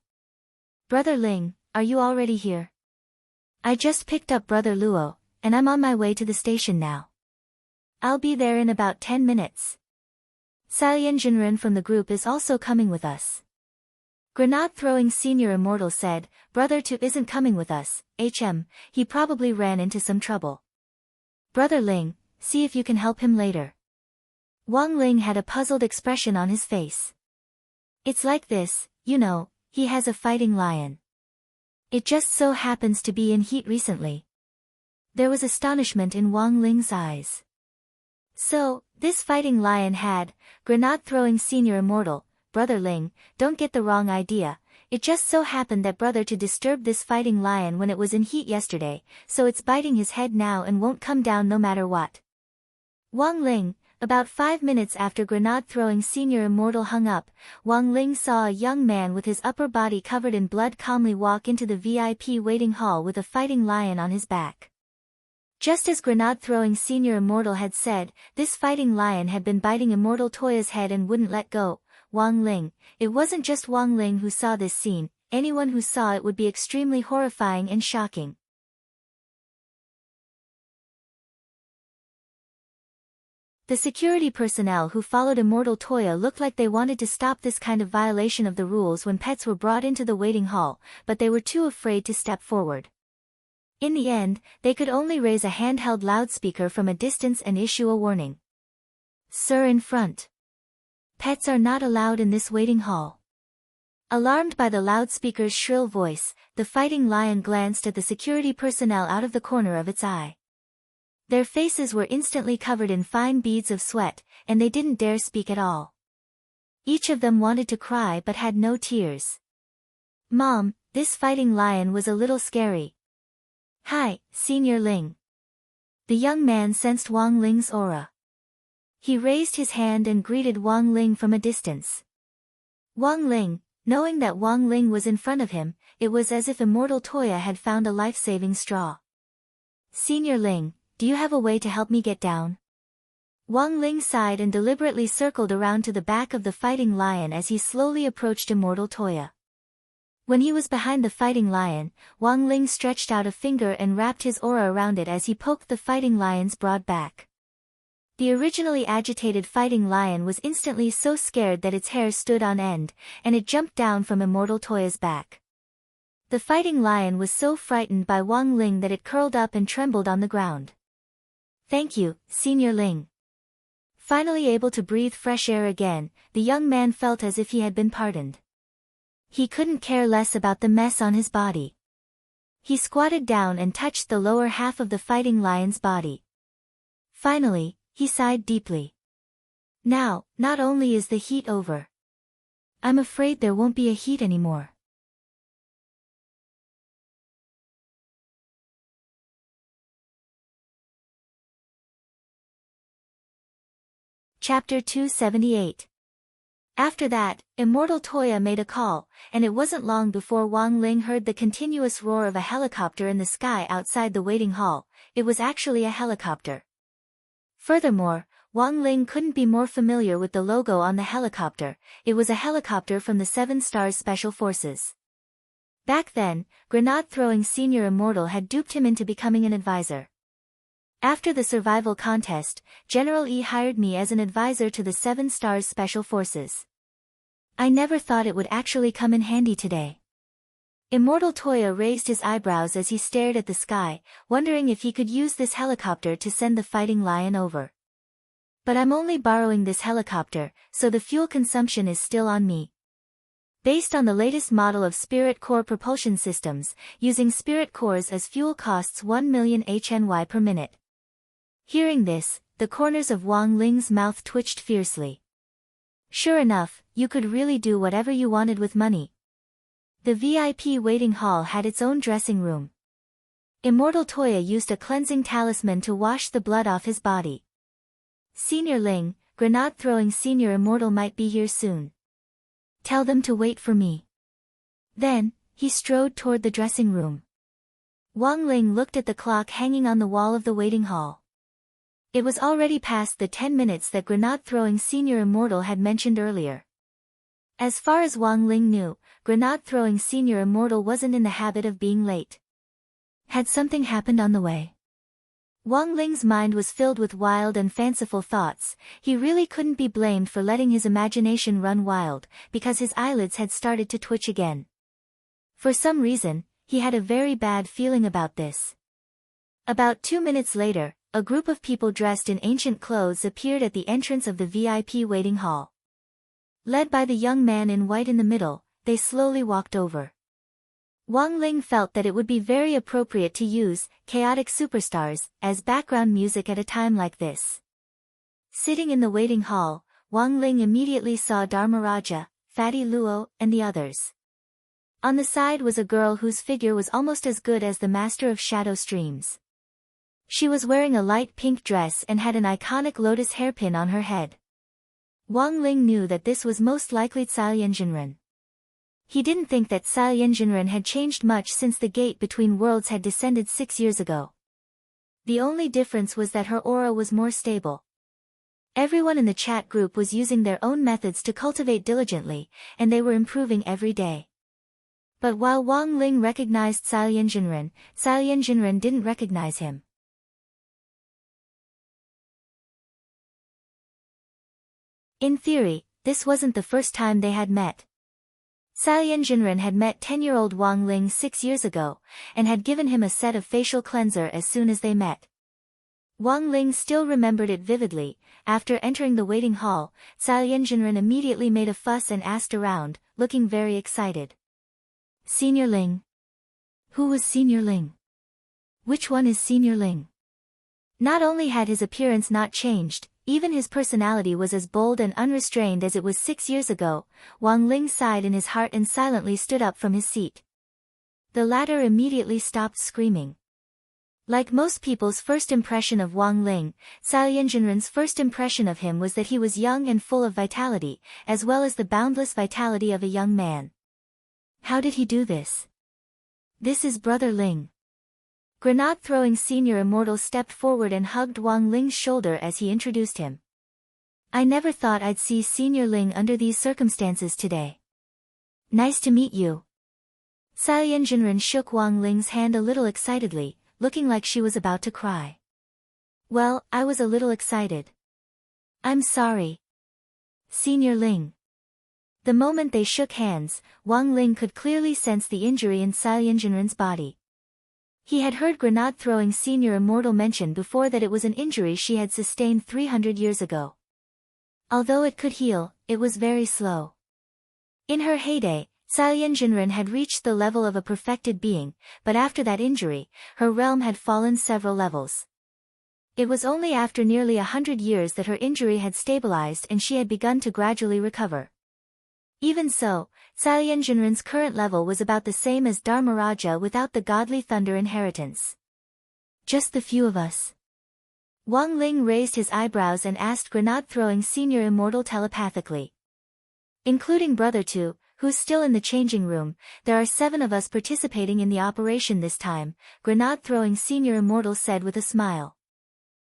Brother Ling, are you already here? I just picked up Brother Luo, and I'm on my way to the station now. I'll be there in about 10 minutes. Salian Jinren from the group is also coming with us. Grenade-throwing senior immortal said, Brother Tu isn't coming with us, he probably ran into some trouble. Brother Ling, see if you can help him later. Wang Ling had a puzzled expression on his face. It's like this, you know, he has a fighting lion. It just so happens to be in heat recently. There was astonishment in Wang Ling's eyes. So, this fighting lion had, grenade-throwing senior immortal, Brother Ling, don't get the wrong idea, it just so happened that Brother to disturbed this fighting lion when it was in heat yesterday, so it's biting his head now and won't come down no matter what. Wang Ling, about 5 minutes after grenade-throwing senior immortal hung up, Wang Ling saw a young man with his upper body covered in blood calmly walk into the VIP waiting hall with a fighting lion on his back. Just as grenade-throwing senior immortal had said, this fighting lion had been biting Immortal Toya's head and wouldn't let go. Wang Ling, it wasn't just Wang Ling who saw this scene, anyone who saw it would be extremely horrifying and shocking. The security personnel who followed Immortal Toya looked like they wanted to stop this kind of violation of the rules when pets were brought into the waiting hall, but they were too afraid to step forward. In the end, they could only raise a handheld loudspeaker from a distance and issue a warning. Sir, in front. Pets are not allowed in this waiting hall. Alarmed by the loudspeaker's shrill voice, the fighting lion glanced at the security personnel out of the corner of its eye. Their faces were instantly covered in fine beads of sweat, and they didn't dare speak at all. Each of them wanted to cry but had no tears. Mom, this fighting lion was a little scary. Hi, Senior Ling. The young man sensed Wang Ling's aura. He raised his hand and greeted Wang Ling from a distance. Wang Ling, knowing that Wang Ling was in front of him, it was as if immortal Toya had found a life-saving straw. Senior Ling, do you have a way to help me get down? Wang Ling sighed and deliberately circled around to the back of the fighting lion as he slowly approached immortal Toya. When he was behind the fighting lion, Wang Ling stretched out a finger and wrapped his aura around it as he poked the fighting lion's broad back. The originally agitated fighting lion was instantly so scared that its hair stood on end, and it jumped down from immortal Toya's back. The fighting lion was so frightened by Wang Ling that it curled up and trembled on the ground. Thank you, Senior Ling. Finally able to breathe fresh air again, the young man felt as if he had been pardoned. He couldn't care less about the mess on his body. He squatted down and touched the lower half of the fighting lion's body. Finally, he sighed deeply. Now, not only is the heat over. I'm afraid there won't be a heat anymore. Chapter 278. After that, immortal Toya made a call, and it wasn't long before Wang Ling heard the continuous roar of a helicopter in the sky outside the waiting hall. It was actually a helicopter. Furthermore, Wang Ling couldn't be more familiar with the logo on the helicopter. It was a helicopter from the 7 Stars Special Forces. Back then, grenade-throwing senior immortal had duped him into becoming an advisor. After the survival contest, General Yi hired me as an advisor to the 7 Stars Special Forces. I never thought it would actually come in handy today. Immortal Toya raised his eyebrows as he stared at the sky, wondering if he could use this helicopter to send the fighting lion over. But I'm only borrowing this helicopter, so the fuel consumption is still on me. Based on the latest model of Spirit Core propulsion systems, using Spirit Cores as fuel costs 1 million HNY per minute. Hearing this, the corners of Wang Ling's mouth twitched fiercely. Sure enough, you could really do whatever you wanted with money. The VIP waiting hall had its own dressing room. Immortal Toya used a cleansing talisman to wash the blood off his body. Senior Ling, grenade-throwing senior immortal might be here soon. Tell them to wait for me. Then, he strode toward the dressing room. Wang Ling looked at the clock hanging on the wall of the waiting hall. It was already past the 10 minutes that grenade-throwing senior immortal had mentioned earlier. As far as Wang Ling knew, grenade-throwing senior immortal wasn't in the habit of being late. Had something happened on the way? Wang Ling's mind was filled with wild and fanciful thoughts. He really couldn't be blamed for letting his imagination run wild, because his eyelids had started to twitch again. For some reason, he had a very bad feeling about this. About 2 minutes later, a group of people dressed in ancient clothes appeared at the entrance of the VIP waiting hall. Led by the young man in white in the middle, they slowly walked over. Wang Ling felt that it would be very appropriate to use Chaotic Superstars as background music at a time like this. Sitting in the waiting hall, Wang Ling immediately saw Dharmaraja, Fatty Luo, and the others. On the side was a girl whose figure was almost as good as the master of shadow streams. She was wearing a light pink dress and had an iconic lotus hairpin on her head. Wang Ling knew that this was most likely Cai Yanjinren. He didn't think that Cai Yanjinren had changed much since the gate between worlds had descended 6 years ago. The only difference was that her aura was more stable. Everyone in the chat group was using their own methods to cultivate diligently, and they were improving every day. But while Wang Ling recognized Cai Yanjinren didn't recognize him. In theory, this wasn't the first time they had met. Cai Yanjinren had met 10-year-old Wang Ling 6 years ago, and had given him a set of facial cleanser as soon as they met. Wang Ling still remembered it vividly. After entering the waiting hall, Cai Yanjinren immediately made a fuss and asked around, looking very excited. Senior Ling? Who was Senior Ling? Which one is Senior Ling? Not only had his appearance not changed, even his personality was as bold and unrestrained as it was 6 years ago. Wang Ling sighed in his heart and silently stood up from his seat. The latter immediately stopped screaming. Like most people's first impression of Wang Ling, Cao Yanjunren's first impression of him was that he was young and full of vitality, as well as the boundless vitality of a young man. How did he do this? This is Brother Ling. Grenade-throwing senior immortal stepped forward and hugged Wang Ling's shoulder as he introduced him. I never thought I'd see Senior Ling under these circumstances today. Nice to meet you. Cao Yanjunren shook Wang Ling's hand a little excitedly, looking like she was about to cry. Well, I was a little excited. I'm sorry. Senior Ling. The moment they shook hands, Wang Ling could clearly sense the injury in Cao Yanjunren's body. He had heard Grenade-throwing senior immortal mention before that it was an injury she had sustained 300 years ago. Although it could heal, it was very slow. In her heyday, Cao Yanjunren had reached the level of a perfected being, but after that injury, her realm had fallen several levels. It was only after nearly 100 years that her injury had stabilized and she had begun to gradually recover. Even so, Cao Yanjunren's current level was about the same as Dharmaraja without the godly thunder inheritance. Just the few of us. Wang Ling raised his eyebrows and asked Grenade-throwing senior immortal telepathically. Including Brother Tu, who's still in the changing room, there are 7 of us participating in the operation this time, Grenade-throwing senior immortal said with a smile.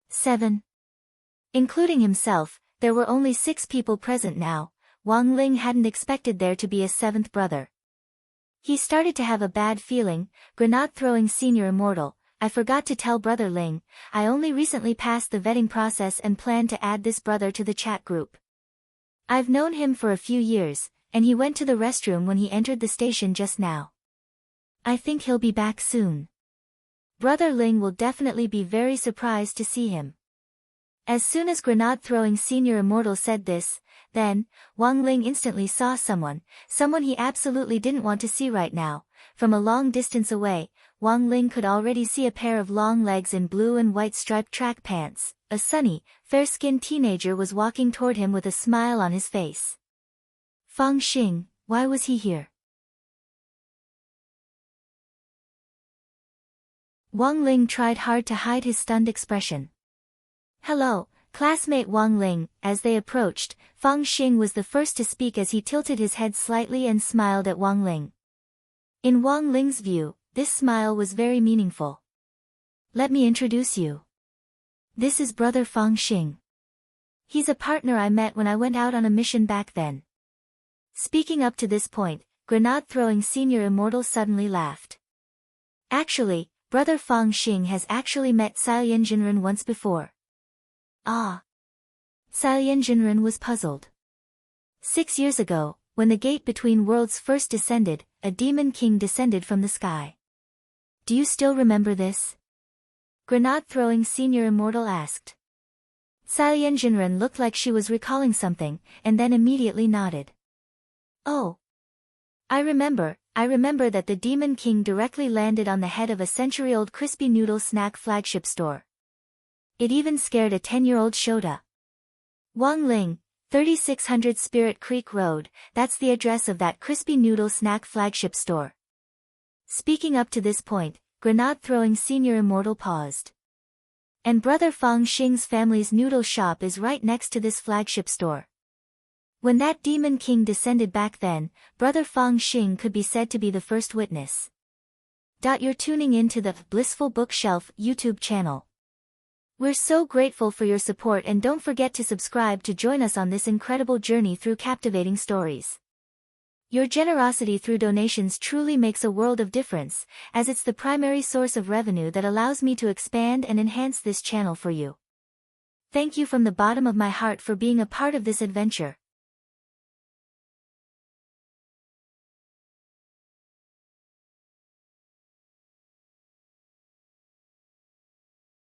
7. Including himself, there were only 6 people present now. Wang Ling hadn't expected there to be a 7th brother. He started to have a bad feeling. Grenade-throwing senior immortal, I forgot to tell Brother Ling, I only recently passed the vetting process and plan to add this brother to the chat group. I've known him for a few years, and he went to the restroom when he entered the station just now. I think he'll be back soon. Brother Ling will definitely be very surprised to see him. As soon as Grenade-throwing senior immortal said this, then, Wang Ling instantly saw someone he absolutely didn't want to see right now. From a long distance away, Wang Ling could already see a pair of long legs in blue and white striped track pants. A sunny, fair-skinned teenager was walking toward him with a smile on his face. Fang Xing, why was he here? Wang Ling tried hard to hide his stunned expression. Hello, classmate Wang Ling. As they approached, Fang Xing was the first to speak as he tilted his head slightly and smiled at Wang Ling. In Wang Ling's view, this smile was very meaningful. Let me introduce you. This is Brother Fang Xing. He's a partner I met when I went out on a mission back then. Speaking up to this point, Grenade-throwing senior immortal suddenly laughed. Actually, Brother Fang Xing has actually met Cao Yanjunren once before. Ah. Cao Yanjunren was puzzled. 6 years ago, when the gate between worlds first descended, a demon king descended from the sky. Do you still remember this? Grenade-throwing senior immortal asked. Cao Yanjunren looked like she was recalling something, and then immediately nodded. Oh. I remember that the demon king directly landed on the head of a century-old crispy noodle snack flagship store. It even scared a 10-year-old Shota. Wang Ling, 3600 Spirit Creek Road, that's the address of that crispy noodle snack flagship store. Speaking up to this point, Grenade-throwing senior immortal paused. And Brother Fang Xing's family's noodle shop is right next to this flagship store. When that demon king descended back then, Brother Fang Xing could be said to be the first witness. You're tuning in to the Blissful Bookshelf YouTube channel. We're so grateful for your support, and don't forget to subscribe to join us on this incredible journey through captivating stories. Your generosity through donations truly makes a world of difference, as it's the primary source of revenue that allows me to expand and enhance this channel for you. Thank you from the bottom of my heart for being a part of this adventure.